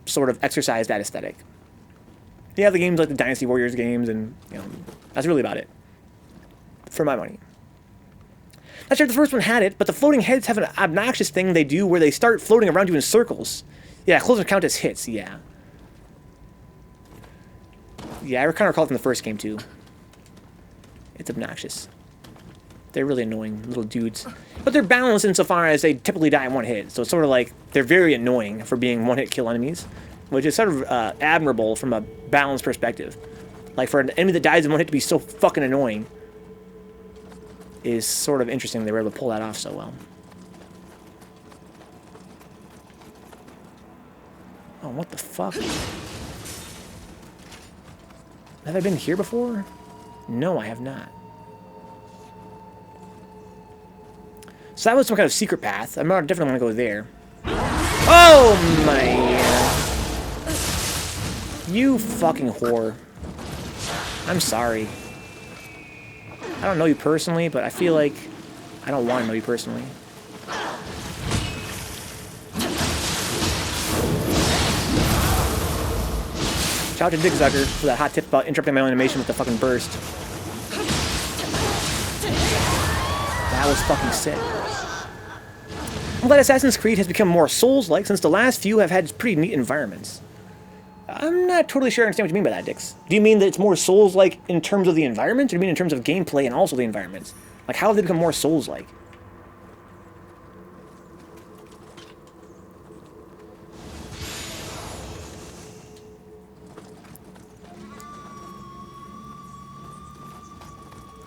sort of exercise that aesthetic. You have the games like the Dynasty Warriors games, and, you know, that's really about it. For my money. Not sure if the first one had it, but the floating heads have an obnoxious thing they do where they start floating around you in circles. Yeah, close count as hits, yeah. Yeah, I kind of recall it from the first game, too. It's obnoxious. They're really annoying little dudes. But they're balanced insofar as they typically die in one hit. So it's sort of like, they're very annoying for being one-hit kill enemies. Which is sort of admirable from a balanced perspective. Like, for an enemy that dies in one hit to be so fucking annoying is sort of interesting they were able to pull that off so well. Oh, what the fuck? Have I been here before? No, I have not. So that was some kind of secret path. I definitely want to go there. Oh my... You fucking whore. I'm sorry. I don't know you personally, but I feel like I don't want to know you personally. Shout out to Digzugger for that hot tip about interrupting my own animation with the fucking burst. That was fucking sick. I'm glad Assassin's Creed has become more Souls-like, since the last few have had pretty neat environments. I'm not totally sure I understand what you mean by that, Dix. Do you mean that it's more Souls-like in terms of the environment, or do you mean in terms of gameplay and also the environments? Like, how have they become more Souls-like?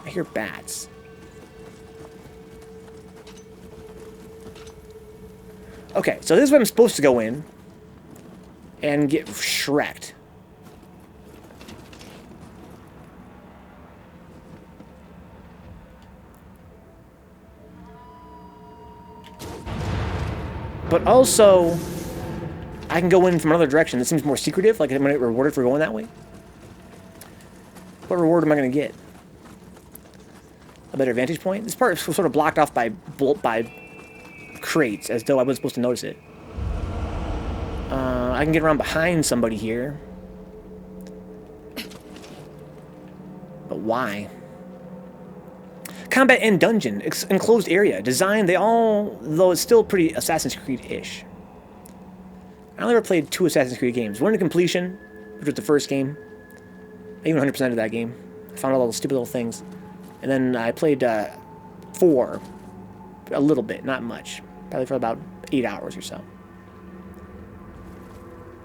I hear bats. Okay, so this is where I'm supposed to go in and get Shrek'd. But also, I can go in from another direction. This seems more secretive, like I'm going to get rewarded for going that way. What reward am I going to get? A better vantage point? This part is sort of blocked off by crates, as though I wasn't supposed to notice it. I can get around behind somebody here. But why? Combat and dungeon. Enclosed area. Design, though it's still pretty Assassin's Creed-ish. I only ever played 2 Assassin's Creed games. One to completion, which was the first game. I even 100% of that game. I found all those stupid little things. And then I played 4. A little bit, not much. Probably for about 8 hours or so.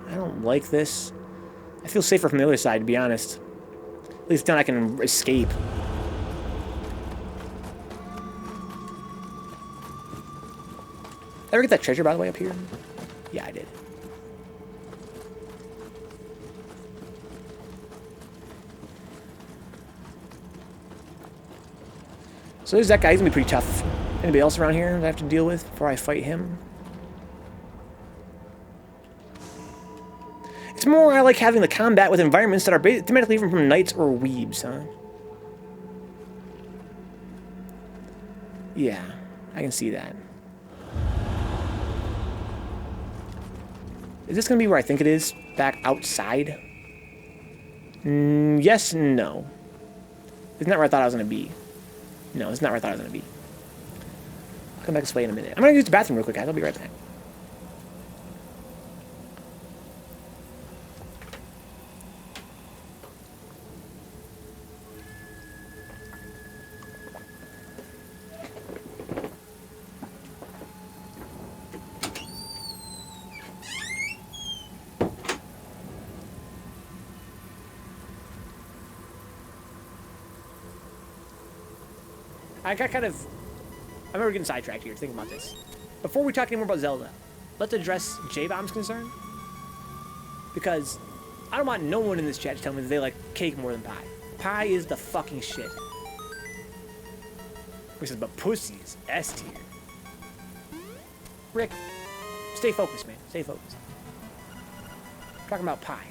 I don't like this. I feel safer from the other side, to be honest. At least then I can escape. Ever get that treasure, by the way, up here? Yeah, I did. So there's that guy. He's gonna be pretty tough. Anybody else around here that I have to deal with before I fight him? It's more I like having the combat with environments that are thematically even from knights or weebs, huh? Yeah, I can see that. Is this gonna be where I think it is? Back outside? Yes and no. It's not where I thought I was gonna be. No, it's not where I thought I was gonna be. I'll come back this way in a minute. I'm gonna use the bathroom real quick, guys. I'll be right back. I got kind of... I remember getting sidetracked here, thinking about this. Before we talk anymore about Zelda, let's address J-Bomb's concern. Because I don't want no one in this chat to tell me that they like cake more than pie. Pie is the fucking shit. He says, but pussies, S tier. Rick, stay focused, man. Stay focused. I'm talking about pie.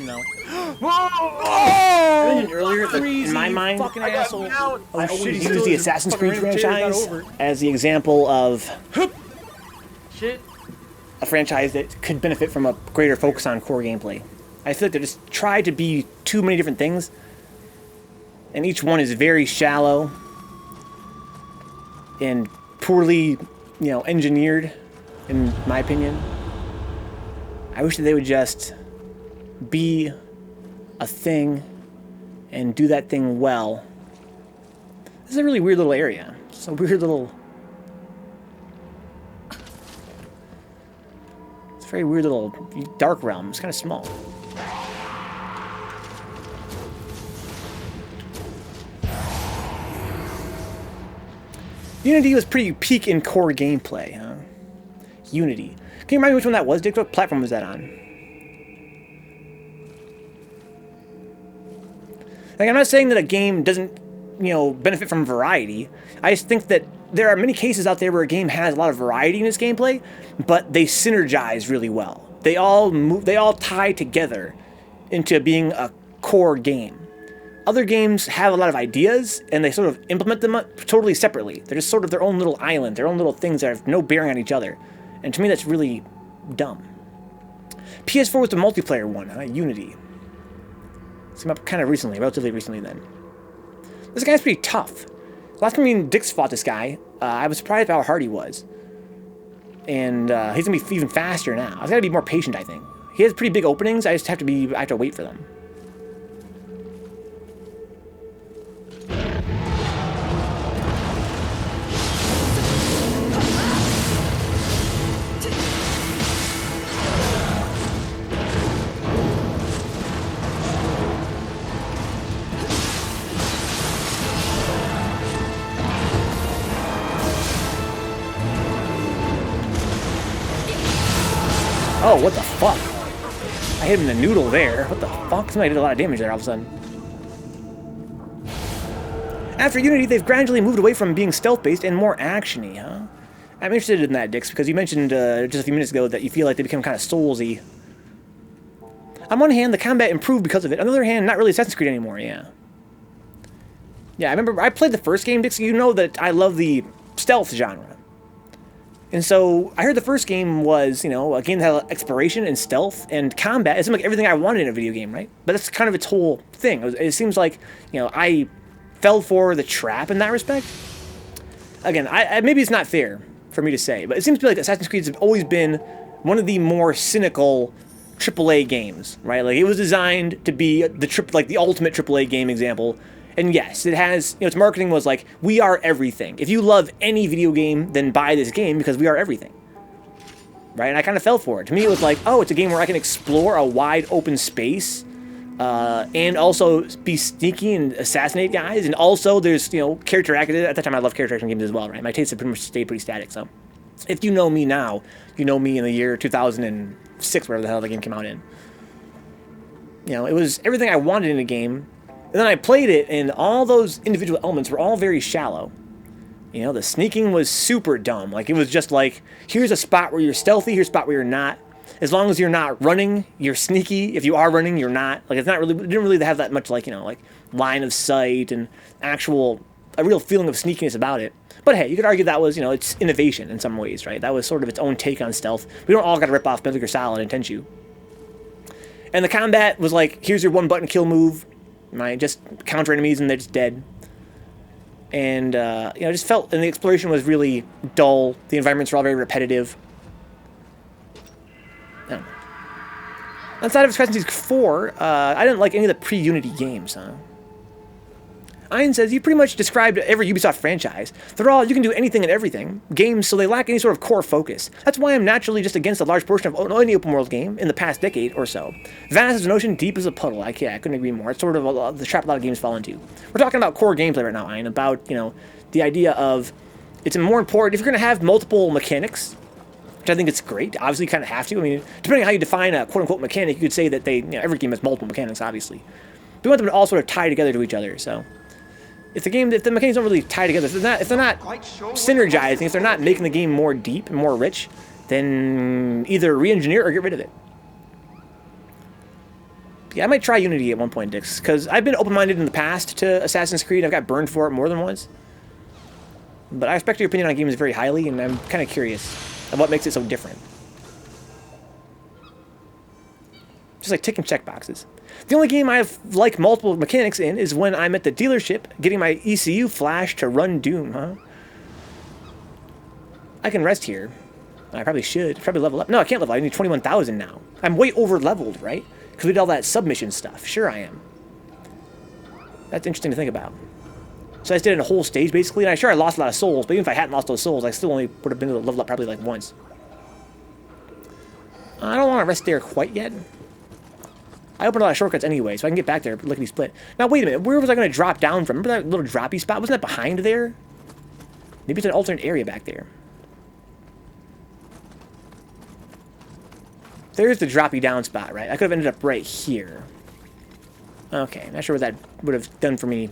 Though. I mentioned earlier that in my mind, I always use the Assassin's Creed franchise as the example of a franchise that could benefit from a greater focus on core gameplay. I feel like they just try to be too many different things, and each one is very shallow and poorly, engineered, in my opinion. I wish that they would just be a thing and do that thing well. This is a really weird little area. It's a weird little... It's a very weird little dark realm. It's kind of small. Unity was pretty peak in core gameplay, huh? Unity. Can you remind me which one that was, Dick? What platform was that on? Like, I'm not saying that a game doesn't, you know, benefit from variety. I just think that there are many cases out there where a game has a lot of variety in its gameplay, but they synergize really well. They all tie together into being a core game. Other games have a lot of ideas, and they sort of implement them totally separately. They're just sort of their own little island, their own little things that have no bearing on each other. And to me, that's really dumb. PS4 was the multiplayer one, huh? Unity. It's come up kind of recently, relatively recently then. This guy's pretty tough. Last time me and Dix fought this guy, I was surprised how hard he was. And he's going to be even faster now. I've got to be more patient, I think. He has pretty big openings, I have to wait for them. Oh, what the fuck? I hit him in the noodle there. What the fuck? Somebody did a lot of damage there all of a sudden. After Unity, they've gradually moved away from being stealth-based and more action-y, huh? I'm interested in that, Dix, because you mentioned just a few minutes ago that you feel like they become kind of Souls-y. On one hand, the combat improved because of it. On the other hand, not really Assassin's Creed anymore, yeah. Yeah, I remember I played the first game, Dix. You know that I love the stealth genre. And so I heard the first game was, you know, a game that had exploration and stealth and combat. It seemed like everything I wanted in a video game, right? But that's kind of its whole thing. It seems like, you know, I fell for the trap in that respect. Again, maybe it's not fair for me to say, but it seems to be like Assassin's Creed has always been one of the more cynical AAA games, right? Like, it was designed to be the ultimate AAA game example. And yes, it has, you know, its marketing was like, we are everything. If you love any video game, then buy this game because we are everything. Right? And I kind of fell for it. To me, it was like, oh, it's a game where I can explore a wide open space and also be sneaky and assassinate guys. And also there's, you know, character action. At that time, I loved character action games as well, right? My tastes have pretty much stayed pretty static. So if you know me now, you know me in the year 2006, whatever the hell the game came out in. You know, it was everything I wanted in a game. And then I played it, and all those individual elements were all very shallow. You know, the sneaking was super dumb. Like, it was just like, here's a spot where you're stealthy, here's a spot where you're not. As long as you're not running, you're sneaky. If you are running, you're not. Like, it didn't really have that much, like, you know, like, line of sight and a real feeling of sneakiness about it. But hey, you could argue that was, you know, it's innovation in some ways, right? That was sort of its own take on stealth. We don't all got to rip off Metal Gear Solid and Tenchu. And the combat was like, here's your one-button kill move. Right, just counter enemies and they're just dead. And, you know, I just felt, and the exploration was really dull. The environments were all very repetitive. No. Outside of Assassin's Creed 4, I didn't like any of the pre-Unity games, huh? Ian says, you pretty much described every Ubisoft franchise. They're all, you can do anything and everything games, so they lack any sort of core focus. That's why I'm naturally just against a large portion of any open world game in the past decade or so. Vast as an ocean, deep as a puddle. I couldn't agree more. It's sort of the trap a lot of games fall into. We're talking about core gameplay right now, Ian, about, you know, the idea of, it's more important, if you're going to have multiple mechanics, which I think it's great, obviously you kind of have to. I mean, depending on how you define a quote-unquote mechanic, you could say that every game has multiple mechanics, obviously. But we want them to all sort of tie together to each other, so. If the mechanics don't really tie together, if they're not synergizing, if they're not making the game more deep and more rich, then either re-engineer or get rid of it. Yeah, I might try Unity at one point, Dix, because I've been open-minded in the past to Assassin's Creed. I've got burned for it more than once. But I respect your opinion on games very highly, and I'm kind of curious of what makes it so different. Just like ticking checkboxes. The only game I have like multiple mechanics in is when I'm at the dealership getting my ECU flash to run Doom, huh? I can rest here. I probably should. Probably level up. No, I can't level up. I need 21,000 now. I'm way over-leveled, right? Because we did all that submission stuff. Sure I am. That's interesting to think about. So I just did a whole stage, basically, and I lost a lot of souls, but even if I hadn't lost those souls, I still only would have been able to level up probably like once. I don't want to rest there quite yet. I opened a lot of shortcuts anyway, so I can get back there lickety split. Now, wait a minute. Where was I going to drop down from? Remember that little droppy spot? Wasn't that behind there? Maybe it's an alternate area back there. There's the droppy down spot, right? I could have ended up right here. Okay, not sure what that would have done for me.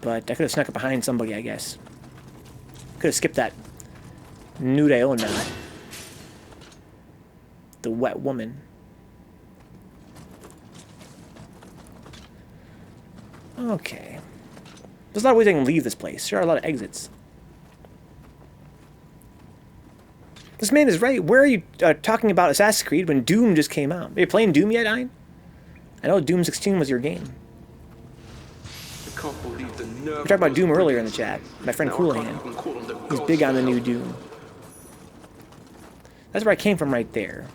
But I could have snuck up behind somebody, I guess. Could have skipped that Nioh now. The wet woman. Okay. There's a lot of ways I can leave this place. There are a lot of exits. This man is right. Where are you talking about Assassin's Creed when Doom just came out? Are you playing Doom yet, Ein? I know Doom 16 was your game. Can't believe the nerve. We talked about Doom earlier in the chat. My friend Coolahan. He's big on the new Doom. That's where I came from right there.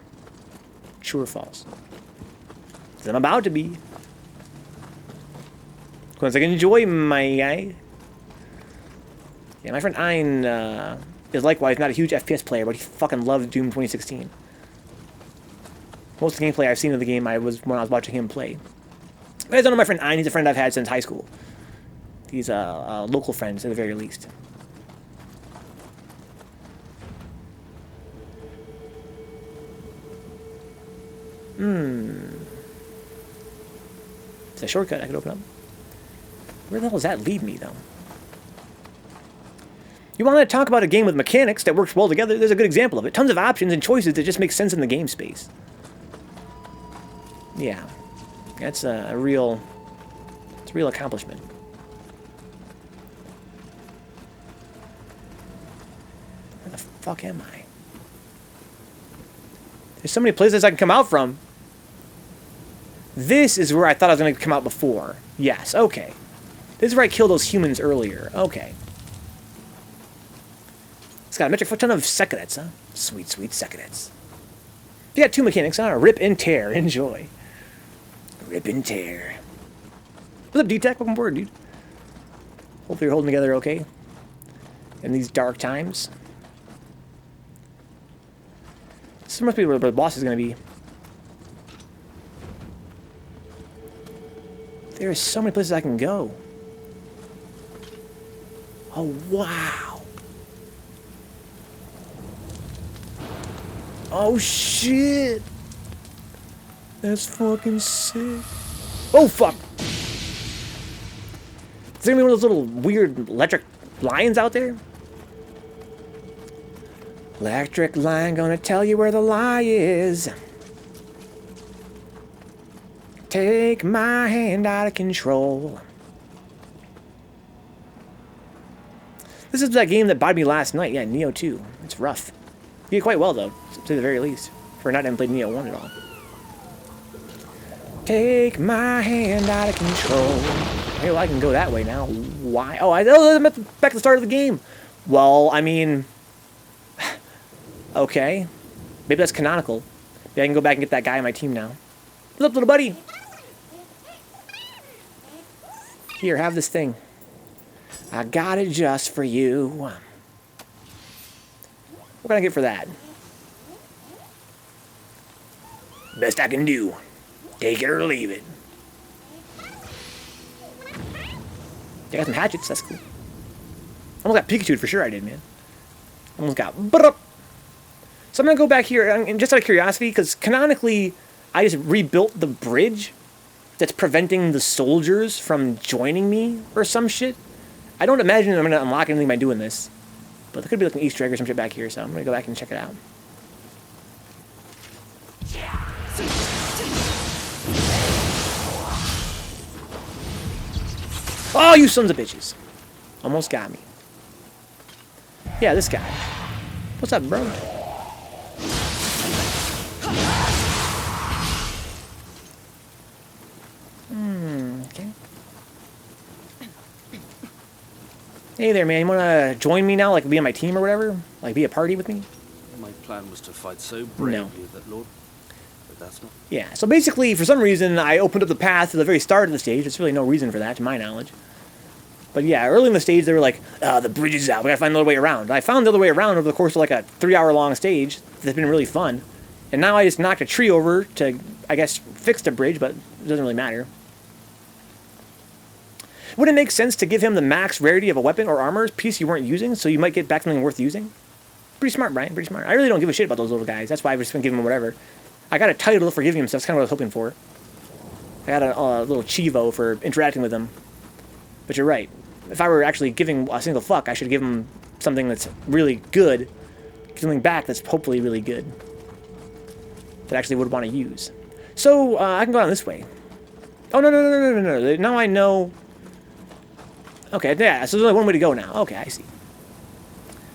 True or false? Because I'm about to be. Because I can enjoy my guy. Yeah, my friend Ein is likewise not a huge FPS player, but he fucking loves Doom 2016. Most of the gameplay I've seen of the game was when I was watching him play. You guys don't know my friend Ein. He's a friend I've had since high school. These local friends, at the very least. It's a shortcut I could open up. Where the hell does that lead me, though? You want to talk about a game with mechanics that works well together? There's a good example of it. Tons of options and choices that just make sense in the game space. Yeah. That's a real... It's a real accomplishment. Where the fuck am I? There's so many places I can come out from. This is where I thought I was going to come out before. Yes, okay. This is where I killed those humans earlier. Okay. It's got a metric foot ton of secrets, huh? Sweet, sweet secrets. You got two mechanics, huh? Rip and tear. Enjoy. Rip and tear. What's up, D-Tech? Welcome aboard, dude. Hopefully you're holding together okay in these dark times. This must be where the boss is going to be. There are so many places I can go. Oh, wow. Oh, shit. That's fucking sick. Oh, fuck. Is there gonna be one of those little weird electric lines out there? Electric line gonna tell you where the lie is. Take my hand out of control. This is that game that bothered me last night. Yeah, Nioh 2. It's rough. You did quite well, though, to the very least. For not having played Nioh 1 at all. Take my hand out of control. Hey, well, I can go that way now. Why? Oh, I'm back at the start of the game. Well, I mean... Okay. Maybe that's canonical. Maybe I can go back and get that guy on my team now. What's up, little buddy? Here, have this thing. I got it just for you. What can I get for that? Best I can do. Take it or leave it. I got some hatchets, that's cool. Almost got Pikachu'd for sure I did, man. Almost got... So I'm going to go back here, and just out of curiosity, because canonically, I just rebuilt the bridge that's preventing the soldiers from joining me, or some shit. I don't imagine I'm going to unlock anything by doing this. But there could be like an Easter egg or some shit back here, so I'm going to go back and check it out. Oh, you sons of bitches. Almost got me. Yeah, this guy. What's up, bro? Okay. Hey there, man. You want to join me now? Like, be on my team or whatever? Like, be a party with me? My plan was to fight so bravely that Lord... But that's not... Yeah, so basically, for some reason, I opened up the path to the very start of the stage. There's really no reason for that, to my knowledge. But yeah, early in the stage, they were like, the bridge is out. We gotta find another way around. And I found the other way around over the course of like a 3-hour-long stage that's been really fun. And now I just knocked a tree over to, I guess, fix the bridge, but it doesn't really matter. Would it make sense to give him the max rarity of a weapon or armor piece you weren't using, so you might get back something worth using? Pretty smart, Brian. Pretty smart. I really don't give a shit about those little guys. That's why I've just been giving them whatever. I got a title for giving them stuff. That's kind of what I was hoping for. I got a little chivo for interacting with them. But you're right. If I were actually giving a single fuck, I should give them something that's really good. Something back that's hopefully really good. That I actually would want to use. So, I can go down this way. Oh, no. Now I know... Okay, yeah, so there's only one way to go now. Okay, I see.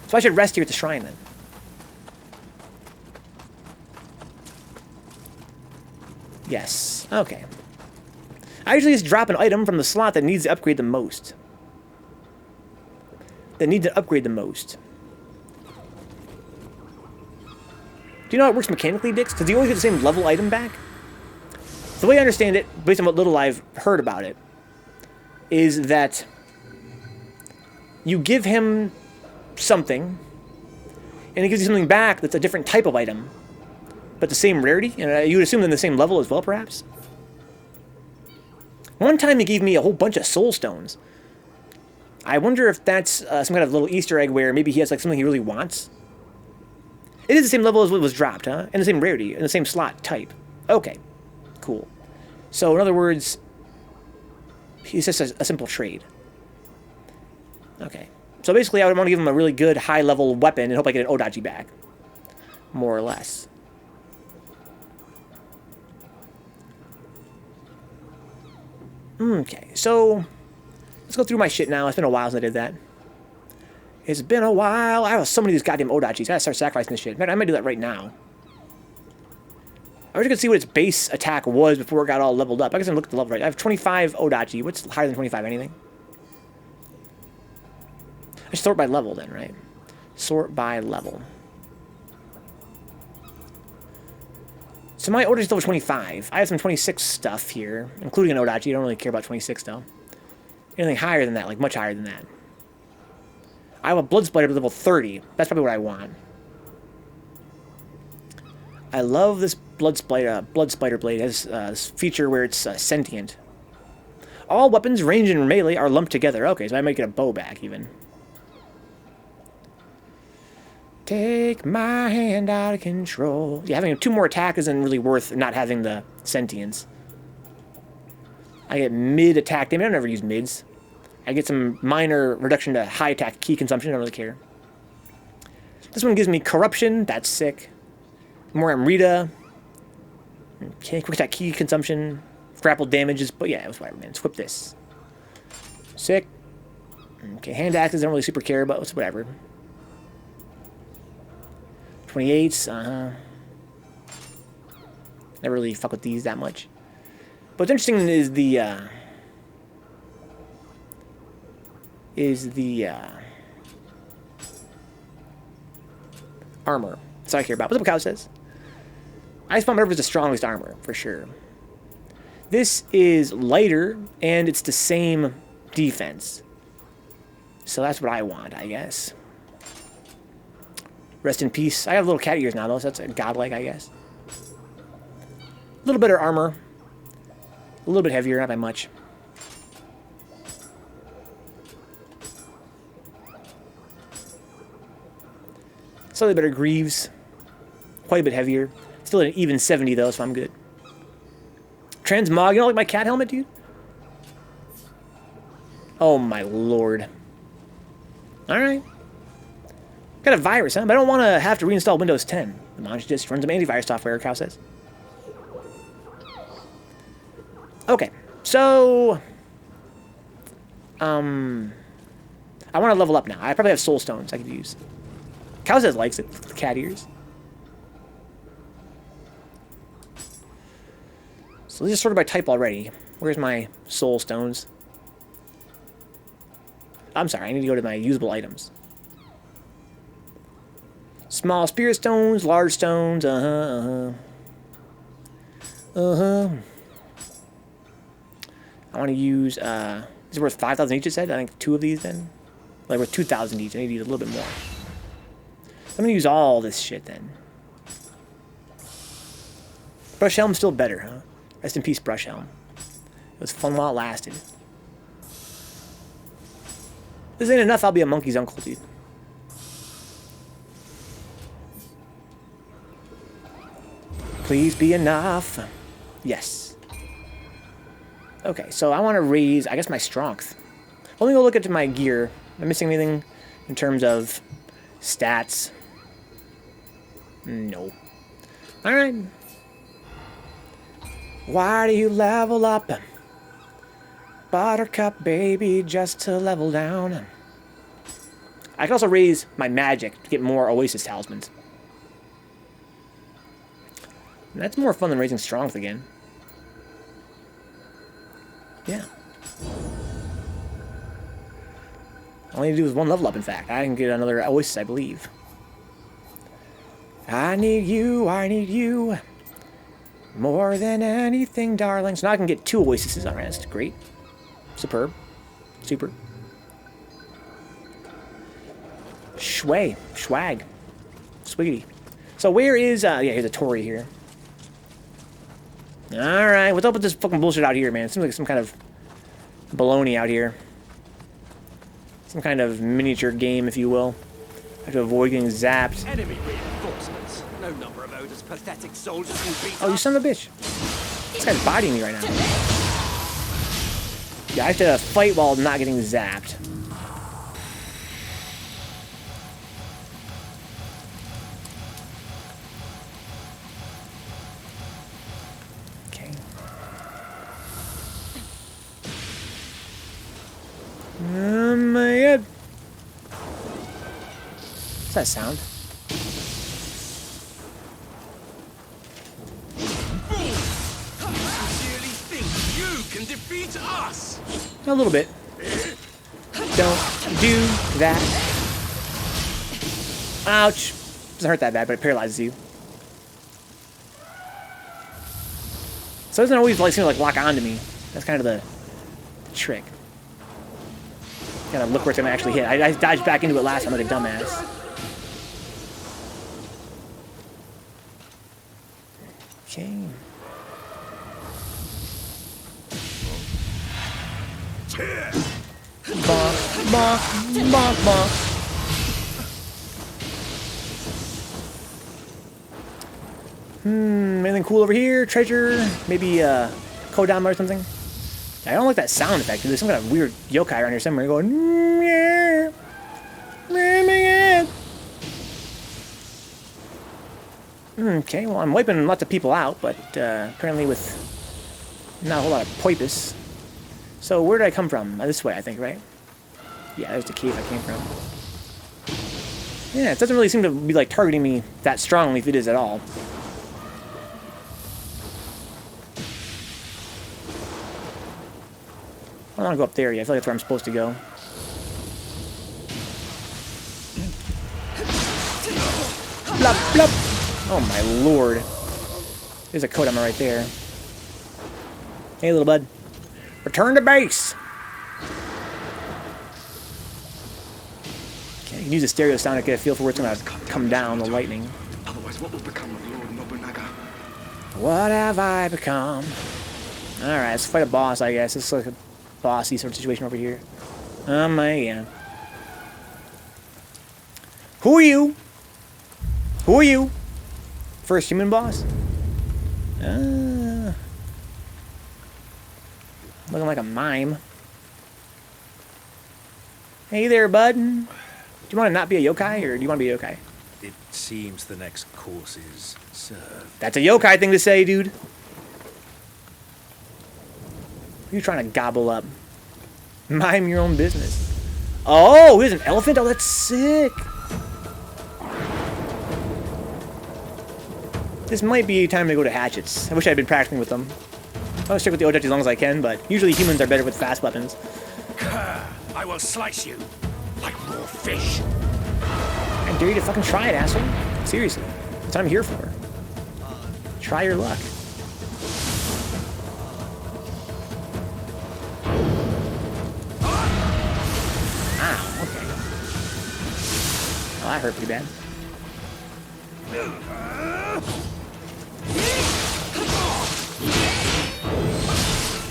So I should rest here at the shrine, then. Yes, okay. I usually just drop an item from the slot that needs to upgrade the most. Do you know how it works mechanically, Dix? Because you always get the same level item back? The way I understand it, based on what little I've heard about it, is that you give him something, and he gives you something back that's a different type of item, but the same rarity? And you would assume they're in the same level as well, perhaps? One time he gave me a whole bunch of soul stones. I wonder if that's some kind of little Easter egg where maybe he has like something he really wants. It is the same level as what was dropped, huh? And the same rarity, and the same slot type. Okay, cool. So in other words, he's just a simple trade. Okay. So basically I would want to give him a really good high-level weapon and hope I get an Odachi back. More or less. Okay, so let's go through my shit now. It's been a while since I did that. It's been a while. I have so many of these goddamn Odachis. I gotta start sacrificing this shit. Man, I might do that right now. I wish I could see what its base attack was before it got all leveled up. I guess I look at the level right. I have 25 Odachi. What's higher than 25? Anything? I should sort by level then, right? Sort by level. So my Odachi's level 25. I have some 26 stuff here, including an Odachi. I don't really care about 26 though. Anything higher than that, like much higher than that. I have a Blood Splitter to level 30. That's probably what I want. I love this Blood Splitter blade. It has this feature where it's sentient. All weapons, range and melee, are lumped together. Okay, so I might get a bow back, even. Take my hand out of control. Yeah, having 2 more attack isn't really worth not having the sentience. I get mid-attack damage. I don't ever use mids. I get some minor reduction to high attack key consumption. I don't really care. This one gives me corruption. That's sick. More Amrita. Okay, quick attack key consumption. Grapple damages. But yeah, it was whatever, man. Let's whip this. Sick. Okay, hand axes I don't really super care about. It's whatever. 28s. Never really fuck with these that much. But what's interesting is the armor. That's all I care about. What's up, Cow says? Ice Bomb is the strongest armor, for sure. This is lighter, and it's the same defense. So that's what I want, I guess. Rest in peace. I have little cat ears now, though, so that's a godlike, I guess. A little better armor. A little bit heavier, not by much. Slightly better greaves. Quite a bit heavier. Still an even 70, though, so I'm good. Transmog, you don't like my cat helmet, dude? Oh, my lord. Alright. Got a virus, huh? But I don't want to have to reinstall Windows 10. The Monster just runs some antivirus software, Cow says. Okay, so... I want to level up now. I probably have soul stones I could use. Cow says likes it. The cat ears. So let's just sort it by type already. Where's my soul stones? I'm sorry, I need to go to my usable items. Small spirit stones, large stones, I want to use, is it worth 5,000 each, it said? I think 2 of these then? Like worth 2,000 each, I need to use a little bit more. So I'm going to use all this shit then. Brush Helm's still better, huh? Rest in peace, Brush Helm. It was fun while it lasted. If this ain't enough, I'll be a monkey's uncle, dude. Please be enough. Yes. Okay, so I want to raise, I guess, my strength. Let me go look at my gear. Am I missing anything in terms of stats? No. Alright. Why do you level up? Buttercup, baby, just to level down. I can also raise my magic to get more Oasis talismans. And that's more fun than raising strength again. Yeah. All I need to do is one level up, in fact. I can get another Oasis, I believe. I need you. More than anything, darling. So now I can get 2 Oases on rest. Great. Superb. Super. Swag. Swiggity. So where is, yeah, here's a Tory here. Alright, what's up with this fucking bullshit out here, man? It seems like some kind of baloney out here. Some kind of miniature game, if you will. I have to avoid getting zapped. Enemy reinforcements. No number of Oda's pathetic soldiers can beat Oh, you son of a bitch. This guy's bodying me right now. Yeah, I have to fight while not getting zapped. Okay. Oh my god. What's that sound? can defeat us. A little bit. Don't do that. Ouch. Doesn't hurt that bad, but it paralyzes you. So it doesn't always seem to lock onto me. That's kind of the trick. Gotta look where it's gonna actually hit. I dodged back into it last time like a dumbass. Okay. Bonk, bonk, bonk, bonk. Anything cool over here? Treasure? Maybe Kodama or something? I don't like that sound effect. There's some kind of weird yokai around here somewhere going, yeah. Okay, well, I'm wiping lots of people out, but apparently with not a whole lot of poipus. So where did I come from? This way, I think, right? Yeah, there's the cave I came from. Yeah, it doesn't really seem to be like targeting me that strongly, if it is at all. I don't want to go up there yet. I feel like that's where I'm supposed to go. Blub, blub. Oh my lord. There's a Kodama right there. Hey, little bud. Return to base! Okay, you can use a stereo sound to get a feel for where it's going to come down, the lightning. Otherwise, what will become of Lord Nobunaga? What have I become? Alright, let's fight a boss, I guess. It's like a bossy sort of situation over here. Oh my god. Who are you? Who are you? First human boss? Looking like a mime. Hey there, bud. Do you want to not be a yokai, or do you want to be a yokai? It seems the next course is served. That's a yokai thing to say, dude. Who are you trying to gobble up? Mind your own business. Oh, here's an elephant? Oh, that's sick. This might be time to go to hatchets. I wish I had been practicing with them. I'll stick with the Odachi as long as I can, but usually humans are better with fast weapons. I will slice you like raw fish. I dare you to fucking try it, asshole. Seriously. That's what I'm here for. Try your luck. Ow, okay. Oh, that hurt pretty bad.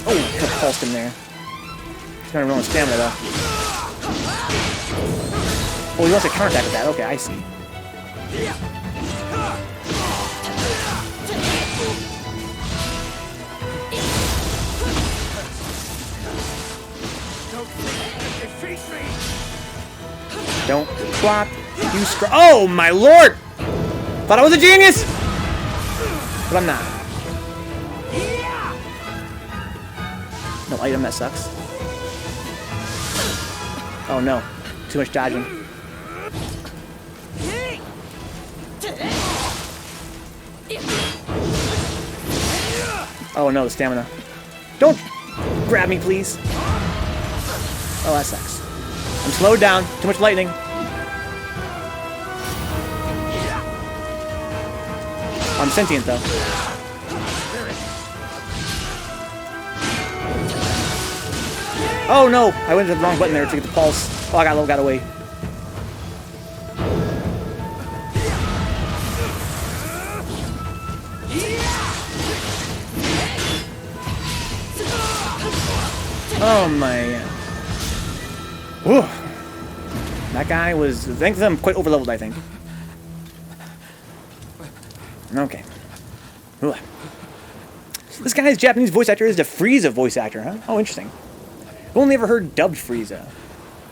Oh, kind of pulsed him there. He's gonna run with stamina though. Oh, he wants to counterattack with that. Okay, I see. Don't flop. You oh my lord! Thought I was a genius! But I'm not. No item, that sucks. Oh no. Too much dodging. Oh no, the stamina. Don't grab me, please. Oh, that sucks. I'm slowed down. Too much lightning. I'm sentient, though. Oh no! I went to the wrong button there to get the pulse. Oh, I got away. Oh my. Whew. That guy was. I think I'm quite overleveled, I think. Okay. Ooh. This guy's Japanese voice actor is the Frieza voice actor, huh? Oh, interesting. I've only ever heard dubbed Frieza.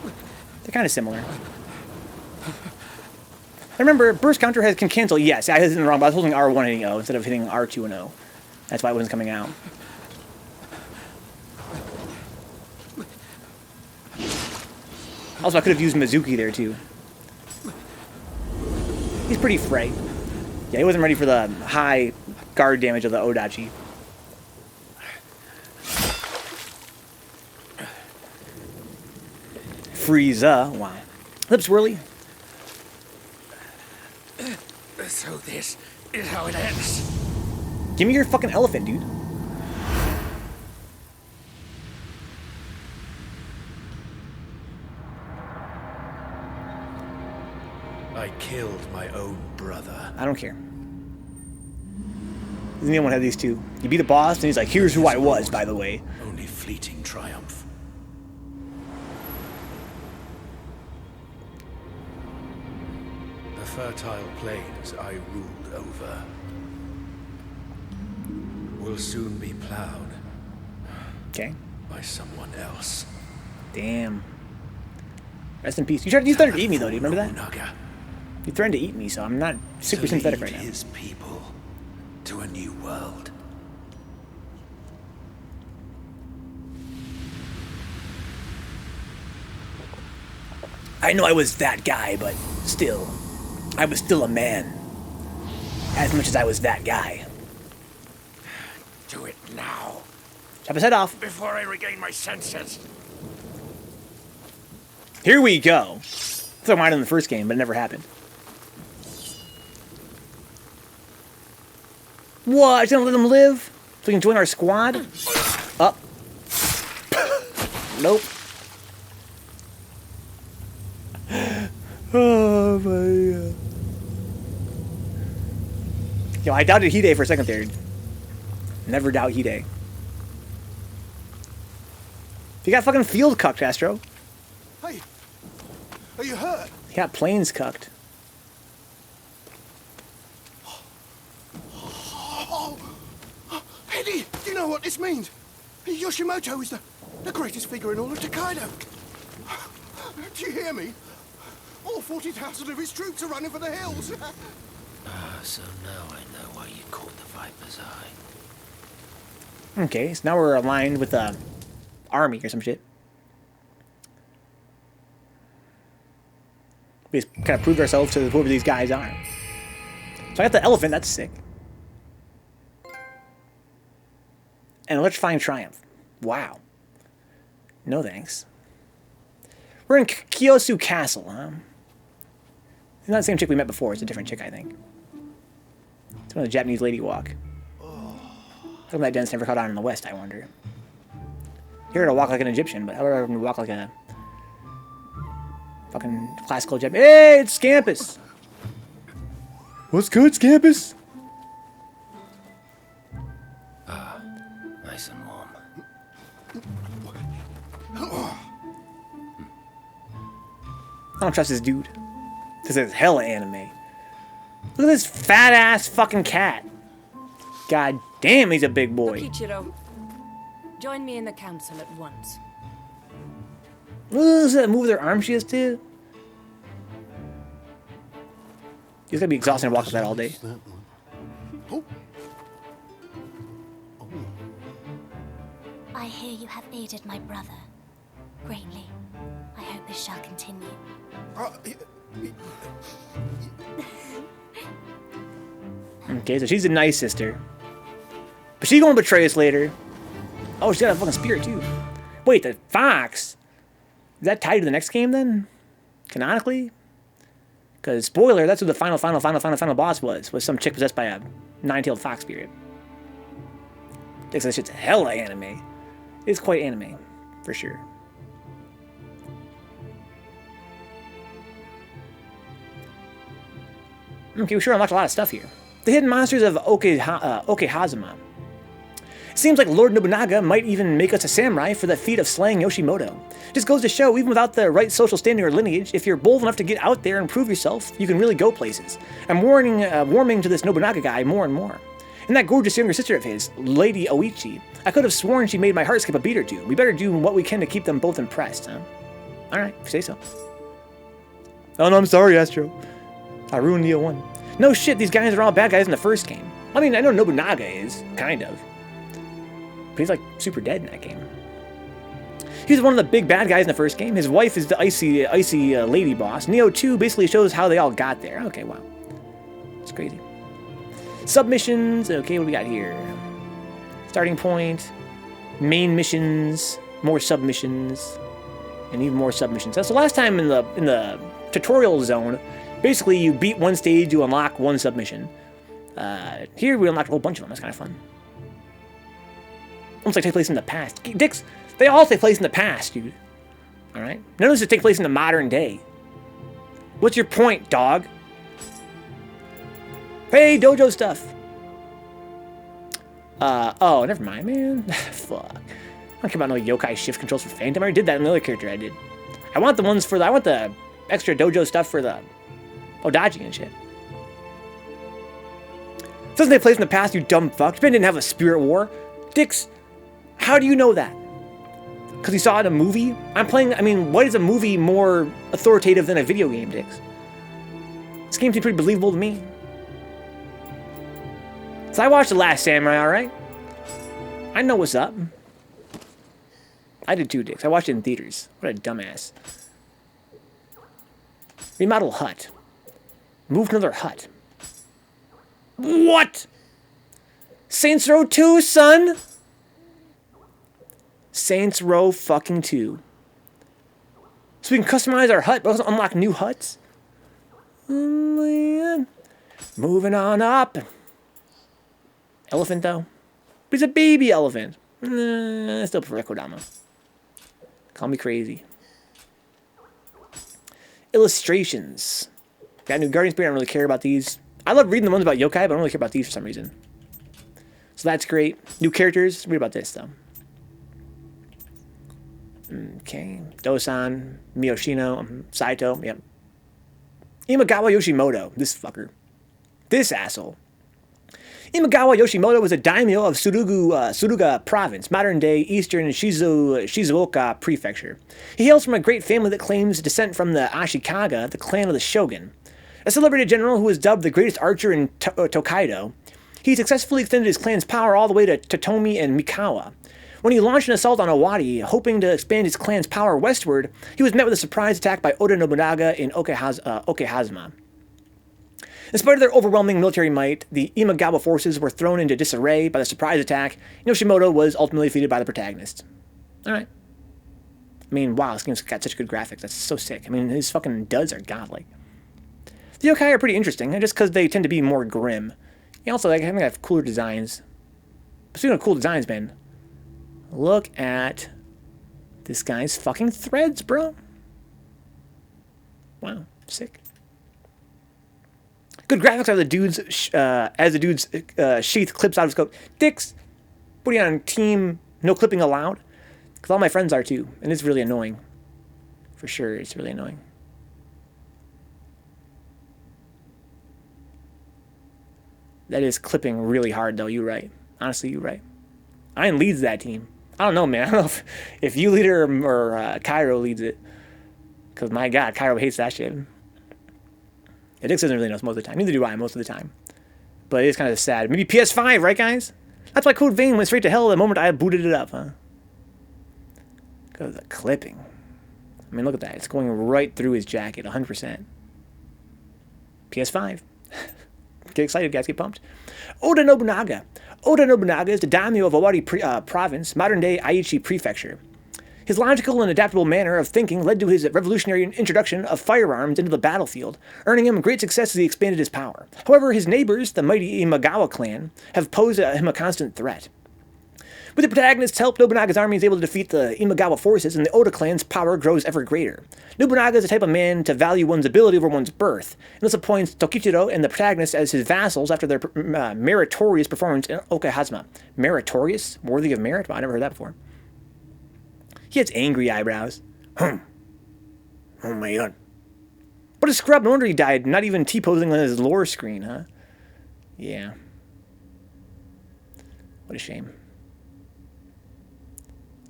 They're kind of similar. I remember burst counter can cancel. Yes, I was in the wrong, but I was holding R1 and O instead of hitting R2 and O. That's why it wasn't coming out. Also, I could have used Mizuki there too. He's pretty fray. Yeah, he wasn't ready for the high guard damage of the Odachi. Frieza, wow. Lip swirly. So this is how it ends. Give me your fucking elephant, dude. I killed my own brother. I don't care. Doesn't anyone have these two? You beat the boss, and he's like, here's who I was, by the way. Only fleeting triumph. The fertile plains I ruled over will soon be plowed. Okay. By someone else. Damn. Rest in peace. You threatened to eat me, though, do you remember that? You threatened to eat me, so I'm not super sympathetic right now. His people to a new world. I know I was that guy, but still, I was still a man. As much as I was that guy. Do it now. Chop his head off. Before I regain my senses. Here we go. That's what I wanted in the first game, but it never happened. What? Just gonna let him live? So we can join our squad? Up. Nope. Oh my god. Yo, I doubted Hide for a second there. Never doubt Hide. You got fucking field cucked, Astro. Hey, are you hurt? He got planes cucked. Eddie, do you know what this means? Yoshimoto is the greatest figure in all of Tokaido. Do you hear me? All 40,000 of his troops are running for the hills. So now I know why you caught the Viper's eye. Okay, so now we're aligned with the army or some shit. We just kind of proved ourselves to whoever these guys are. So I got the elephant, that's sick. An electrifying triumph. Wow. No thanks. We're in Kyosu Castle, huh? It's not the same chick we met before, it's a different chick, I think. It's one of the Japanese lady walk. How come that dance never caught on in the West, I wonder? You're gonna walk like an Egyptian, but how about I'm gonna walk like a fucking classical Japanese? Hey, it's Scampus! What's good, Scampus? Nice and warm. I don't trust this dude. This is hella anime. Look at this fat ass fucking cat. God damn, he's a big boy. Okichiro, join me in the council at once. Ooh, is that move their arm she has too? It's gonna be exhausting to walk with that all day. I hear you have aided my brother greatly. I hope this shall continue. Okay, so she's a nice sister. But she's gonna betray us later. Oh, she's got a fucking spirit too. Wait, the fox? Is that tied to the next game then? Canonically? Because, spoiler, that's who the final boss was some chick possessed by a nine-tailed fox spirit. This shit's hella anime. It's quite anime, for sure. Okay, we sure unlocked a lot of stuff here. The hidden monsters of Okehazama. It seems like Lord Nobunaga might even make us a samurai for the feat of slaying Yoshimoto. Just goes to show, even without the right social standing or lineage, if you're bold enough to get out there and prove yourself, you can really go places. I'm warming to this Nobunaga guy more and more. And that gorgeous younger sister of his, Lady Oichi, I could have sworn she made my heart skip a beat or two. We better do what we can to keep them both impressed, huh? Alright, say so. Oh no, I'm sorry, Astro. I ruined Nioh 1. No shit, these guys are all bad guys in the first game. I mean, I know Nobunaga is, kind of. But he's like super dead in that game. He was one of the big bad guys in the first game. His wife is the icy lady boss. Nioh 2 basically shows how they all got there. Okay, wow. It's crazy. Submissions. Okay, what do we got here? Starting point. Main missions. More submissions. And even more submissions. So last time in the tutorial zone, basically you beat one stage, you unlock one submission. Here we unlocked a whole bunch of them. That's kind of fun. Almost like take place in the past. Dicks, they all take place in the past, dude. Alright? None of this take place in the modern day. What's your point, dog? Hey, dojo stuff. Oh, never mind, man. Fuck. I don't care about no yokai shift controls for Phantom. I already did that in the other character I did. I want the ones for the, I want the extra dojo stuff for the Odachi and shit. Doesn't take place in the past, you dumb fuck. Japan didn't have a spirit war. Dicks, how do you know that? Because you saw it in a movie? I'm playing, I mean, what is a movie more authoritative than a video game, Dicks? This game seems pretty believable to me. So I watched The Last Samurai, alright? I know what's up. I did too, Dicks. I watched it in theaters. What a dumbass. Remodel hut. Move to another hut. What? Saints Row 2, son? Saints Row fucking 2. So we can customize our hut, but also unlock new huts? Oh, man. Moving on up. Elephant, though? But he's a baby elephant. I still prefer Kodama. Call me crazy. Illustrations. Got new Guardian Spirit. I don't really care about these. I love reading the ones about yokai, but I don't really care about these for some reason. So that's great. New characters. Read about this, though. Okay. Dosan, Miyoshino, Saito. Yep. Imagawa Yoshimoto. This fucker. This asshole. Imagawa Yoshimoto was a daimyo of Suruga Province, modern-day eastern Shizuoka Prefecture. He hails from a great family that claims descent from the Ashikaga, the clan of the Shogun. A celebrated general who was dubbed the greatest archer in Tokaido, he successfully extended his clan's power all the way to Totomi and Mikawa. When he launched an assault on Owari, hoping to expand his clan's power westward, he was met with a surprise attack by Oda Nobunaga in Okehazama. In spite of their overwhelming military might, the Imagawa forces were thrown into disarray by the surprise attack, and Yoshimoto was ultimately defeated by the protagonist. Alright. I mean, wow, this game's got such good graphics. That's so sick. I mean, his fucking duds are godlike. The yokai are pretty interesting, just because they tend to be more grim. And also, like, I think they have cooler designs. But speaking of cool designs, man, look at this guy's fucking threads, bro. Wow, sick. Good graphics are the dude's, as the dude's sheath clips out of his coat. Dicks, what are you on, team no clipping allowed? Because all my friends are too, and it's really annoying. For sure, it's really annoying. That is clipping really hard, though. You're right. Honestly, you're right. Ian leads that team. I don't know, man. I don't know if you lead it or Cairo leads it. Because, my God, Cairo hates that shit. Yeah, Dix doesn't really know most of the time. Neither do I most of the time. But it is kind of sad. Maybe PS5, right, guys? That's why Code Vein went straight to hell the moment I booted it up, huh? Because of the clipping. I mean, look at that. It's going right through his jacket, 100%. PS5. Get excited, guys. Get pumped. Oda Nobunaga. Oda Nobunaga is the daimyo of Owari province, modern-day Aichi Prefecture. His logical and adaptable manner of thinking led to his revolutionary introduction of firearms into the battlefield, earning him great success as he expanded his power. However, his neighbors, the mighty Imagawa clan, have posed him a constant threat. With the protagonist's help, Nobunaga's army is able to defeat the Imagawa forces, and the Oda clan's power grows ever greater. Nobunaga is the type of man to value one's ability over one's birth, and this appoints Tokichiro and the protagonist as his vassals after their meritorious performance in Okehazama. Meritorious? Worthy of merit? Well, I never heard that before. He has angry eyebrows. Oh my God. What a scrub. No wonder he died, not even T-posing on his lore screen, huh? Yeah. What a shame.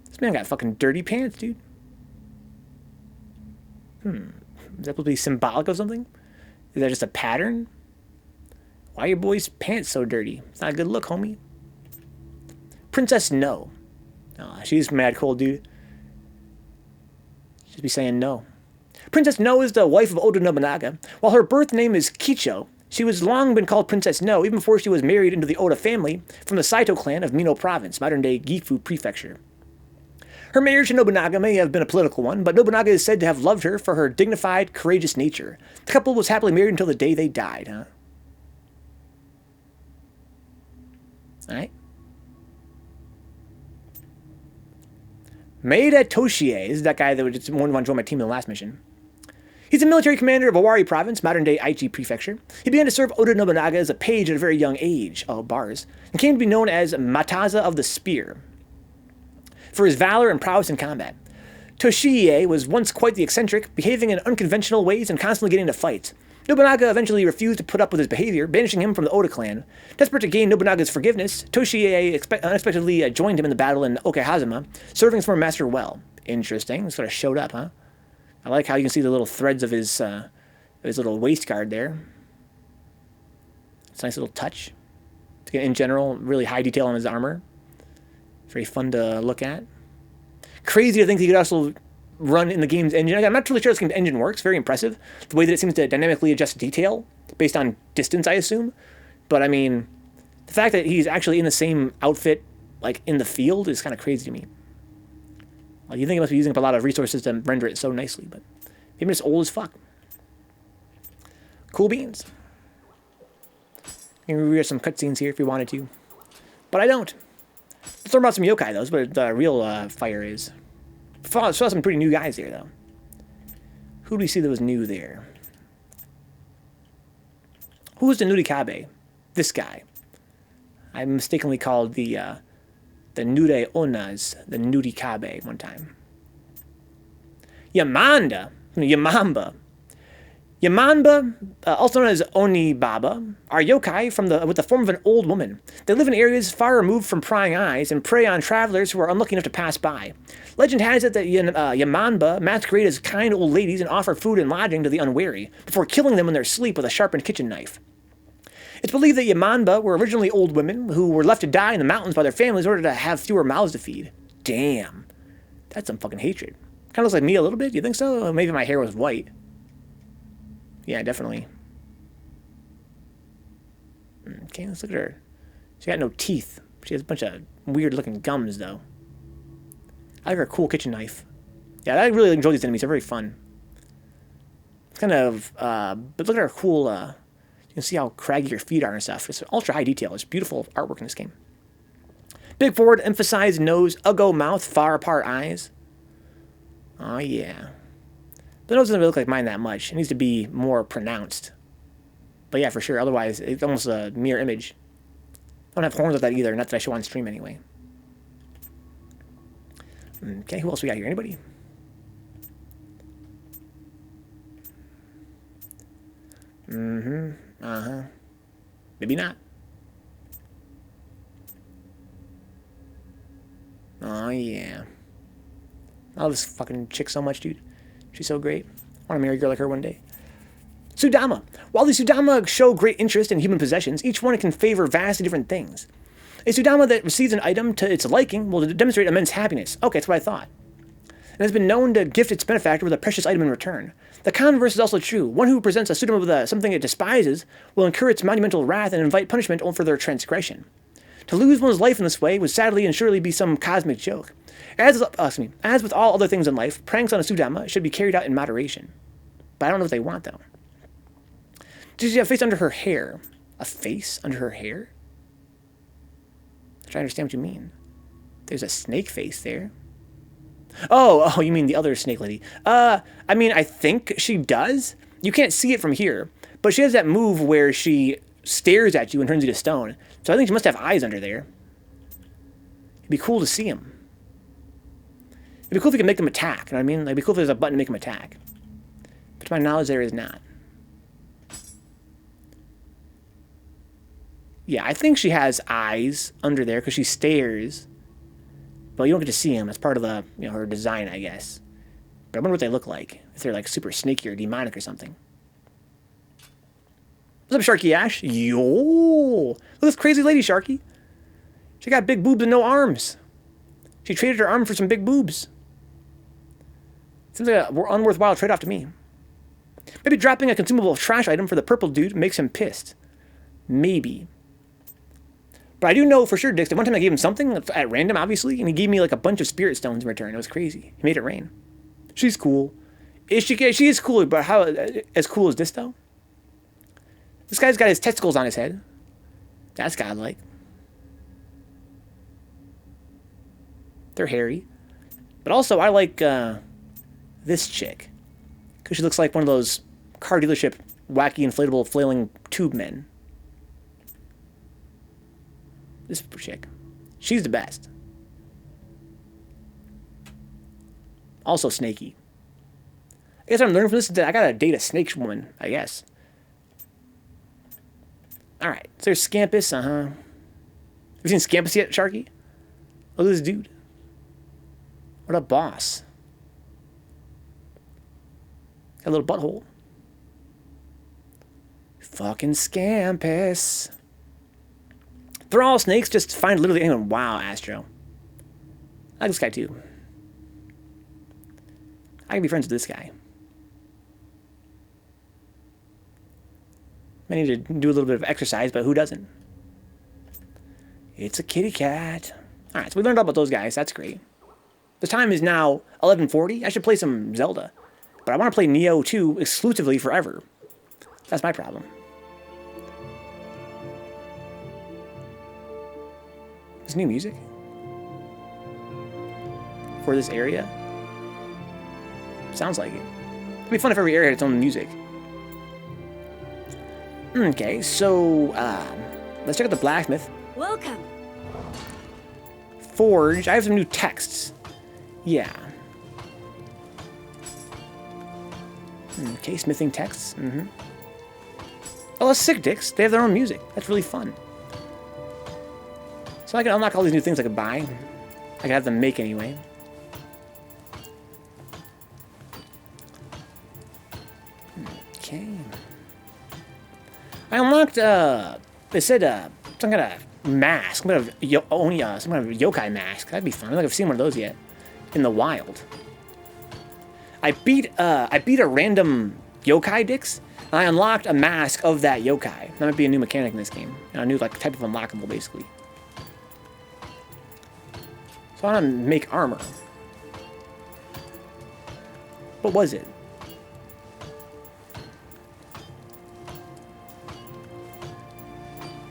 This man got fucking dirty pants, dude. Is that supposed to be symbolic of something? Is that just a pattern? Why are your boy's pants so dirty? It's not a good look, homie. Princess No. Oh, she's mad cool, dude. She'd be saying no. Princess No is the wife of Oda Nobunaga. While her birth name is Kicho, she was long been called Princess No even before she was married into the Oda family from the Saito clan of Mino Province, modern-day Gifu Prefecture. Her marriage to Nobunaga may have been a political one, but Nobunaga is said to have loved her for her dignified, courageous nature. The couple was happily married until the day they died, huh? Alright. Maeda Toshie is that guy that just wanted to join my team in the last mission. He's a military commander of Owari Province, modern-day Aichi Prefecture. He began to serve Oda Nobunaga as a page at a very young age, bars, and came to be known as Mataza of the Spear for his valor and prowess in combat. Toshie was once quite the eccentric, behaving in unconventional ways and constantly getting into fights. Nobunaga eventually refused to put up with his behavior, banishing him from the Oda clan. Desperate to gain Nobunaga's forgiveness, Toshie unexpectedly joined him in the battle in Okehazama, serving his former master well. Interesting. Sort of showed up, huh? I like how you can see the little threads of his little waist guard there. It's a nice little touch. In general, really high detail on his armor. Very fun to look at. Crazy to think he could also run in the game's engine. I'm not really sure how this game's engine works. Very impressive. The way that it seems to dynamically adjust detail based on distance, I assume. But I mean, the fact that he's actually in the same outfit, like in the field, is kind of crazy to me. Well, you think he must be using up a lot of resources to render it so nicely, but maybe it's old as fuck. Cool beans. You can read some cutscenes here if you wanted to, but I don't. Let's learn about some yokai, though. That's what the real fire is. Saw some pretty new guys here, though. Who do we see that was new there? Who is the Nurikabe? This guy. I mistakenly called the Nure Onas the Nurikabe one time. Yamamba, also known as Onibaba, are yokai with the form of an old woman. They live in areas far removed from prying eyes and prey on travelers who are unlucky enough to pass by. Legend has it that Yamamba masquerade as kind old ladies and offer food and lodging to the unwary, before killing them in their sleep with a sharpened kitchen knife. It's believed that Yamamba were originally old women who were left to die in the mountains by their families in order to have fewer mouths to feed. Damn. That's some fucking hatred. Kind of looks like me a little bit, you think so? Or maybe my hair was white. Yeah, definitely. Okay, let's look at her. She got no teeth. She has a bunch of weird-looking gums, though. I like her cool kitchen knife. Yeah, I really enjoy these enemies. They're very fun. It's kind of... but look at her cool... you can see how craggy her feet are and stuff. It's ultra-high detail. It's beautiful artwork in this game. Big forehead, emphasized nose, uggo mouth, far apart eyes. Oh, yeah. The nose doesn't really look like mine that much. It needs to be more pronounced. But yeah, for sure. Otherwise, it's almost a mirror image. I don't have horns like that either. Not that I show on stream anyway. Okay, who else we got here? Anybody? Uh-huh. Maybe not. yeah. I love this fucking chick so much, dude. She's so great. I want to marry a girl like her one day. Sudama. While the Sudama show great interest in human possessions, each one can favor vastly different things. A Sudama that receives an item to its liking will demonstrate immense happiness. Okay, that's what I thought. And has been known to gift its benefactor with a precious item in return. The converse is also true. One who presents a Sudama with something it despises will incur its monumental wrath and invite punishment for their transgression. To lose one's life in this way would sadly and surely be some cosmic joke. As with all other things in life, pranks on a Sudama should be carried out in moderation. But I don't know what they want, though. Does she have a face under her hair? A face under her hair? I'm trying to understand what you mean. There's a snake face there. Oh, you mean the other snake lady. I mean, I think she does. You can't see it from here. But she has that move where she stares at you and turns you to stone. So I think she must have eyes under there. It'd be cool to see them. It'd be cool if you could make them attack. You know what I mean? Like, it'd be cool if there's a button to make them attack. But to my knowledge, there is not. Yeah, I think she has eyes under there because she stares. But you don't get to see them. That's part of the, her design, I guess. But I wonder what they look like. If they're like super snaky or demonic or something. What's up, Sharky Ash? Yo! Look at this crazy lady, Sharky. She got big boobs and no arms. She traded her arm for some big boobs. Seems like an unworthwhile trade-off to me. Maybe dropping a consumable trash item for the purple dude makes him pissed. Maybe. But I do know for sure, Dix, that one time I gave him something at random, obviously, and he gave me like a bunch of spirit stones in return. It was crazy. He made it rain. She's cool. She is cool, but how as cool as this, though? This guy's got his testicles on his head. That's godlike. They're hairy. But also, I like this chick. Because she looks like one of those car dealership wacky inflatable flailing tube men. This chick. She's the best. Also snaky. I guess what I'm learning from this is that I gotta date a snake woman, I guess. Alright, so there's Scampus, Have you seen Scampus yet, Sharky? Look at this dude. What a boss. Got a little butthole. Fucking Scampus. They're all snakes, just find literally anyone. Wow, Astro. I like this guy too. I can be friends with this guy. I need to do a little bit of exercise, but who doesn't? It's a kitty cat. Alright, so we learned all about those guys. That's great. The time is now 11:40. I should play some Zelda. But I want to play Nioh 2 exclusively forever. That's my problem. There's new music? For this area? Sounds like it. It'd be fun if every area had its own music. Okay, so, let's check out the blacksmith. Welcome. Forge. I have some new texts. Yeah. Okay, smithing texts. Oh, that's sick, Dix. They have their own music. That's really fun. So I can unlock all these new things I could buy. I can have them make anyway. Okay. I unlocked, they said, some kind of mask. Some kind of yokai mask. That'd be fun. I don't think I've seen one of those yet. In the wild. I beat a random yokai, Dix, and I unlocked a mask of that yokai. That might be a new mechanic in this game. A new, like, type of unlockable, basically. So I want to make armor. What was it?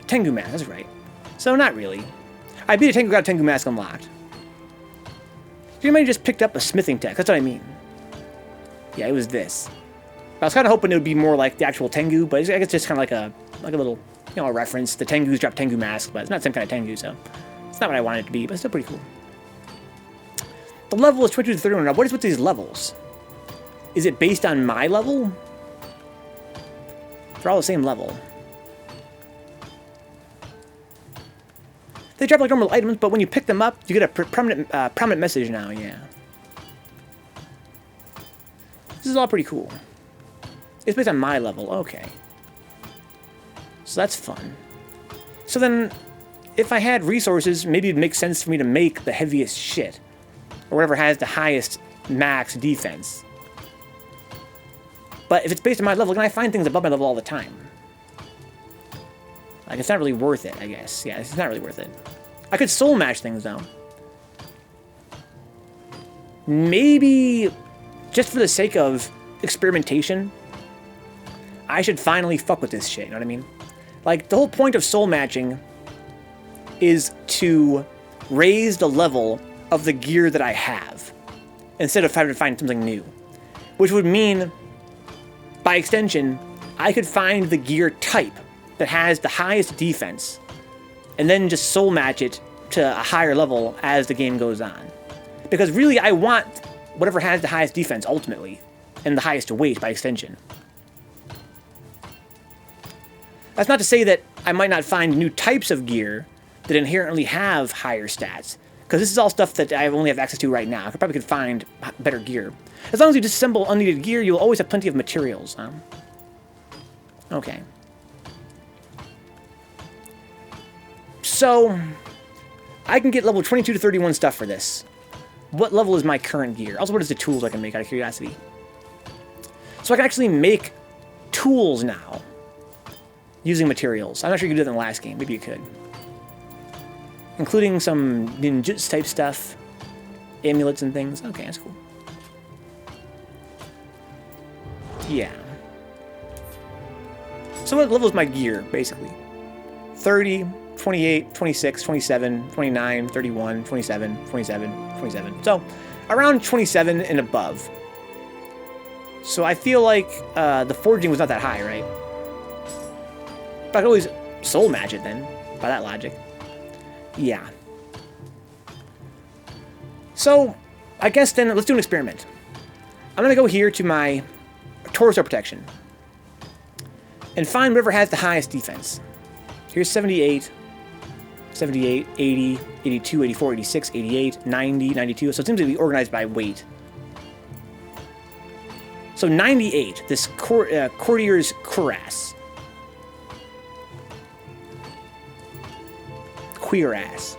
Tengu mask, that's right. So not really. I beat a Tengu, got a Tengu mask unlocked. You might have just picked up a smithing tech, that's what I mean. Yeah, it was this. I was kind of hoping it would be more like the actual Tengu, but I guess just kind of like a little, a reference. The Tengus drop Tengu mask, but it's not the same kind of Tengu, so it's not what I wanted it to be, but it's still pretty cool. The level is 22 to 31. Now, what is with these levels? Is it based on my level? They're all the same level. They drop like normal items, but when you pick them up, you get a prominent message now, yeah. This is all pretty cool. It's based on my level, okay. So that's fun. So then, if I had resources, maybe it'd make sense for me to make the heaviest shit. Or whatever has the highest max defense. But if it's based on my level, can I find things above my level all the time? Like, it's not really worth it, I guess. Yeah, it's not really worth it. I could soul match things, though. Maybe, just for the sake of experimentation, I should finally fuck with this shit, you know what I mean? Like, the whole point of soul matching is to raise the level of the gear that I have, instead of having to find something new. Which would mean, by extension, I could find the gear type that has the highest defense, and then just soul match it to a higher level as the game goes on. Because really, I want whatever has the highest defense, ultimately, and the highest weight, by extension. That's not to say that I might not find new types of gear that inherently have higher stats, because this is all stuff that I only have access to right now. I probably could find better gear. As long as you disassemble unneeded gear, you'll always have plenty of materials, huh? Okay. So, I can get level 22 to 31 stuff for this. What level is my current gear? Also, what is the tools I can make, out of curiosity? So I can actually make tools now, using materials. I'm not sure you could do that in the last game. Maybe you could. Including some ninjutsu type stuff. Amulets and things. Okay, that's cool. Yeah. So what level is my gear, basically? 30, 28, 26, 27, 29, 31, 27, 27, 27. So, around 27 and above. So I feel like the forging was not that high, right? But I could always soul match it then, by that logic. Yeah. So, I guess then, let's do an experiment. I'm going to go here to my torso protection. And find whatever has the highest defense. Here's 78, 78, 80, 82, 84, 86, 88, 90, 92. So it seems to be organized by weight. So 98, this courtier's cuirass. Queer ass.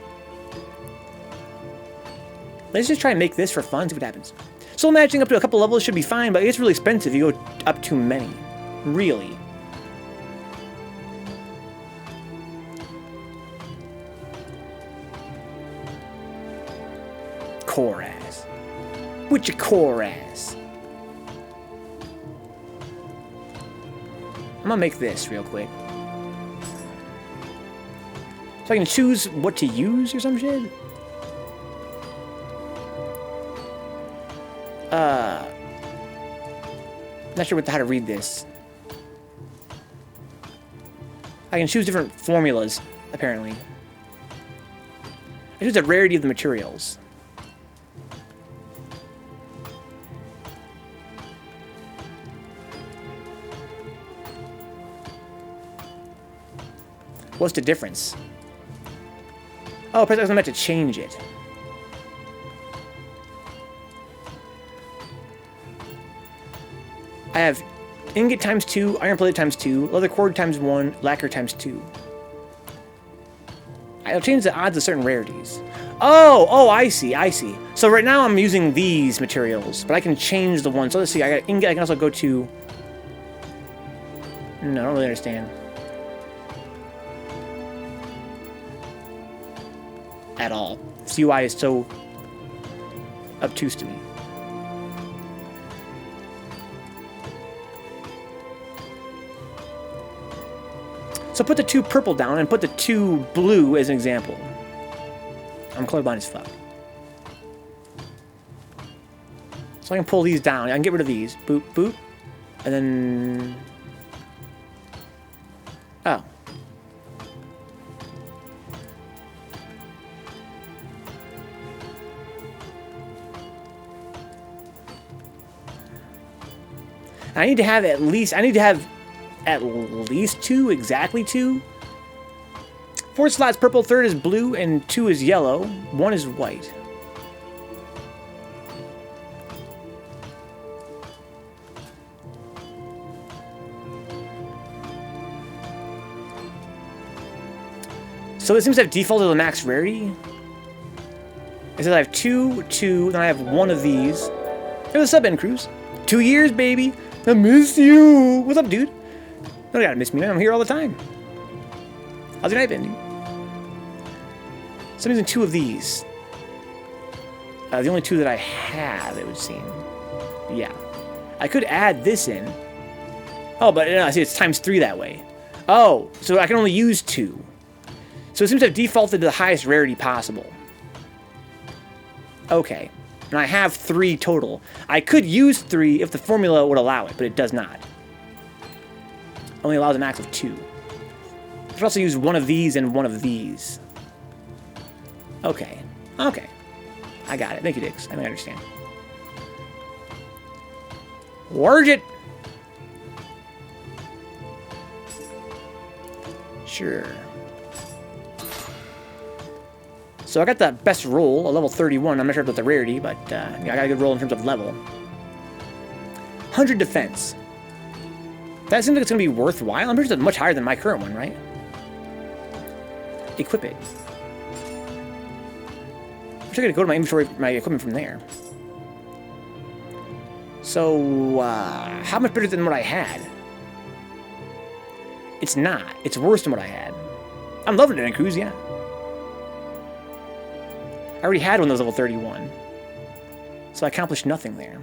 Let's just try and make this for fun, see what happens. Soul matching up to a couple levels should be fine, but it's really expensive if you go up too many. Really. Core ass. With your core ass. I'm gonna make this real quick. So I can choose what to use or some shit? Not sure how to read this. I can choose different formulas, apparently. I choose the rarity of the materials. What's the difference? Oh, I was meant to change it. I have ingot times 2, iron plate times 2, leather cord times 1, lacquer times 2. I'll change the odds of certain rarities. Oh, I see. So right now I'm using these materials, but I can change the ones. So let's see, I got ingot, I can also go to... No, I don't really understand. At all. This UI is so obtuse to me. So put the 2 purple down and put the 2 blue as an example. I'm colorblind as fuck. So I can pull these down. I can get rid of these. Boop, boop. And then... Oh. I need to have at least 2, exactly 2. Fourth slot's purple, third is blue, and 2 is yellow. 1 is white. So it seems to have defaulted to the max rarity. It says I have 2, 2, then I have 1 of these. Here's the sub-end cruise. 2 years, baby. I miss you. What's up, dude? No, you gotta miss me, man. I'm here all the time. How's your night been, dude? So I'm using 2 of these. The only 2 that I have, it would seem. Yeah. I could add this in. Oh, but I see it's times 3 that way. Oh, so I can only use 2. So it seems to have defaulted to the highest rarity possible. Okay. And I have 3 total. I could use 3 if the formula would allow it, but it does not. Only allows a max of 2. I could also use 1 of these and 1 of these. Okay. Okay. I got it. Thank you, Dix. I think I understand. Warge it! Sure. So I got the best roll, a level 31. I'm not sure about the rarity, but yeah, I got a good roll in terms of level. 100 defense. That seems like it's going to be worthwhile. I'm pretty sure it's much higher than my current one, right? Equip it. I'm just going to go to my inventory, my equipment from there. So, how much better than what I had? It's not. It's worse than what I had. I'm loving it in cruise, yeah. I already had one that was level 31. So I accomplished nothing there.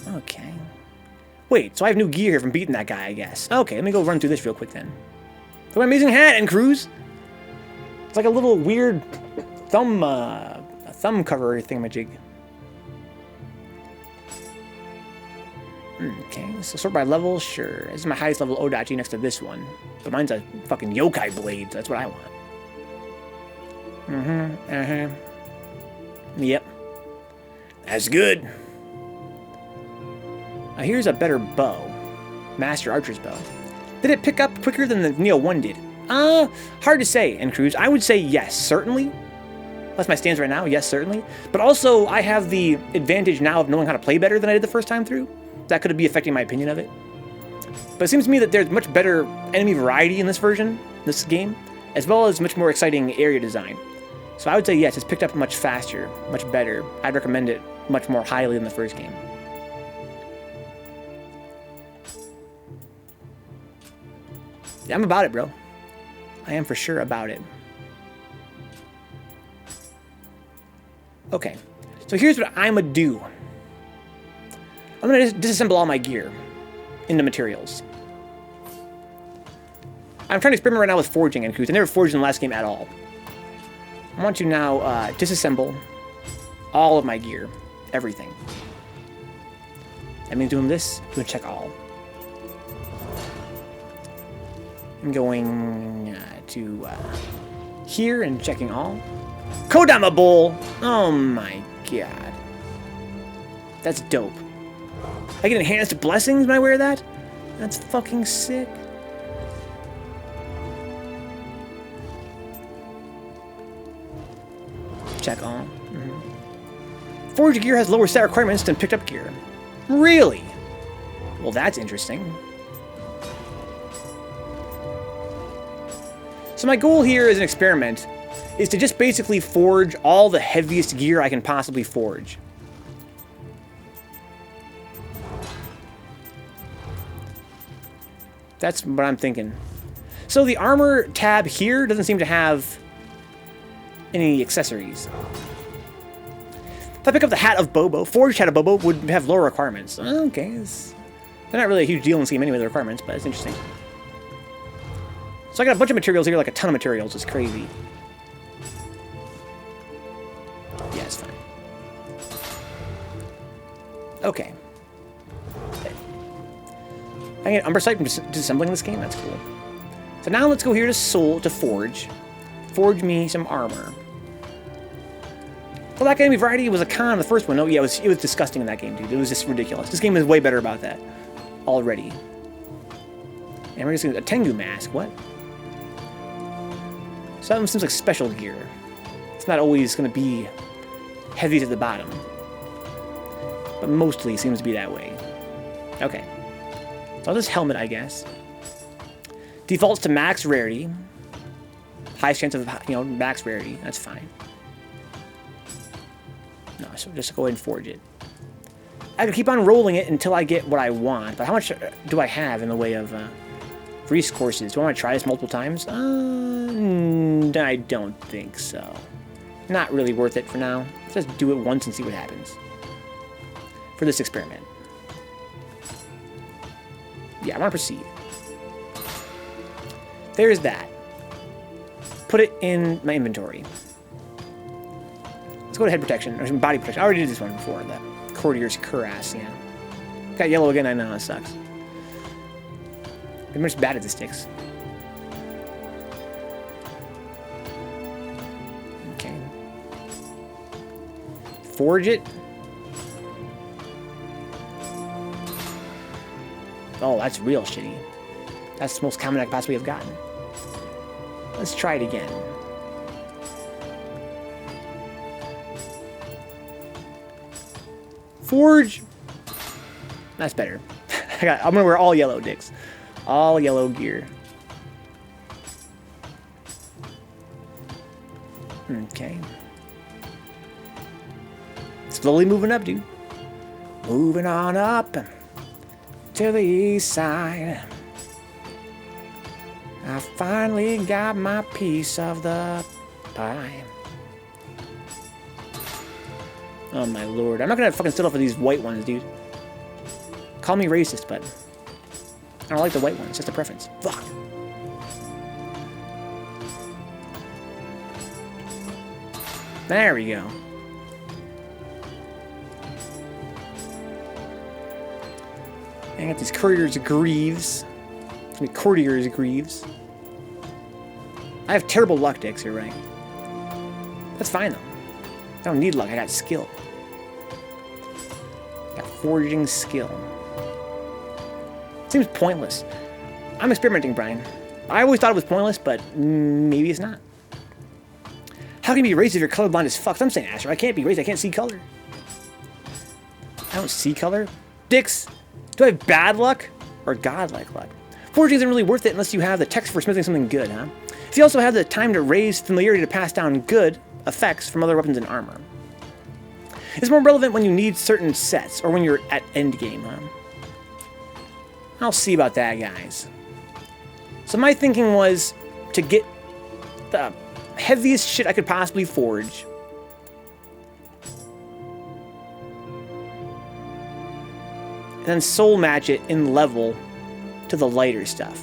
Okay. Wait, so I have new gear here from beating that guy, I guess. Okay, let me go run through this real quick then. Look at my amazing hat and cruise. It's like a little weird thumb cover thingamajig. Okay, so sort by level, sure. This is my highest level Odachi next to this one. But mine's a fucking yokai blade, so that's what I want. Yep. That's good. Here's a better bow. Master Archer's bow. Did it pick up quicker than the Nioh 1 did? Hard to say, and Cruz. I would say yes, certainly. That's my stance right now, yes, certainly. But also, I have the advantage now of knowing how to play better than I did the first time through. That could be affecting my opinion of it. But it seems to me that there's much better enemy variety in this version, this game, as well as much more exciting area design. So I would say yes, it's picked up much faster, much better. I'd recommend it much more highly than the first game. Yeah, I'm about it, bro. I am for sure about it. Okay, so here's what I'm gonna do. I'm gonna disassemble all my gear into materials. I'm trying to experiment right now with forging and cruise. I never forged in the last game at all. I want to now disassemble all of my gear, everything. That means doing this, doing check all. I'm going to here and checking all. Kodama Bowl! Oh my god. That's dope. I get enhanced blessings when I wear that? That's fucking sick. Check all. Forged gear has lower stat requirements than picked up gear. Really? Well, that's interesting. So my goal here as an experiment is to just basically forge all the heaviest gear I can possibly forge. That's what I'm thinking. So the armor tab here doesn't seem to have any accessories. If I pick up the hat of Bobo, forged hat of Bobo would have lower requirements. Okay, they're not really a huge deal in this game anyway, the requirements, but it's interesting. So I got a bunch of materials here, like a ton of materials. It's crazy. Yeah, it's fine. Okay. I get Umber Sight from disassembling this game. That's cool. So now let's go here to Soul to forge. Forge me some armor. Well, that enemy variety was a con in the first one. Oh yeah, it was disgusting in that game, dude. It was just ridiculous. This game is way better about that. already. And we're just gonna a Tengu mask. What? Something seems like special gear. It's not always gonna be heavy at the bottom, but mostly seems to be that way. Okay. So this helmet, I guess, defaults to max rarity. Highest chance of, you know, max rarity. That's fine. No, so just go ahead and forge it. I can keep on rolling it until I get what I want, but how much do I have in the way of resources? Do I want to try this multiple times? I don't think so. Not really worth it for now. Let's just do it once and see what happens. For this experiment. Yeah, I want to proceed. There's that. Put it in my inventory. Let's go to head protection, or body protection. I already did this one before, the courtier's cuirass, yeah. Got yellow again, I know, that sucks. I'm just bad at the sticks. Okay. Forge it. Oh, that's real shitty. That's the most common I could possibly have gotten. Let's try it again. Forge. That's better. I'm gonna wear all yellow dicks. All yellow gear. Okay. Slowly moving up, dude. Moving on up to the east side. I finally got my piece of the pie. Oh my lord. I'm not gonna fucking settle for these white ones, dude. Call me racist, but I don't like the white ones. It's just a preference. Fuck. There we go. I got these courtiers of greaves. Courtiers of greaves. I have terrible luck, Dix, you're right. That's fine, though. I don't need luck, I got skill. Got forging skill. Seems pointless. I'm experimenting, Brian. I always thought it was pointless, but maybe it's not. How can you be racist if you're colorblind as fuck? I'm saying, Asher, I can't be racist, I can't see color. I don't see color. Dix, do I have bad luck or godlike luck? Forging isn't really worth it unless you have the text for smithing something good, huh? If you also have the time to raise familiarity to pass down good effects from other weapons and armor. It's more relevant when you need certain sets, or when you're at endgame, huh? I'll see about that, guys. So my thinking was to get the heaviest shit I could possibly forge. And then soul match it in level to the lighter stuff.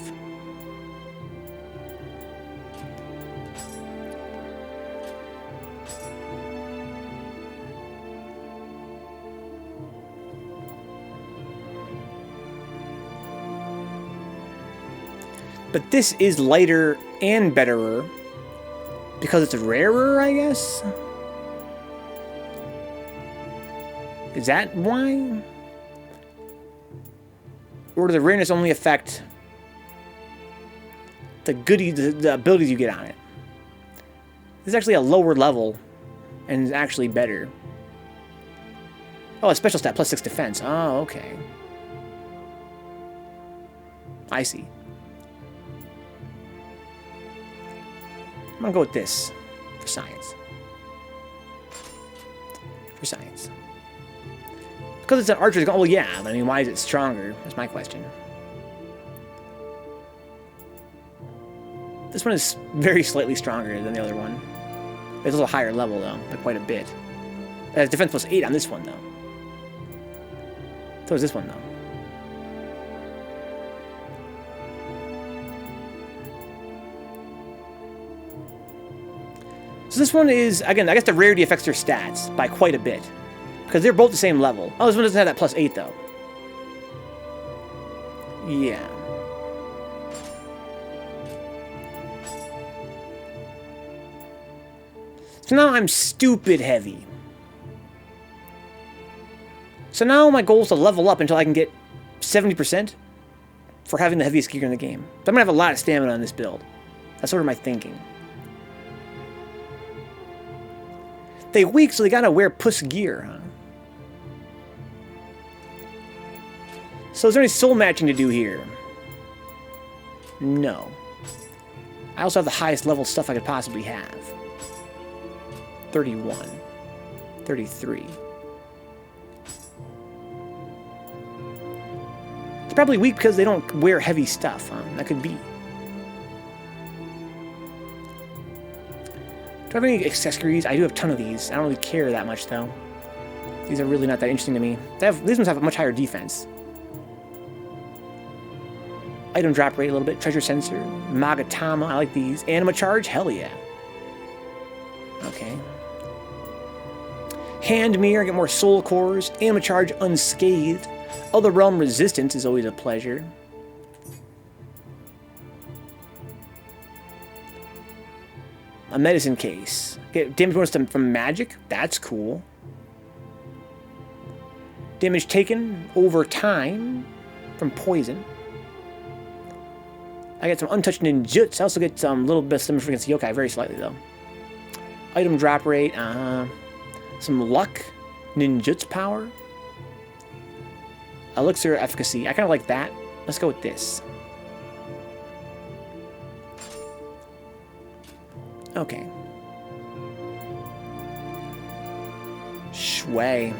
But this is lighter and betterer because it's rarer, I guess? Is that why? Or does the rareness only affect the goodies, the abilities you get on it? This is actually a lower level and is actually better. Oh, a special stat, +6 defense. Oh, okay. I see. I'm gonna go with this for science. For science. Because it's an archer, well, yeah, I mean, why is it stronger? That's my question. This one is very slightly stronger than the other one. It's a little higher level, though, by quite a bit. It has defense +8 on this one, though. So is this one, though. So this one is, again, I guess the rarity affects their stats by quite a bit. Because they're both the same level. Oh, this one doesn't have that +8, though. Yeah. So now I'm stupid heavy. So now my goal is to level up until I can get 70% for having the heaviest gear in the game. So I'm going to have a lot of stamina on this build. That's sort of my thinking. They weak, so they gotta wear puss gear, huh? So is there any soul matching to do here? No. I also have the highest level stuff I could possibly have. 31. 33. It's probably weak because they don't wear heavy stuff, huh? That could be. Do I have any accessories? I do have a ton of these. I don't really care that much, though. These are really not that interesting to me. These ones have a much higher defense. Item drop rate a little bit. Treasure sensor. Magatama. I like these. Anima charge. Hell yeah. Okay. Hand mirror. I get more soul cores. Anima charge unscathed. Other realm resistance is always a pleasure. A medicine case. Get damage bonus from magic. That's cool. Damage taken over time from poison. I get some untouched ninjutsu. I also get some little bit of damage against yokai, very slightly though. Item drop rate. Some luck. Ninjutsu power. Elixir efficacy. I kind of like that. Let's go with this. Okay. Shui.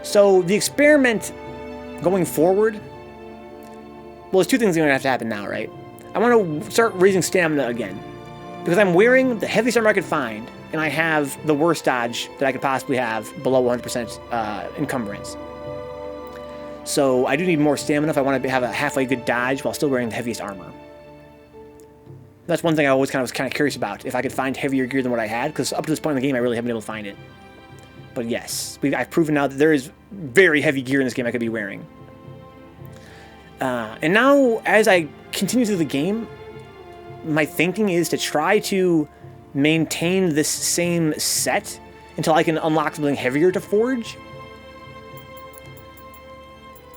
So the experiment going forward, well, there's two things that are going to have to happen now, right? I want to start raising stamina again because I'm wearing the heaviest armor I could find, and I have the worst dodge that I could possibly have below 100% encumbrance. So I do need more stamina if I want to have a halfway good dodge while still wearing the heaviest armor. That's one thing I always was kind of curious about, if I could find heavier gear than what I had, because up to this point in the game I really haven't been able to find it. But yes, I've proven now that there is very heavy gear in this game I could be wearing. And now, as I continue through the game, my thinking is to try to maintain this same set until I can unlock something heavier to forge.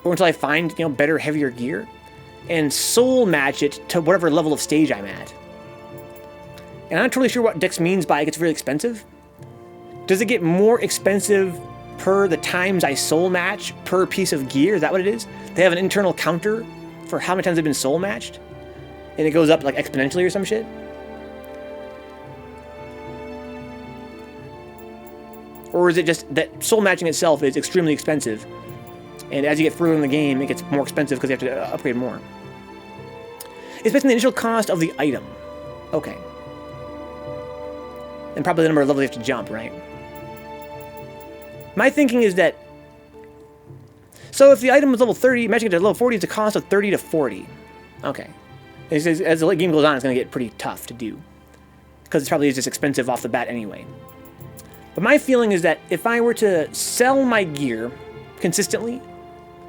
Or until I find, better, heavier gear. And soul match it to whatever level of stage I'm at. And I'm not totally sure what Dex means by it gets really expensive. Does it get more expensive per the times I soul match per piece of gear? Is that what it is? They have an internal counter for how many times they've been soul matched? And it goes up like exponentially or some shit? Or is it just that soul matching itself is extremely expensive? And as you get further in the game, it gets more expensive because you have to upgrade more. It's based on the initial cost of the item. Okay. And probably the number of levels you have to jump, right? My thinking is that... So if the item is level 30, matching it to level 40, it's a cost of 30 to 40. Okay. As the game goes on, it's going to get pretty tough to do. Because it probably is just expensive off the bat anyway. But my feeling is that if I were to sell my gear consistently,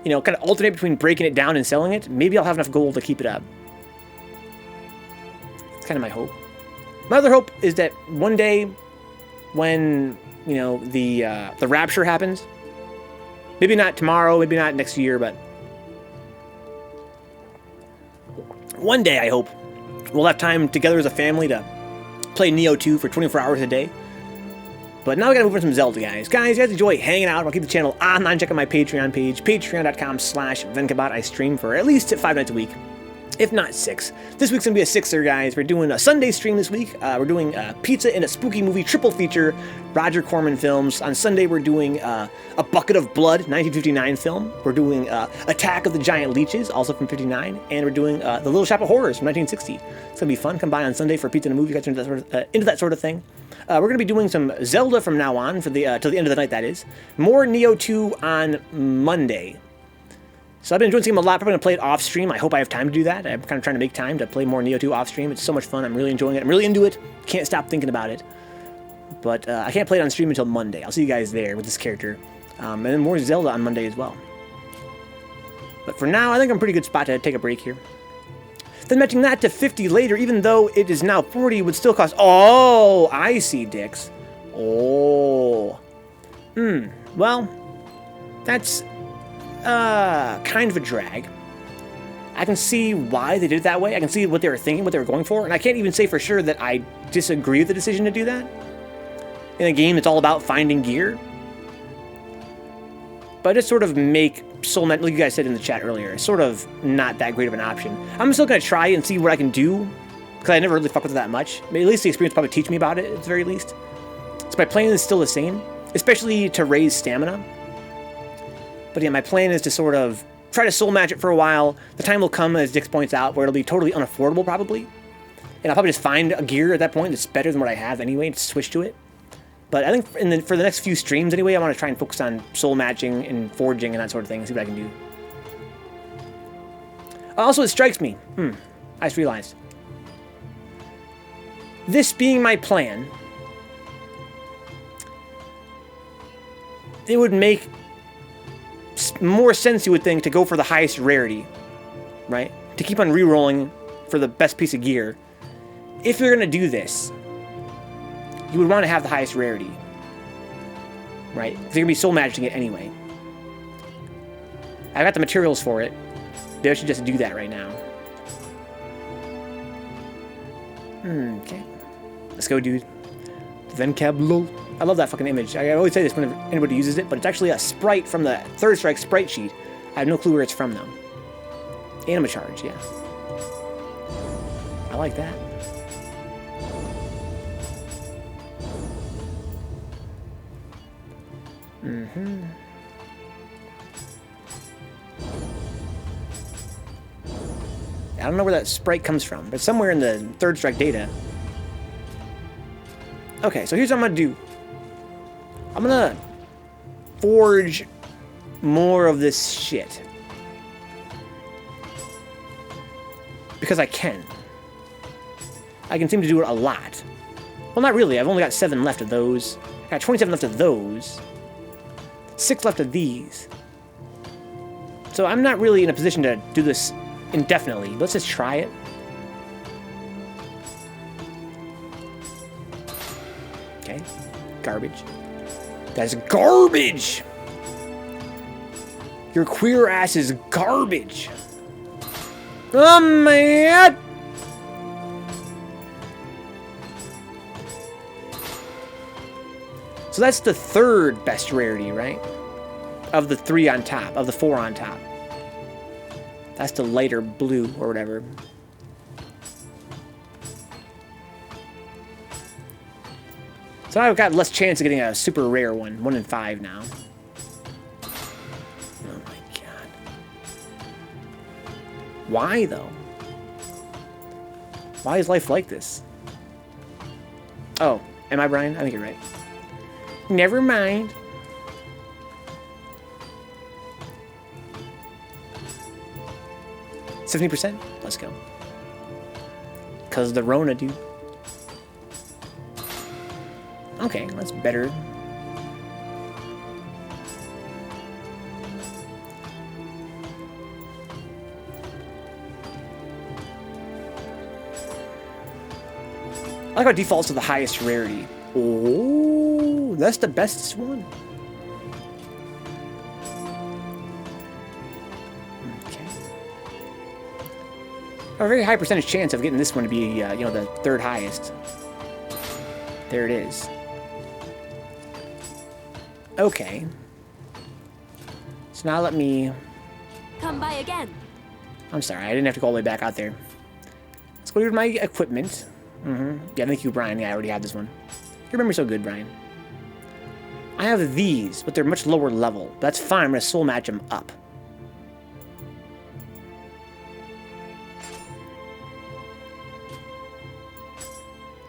kind of alternate between breaking it down and selling it, maybe I'll have enough gold to keep it up. It's kind of my hope. My other hope is that one day when, the rapture happens, maybe not tomorrow, maybe not next year, but one day I hope we'll have time together as a family to play Nioh 2 for 24 hours a day. But now we gotta move on to some Zelda, guys. Guys, you guys enjoy hanging out. I'll keep the channel online. Check out my Patreon page, patreon.com/Vencabot. I stream for at least 5 nights a week, if not 6. This week's gonna be a 6er, guys. We're doing a Sunday stream this week. We're doing Pizza and a Spooky Movie triple feature, Roger Corman films. On Sunday, we're doing A Bucket of Blood, 1959 film. We're doing Attack of the Giant Leeches, also from 59. And we're doing The Little Shop of Horrors from 1960. It's gonna be fun. Come by on Sunday for Pizza and a Movie. You guys are into that sort of thing. We're going to be doing some Zelda from now on, for the till the end of the night, that is. More Nioh 2 on Monday. So I've been enjoying this game a lot. Probably going to play it off stream. I hope I have time to do that. I'm kind of trying to make time to play more Nioh 2 off stream. It's so much fun. I'm really enjoying it. I'm really into it. Can't stop thinking about it. But I can't play it on stream until Monday. I'll see you guys there with this character. And then more Zelda on Monday as well. But for now, I think I'm a pretty good spot to take a break here. Then matching that to 50 later, even though it is now 40, would still cost... Oh, I see, dicks. Oh. Well, that's kind of a drag. I can see why they did it that way. I can see what they were thinking, what they were going for, and I can't even say for sure that I disagree with the decision to do that. In a game that's all about finding gear. But just sort of make Soul Match, like you guys said in the chat earlier, sort of not that great of an option. I'm still going to try and see what I can do, because I never really fuck with it that much. I mean, at least the experience probably teach me about it, at the very least. So my plan is still the same, especially to raise stamina. But yeah, my plan is to sort of try to soul match it for a while. The time will come, as Dix points out, where it'll be totally unaffordable, probably. And I'll probably just find a gear at that point that's better than what I have anyway, and switch to it. But I think for the next few streams anyway, I want to try and focus on soul matching and forging and that sort of thing, see what I can do. Also, it strikes me. I just realized. This being my plan, it would make more sense, you would think, to go for the highest rarity, right? To keep on re-rolling for the best piece of gear. If you're going to do this, you would want to have the highest rarity, right? Because you're going to be soul matching it anyway. I've got the materials for it. Maybe I should just do that right now. Okay. Let's go, dude. Vencabot. I love that fucking image. I always say this whenever anybody uses it, but it's actually a sprite from the Third Strike sprite sheet. I have no clue where it's from, though. Anima charge, yeah. I like that. I don't know where that sprite comes from, but somewhere in the Third Strike data. Okay, so here's what I'm gonna do. I'm gonna forge more of this shit. Because I can. I can seem to do it a lot. Well, not really. I've only got 7 left of those. I got 27 left of those. 6 left of these. So I'm not really in a position to do this indefinitely. Let's just try it. Okay. Garbage. That's garbage! Your queer ass is garbage! Oh, man! So that's the 3rd best rarity, right? Of the 3 on top, of the 4 on top. That's the lighter blue, or whatever. So I've got less chance of getting a super rare one. 1 in 5 now. Oh my god. Why, though? Why is life like this? Oh, am I Brian? I think you're right. Never mind. %? Let's go. Cause the Rona, dude. Okay, that's better. I like how it defaults to the highest rarity. Oh, that's the best one. Okay. A very high percentage chance of getting this one to be, you know, the 3rd highest. There it is. Okay. So now let me... Come by again. I'm sorry, I didn't have to go all the way back out there. Let's go to my equipment. Yeah, thank you, Brian. Yeah, I already have this one. Your memory's so good, Brian. I have these, but they're much lower level. That's fine, I'm going to soul match them up.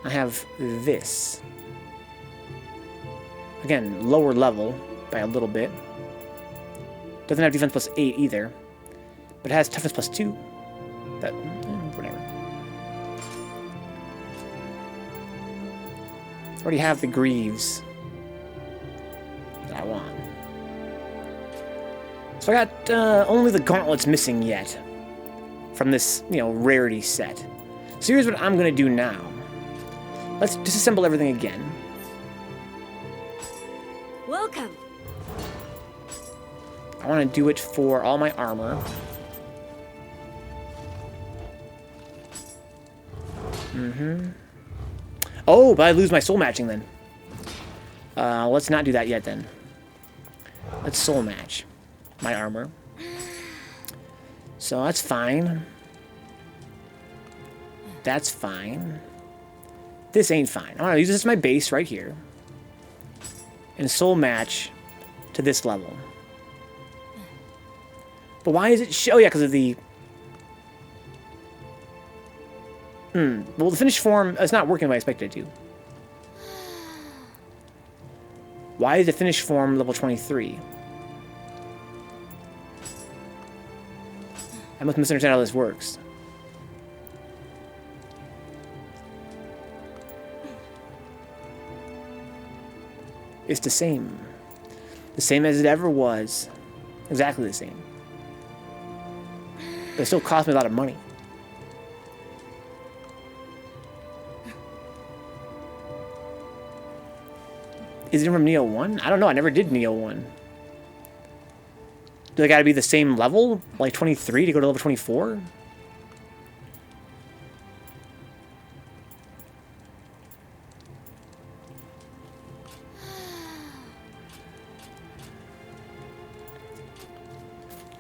I have this. Again, lower level by a little bit. Doesn't have defense plus 8 either. But it has toughness plus 2. That, whatever. I already have the greaves that I want. So I got only the gauntlets missing yet from this, you know, rarity set. So here's what I'm going to do now. Let's disassemble everything again. Welcome. I want to do it for all my armor. Oh, but I lose my soul matching then. Let's not do that yet then. Let's soul match my armor. So that's fine. That's fine. This ain't fine. I want to use this as my base right here. And soul match to this level. But why is it... Oh, yeah, because of the... Well, the finished form is not working the way I expected it to. Why is the finished form level 23? I must misunderstand how this works. It's the same. The same as it ever was. Exactly the same. But it still cost me a lot of money. Is it from Nioh 1? I don't know. I never did Nioh 1. Do they gotta be the same level? Like 23 to go to level 24?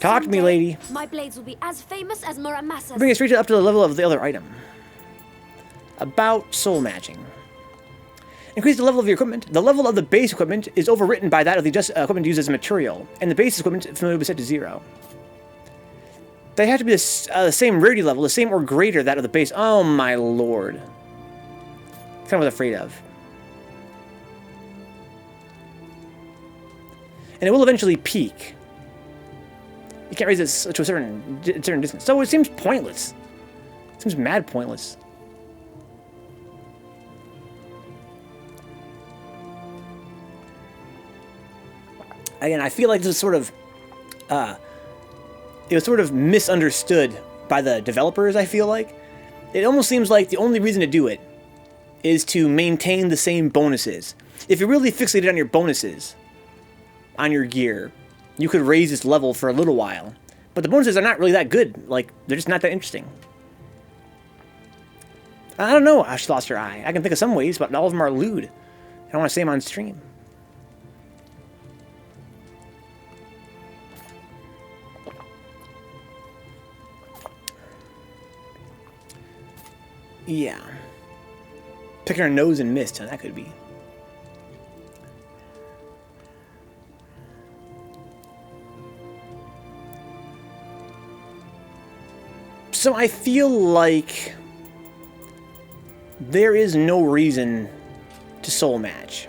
Talk to me, lady. My blades will be as famous as Muramasa's. Bring it straight up to the level of the other item. About soul matching. Increase the level of your equipment. The level of the base equipment is overwritten by that of the equipment used as a material, and the base equipment will be set to 0. They have to be the same rarity level, the same or greater that of the base. Oh my lord. That's kind of what I was afraid of. And it will eventually peak. You can't raise this to a certain distance. So it seems pointless. It seems mad pointless. Again, I feel like this is sort of, it was sort of misunderstood by the developers, I feel like. It almost seems like the only reason to do it is to maintain the same bonuses. If you're really fixated on your bonuses, on your gear, you could raise this level for a little while. But the bonuses are not really that good. Like, they're just not that interesting. I don't know how she lost her eye. I can think of some ways, but all of them are lewd. I don't want to say them on stream. Yeah. Picking her nose and missed, huh? That could be. So I feel like there is no reason to soul match.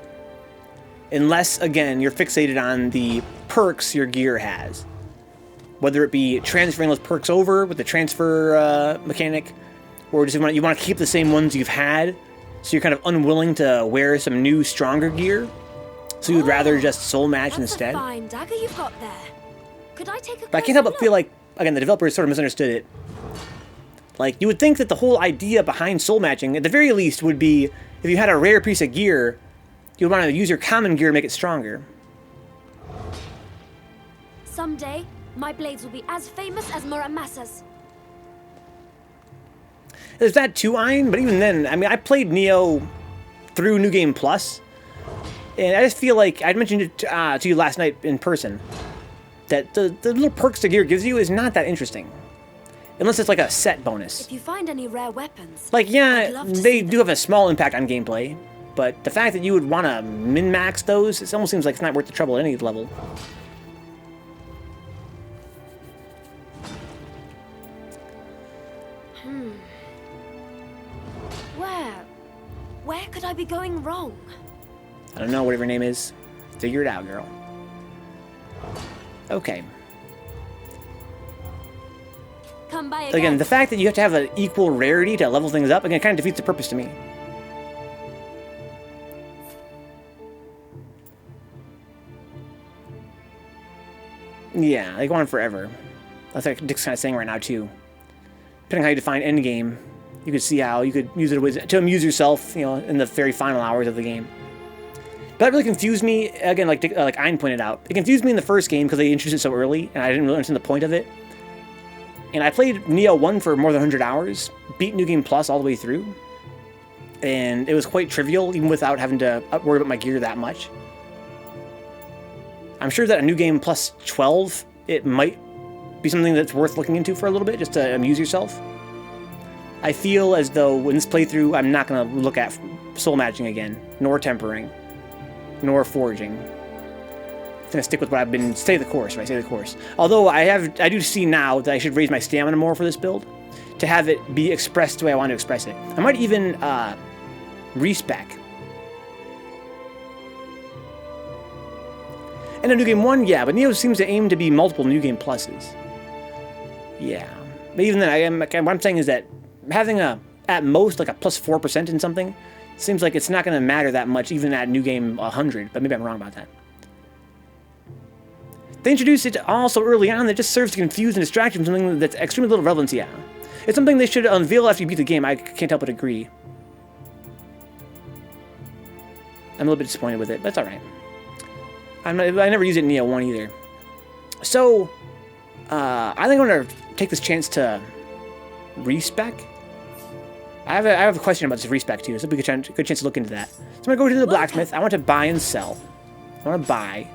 Unless, again, you're fixated on the perks your gear has. Whether it be transferring those perks over with the transfer mechanic, or just you want to keep the same ones you've had, so you're kind of unwilling to wear some new, stronger gear. So you'd rather just soul match instead. That's a fine dagger you've got there. Could I take a But I can't help but feel like, again, the developers sort of misunderstood it. Like, you would think that the whole idea behind soul matching, at the very least, would be if you had a rare piece of gear, you'd want to use your common gear to make it stronger. Someday, my blades will be as famous as Muramasa's. There's that too, Ein, but even then, I mean, I played Nioh through New Game Plus, and I just feel like, I mentioned it to you last night in person, that the little perks the gear gives you is not that interesting. Unless it's like a set bonus. If you find any rare weapons... Like, yeah, they do have a small impact on gameplay, but the fact that you would want to min-max those, it almost seems like it's not worth the trouble at any level. Where could I be going wrong? I don't know, whatever your name is. Figure it out, girl. Okay. Come by Again, the fact that you have to have an equal rarity to level things up, again, it kind of defeats the purpose to me. Yeah, they go on forever. That's like Dick's kind of saying right now, too. Depending on how you define endgame, you could see how you could use it to amuse yourself, you know, in the very final hours of the game. But that really confused me, again, like Ein pointed out. It confused me in the first game because they introduced it so early, and I didn't really understand the point of it. And I played Nioh 1 for more than 100 hours, beat New Game Plus all the way through, and it was quite trivial, even without having to worry about my gear that much. I'm sure that a New Game Plus 12, it might be something that's worth looking into for a little bit, just to amuse yourself. I feel as though in this playthrough, I'm not going to look at soul matching again, nor tempering, nor forging. I'm going to stick with what I've been, stay the course, right? Stay the course. Although I do see now that I should raise my stamina more for this build, to have it be expressed the way I want to express it. I might even respec. And a New Game 1, yeah, but Nioh seems to aim to be multiple New Game Pluses. Yeah. But even then, what I'm saying is that having at most, like a plus 4% in something, seems like it's not going to matter that much, even at New Game 100, but maybe I'm wrong about that. They introduced it all so early on that it just serves to confuse and distract you from something that's extremely little relevance, yeah. It's something they should unveil after you beat the game, I can't help but agree. I'm a little bit disappointed with it, but it's alright. I never used it in Nioh 1 either. So, I think I'm going to take this chance to respec. I have a question about this respec too, so it'll be a good chance to look into that. So I'm going to go to the blacksmith. I want to buy and sell. I want to buy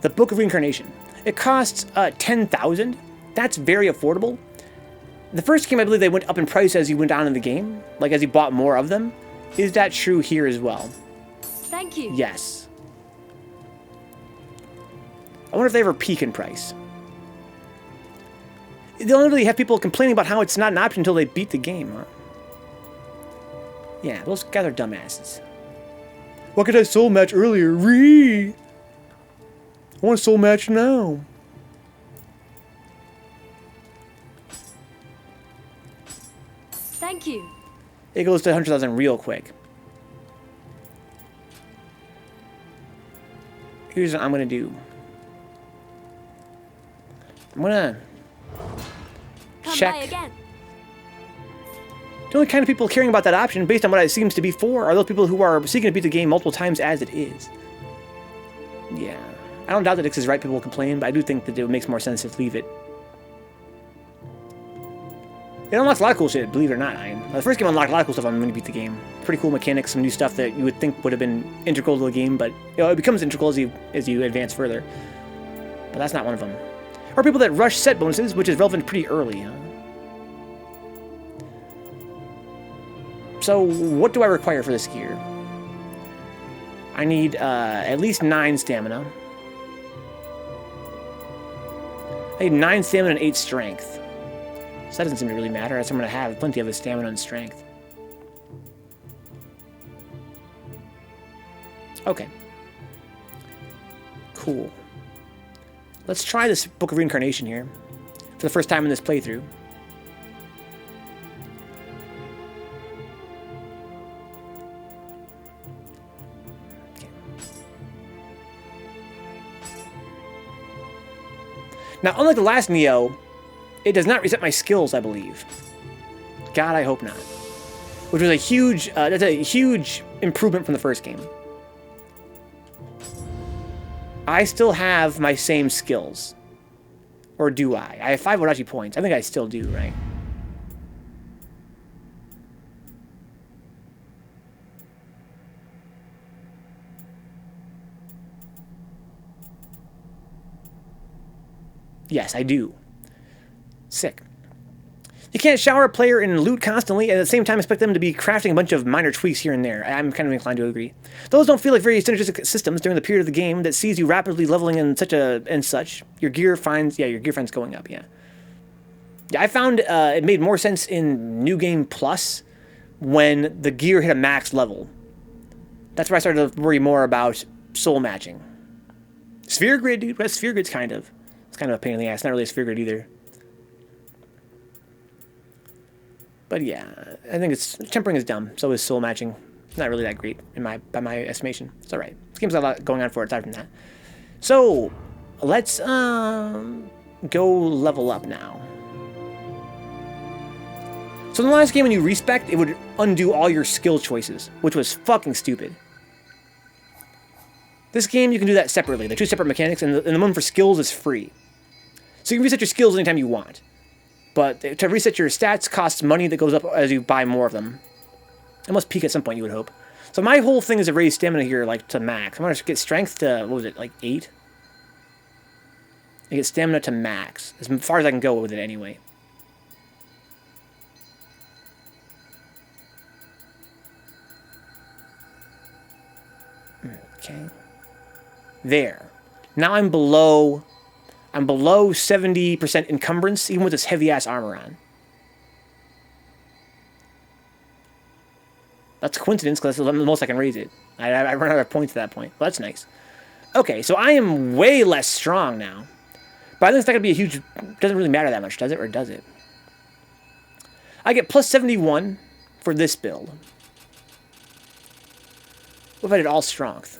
the Book of Reincarnation. It costs 10,000. That's very affordable. The first game, I believe they went up in price as you went on in the game, like as you bought more of them. Is that true here as well? Thank you. Yes. I wonder if they ever peak in price. They'll literally have people complaining about how it's not an option until they beat the game, huh? Yeah, those guys are dumbasses. Why could I soul match earlier? I want to soul match now. Thank you. It goes to 100,000 real quick. Here's what I'm going to do. I'm going to check. Again. The only kind of people caring about that option, based on what it seems to be for, are those people who are seeking to beat the game multiple times as it is. Yeah. I don't doubt that X is right, people will complain, but I do think that it makes more sense to leave it. It unlocks a lot of cool shit, believe it or not. The first game unlocked a lot of cool stuff when you beat the game. Pretty cool mechanics, some new stuff that you would think would have been integral to the game, but it becomes integral as you advance further. But that's not one of them. Or people that rush set bonuses, which is relevant pretty early, huh? So, what do I require for this gear? I need at least 9 stamina. I need 9 stamina and 8 strength. So that doesn't seem to really matter. I'm going to have plenty of stamina and strength. Okay. Cool. Let's try this Book of Reincarnation here. For the first time in this playthrough. Now, unlike the last Nioh, it does not reset my skills, I believe. God, I hope not. Which was a huge, that's a huge improvement from the first game. I still have my same skills. Or do I? I have 5 Odachi points. I think I still do, right? Yes, I do. Sick. You can't shower a player in loot constantly, and at the same time expect them to be crafting a bunch of minor tweaks here and there. I'm kind of inclined to agree. Those don't feel like very synergistic systems during the period of the game that sees you rapidly leveling in such. Your gear finds going up, yeah. Yeah, I found it made more sense in New Game Plus when the gear hit a max level. That's where I started to worry more about soul matching. Sphere Grid, dude. What Sphere Grid's kind of. It's kind of a pain in the ass. Not really a Sphere Grid either. But yeah, I think tempering is dumb. So is soul matching. It's not really that great by my estimation. It's all right. This game's got a lot going on for it aside from that. So let's go level up now. So in the last game, when you respect, it would undo all your skill choices, which was fucking stupid. This game, you can do that separately. They're two separate mechanics, and the one for skills is free. So you can reset your skills anytime you want. But to reset your stats costs money that goes up as you buy more of them. It must peak at some point, you would hope. So my whole thing is to raise stamina here, like, to max. I'm going to get strength to, what was it, like 8? I get stamina to max, as far as I can go with it anyway. Okay. There. Now I'm below 70% encumbrance, even with this heavy-ass armor on. That's a coincidence, because that's the most I can raise it. I run out of points at that point. Well, that's nice. Okay, so I am way less strong now. But I think it's not going to be a huge... doesn't really matter that much, does it? Or does it? I get plus 71 for this build. What if I did all strength?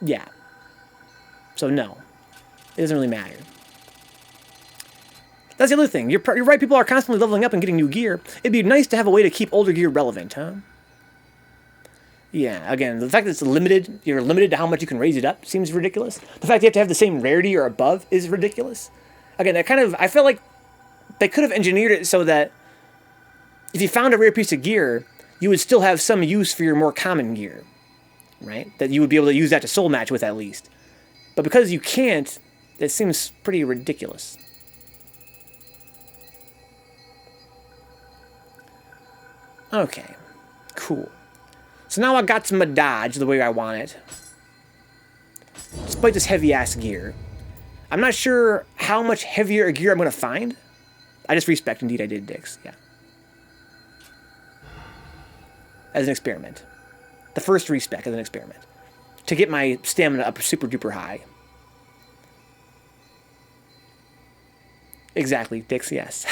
Yeah. So no. It doesn't really matter. That's the other thing. You're right, people are constantly leveling up and getting new gear. It'd be nice to have a way to keep older gear relevant, huh? Yeah, again, the fact that it's limited, you're limited to how much you can raise it up, seems ridiculous. The fact you have to have the same rarity or above is ridiculous. Again, that kind of, I feel like they could have engineered it so that if you found a rare piece of gear, you would still have some use for your more common gear, right? That you would be able to use that to soul match with at least. But because you can't, it seems pretty ridiculous. Okay, cool. So now I got some dodge the way I want it. Despite this heavy-ass gear. I'm not sure how much heavier gear I'm going to find. I just respect, indeed I did, Dix, yeah. As an experiment. The first respec as an experiment. To get my stamina up super duper high. Exactly, Dix, yes.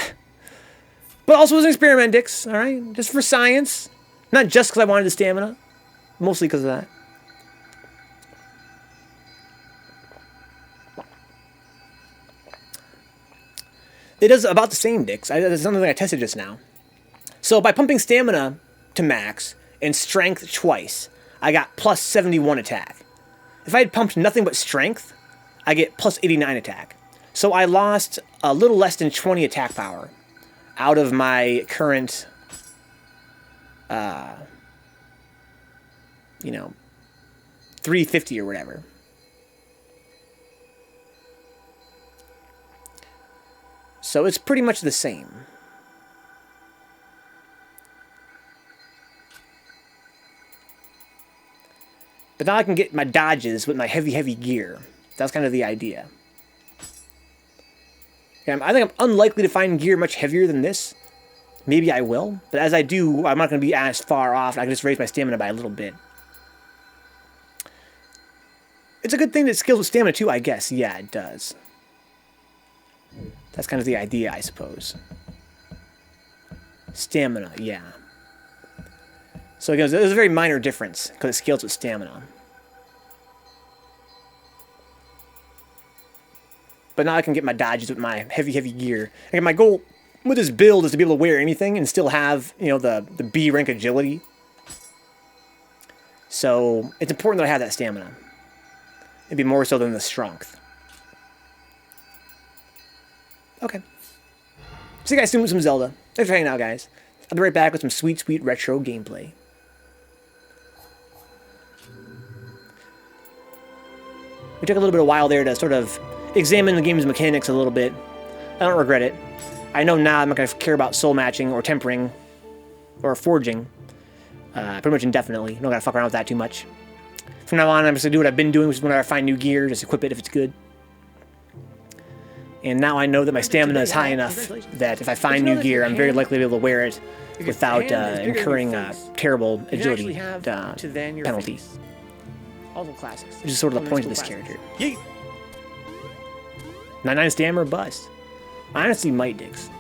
But also as an experiment, Dix, alright? Just for science. Not just because I wanted the stamina. Mostly because of that. It does about the same, Dix. That's something I tested just now. So by pumping stamina to max and strength twice, I got plus 71 attack. If I had pumped nothing but strength, I get plus 89 attack. So I lost a little less than 20 attack power out of my current, you know, 350 or whatever. So it's pretty much the same. But now I can get my dodges with my heavy gear. That's kind of the idea. Yeah, I think I'm unlikely to find gear much heavier than this. Maybe I will. But as I do, I'm not going to be as far off. I can just raise my stamina by a little bit. It's a good thing that it scales with stamina too, I guess. Yeah, it does. That's kind of the idea, I suppose. Stamina, yeah. So again, there's a very minor difference because it scales with stamina. But now I can get my dodges with my heavy gear. Again, my goal with this build is to be able to wear anything and still have, you know, the B rank agility. So it's important that I have that stamina. Maybe more so than the strength. Okay. See you guys soon with some Zelda. Thanks for hanging out, guys. I'll be right back with some sweet retro gameplay. We took a little bit of a while there to sort of examine the game's mechanics a little bit. I don't regret it. I know now I'm not going to care about soul matching or tempering or forging. Pretty much indefinitely. I'm not going to fuck around with that too much. From now on, I'm just going to do what I've been doing, which is whenever I find new gear, just equip it if it's good. And now I know that my stamina is high enough that if I find new gear, I'm very likely to be able to wear it without incurring terrible agility penalty. All the classics. Which is sort of the point of this character. 99 stamina or bust. I honestly might, Dix.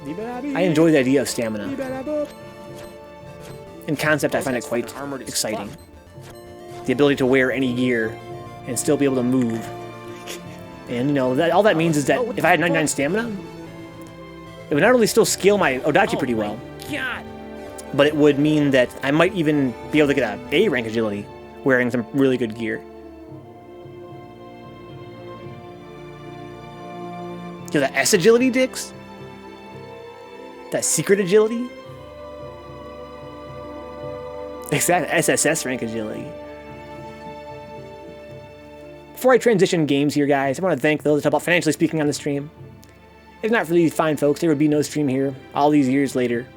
I enjoy the idea of stamina. In concept, I find it quite exciting. The ability to wear any gear and still be able to move. And, you know, all that means is that if I had 99 stamina, it would not only still scale my Odachi pretty well, but it would mean that I might even be able to get a A rank agility wearing some really good gear. Yo, that S agility, Dix? That secret agility? Exactly, SSS rank agility. Before I transition games here, guys, I want to thank those that help out financially speaking on the stream. If not for these fine folks, there would be no stream here all these years later.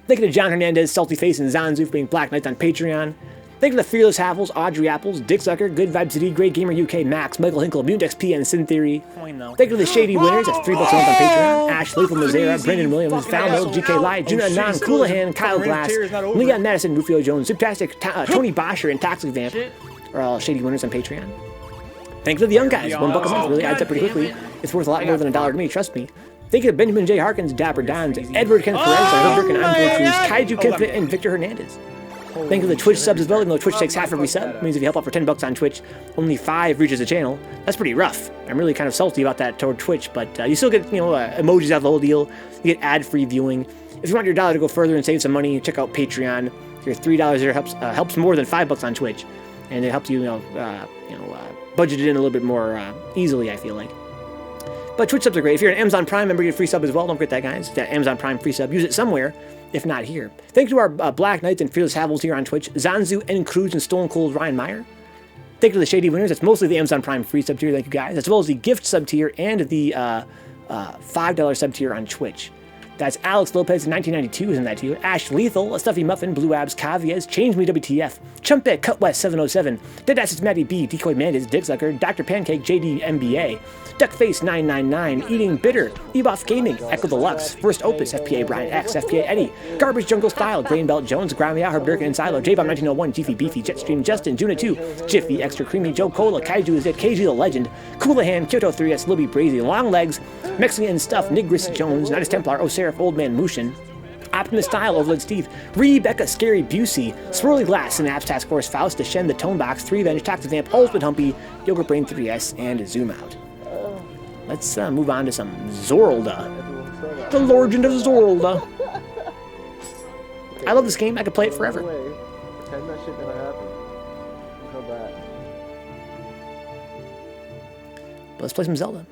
Thank you to John Hernandez, Salty Face, and Zanzu for being Black Knights on Patreon. Thank you to the Fearless Havels, Audrey Apples, Dick Sucker, Good Vibes City, Great Gamer UK, Max, Michael Hinkle, Mutant XP, and Sin Theory. Thank you to the Shady Winners, that's $3 a month on Patreon. Ash, Lethal Mazera, Brendan Williams, Falno, GK Live, Juna Anon, Coolahan, Kyle Glass, Leon Madison, Rufio Jones, Subtastic, Tony Bosher, and Toxic Vamp are all Shady Winners on Patreon. Thank you to the young guys. $1 a month really adds up pretty quickly. It's worth a lot more than $1 to me, trust me. Thank you to Benjamin J. Harkins, Dapper Dons, Edward Kenneth Perez, Herbert and Envoy Cruz, Kaiju Kinfinite, and Victor Hernandez. Thank you to the Twitch subs as well, even though Twitch takes half every sub. It means if you help out for $10 on Twitch, only 5 reaches the channel. That's pretty rough. I'm really kind of salty about that toward Twitch, but you still get, emojis out of the whole deal. You get ad-free viewing. If you want your dollar to go further and save some money, check out Patreon. Your $3 there helps more than $5 on Twitch, and it helps you, budget it in a little bit more easily, I feel like. But Twitch subs are great. If you're an Amazon Prime member, you get a free sub as well. Don't forget that, guys. That Amazon Prime free sub. Use it somewhere, if not here. Thank you to our Black Knights and Fearless Havels here on Twitch. Zanzu, N. Cruz, and Stone Cold Ryan Meyer. Thank you to the Shady Winners. That's mostly the Amazon Prime free sub tier. Thank you, guys. As well as the gift sub tier and the $5 sub tier on Twitch. That's Alex Lopez in 1992 is in that tier. Ash Lethal, A Stuffy Muffin, Blue Abs, Caviez, Change Me WTF, Chumpet, Cut West 707, Dead Assets Matty B, Decoy Mandis, Dick Sucker, Dr. Pancake, JD MBA, Duckface 999, Eating Bitter, Eboff Gaming, Echo Deluxe, First Opus, FPA Brian X, FPA Eddie, Garbage Jungle Style, Grain Belt Jones, Grammy Herb Durkin and Silo, J-Bomb 1901, Jiffy Beefy, Jetstream Justin, Juna 2, Jiffy, Extra Creamy, Joe Cola, Kaiju is it, KG the Legend, Coolahan, Kyoto 3S, Libby Brazy, Long Legs, Mexican Stuff, Nigris Jones, Nidus Templar, Oserif, Old Man Mushin, Optimus Style, Overlord Steve, Rebecca Scary Busey, Swirly Glass, Synapse Task Force, Faust, Deshen, The Tone Box, 3 Venge, Toxic Vamp, Ultimate Humpy, Yogurt Brain 3S, and Zoom Out. Let's move on to some Zorlda. The Legend of Zorlda. I love this game. I could play it forever. Pretend that shit never happened. Come back. But let's play some Zelda.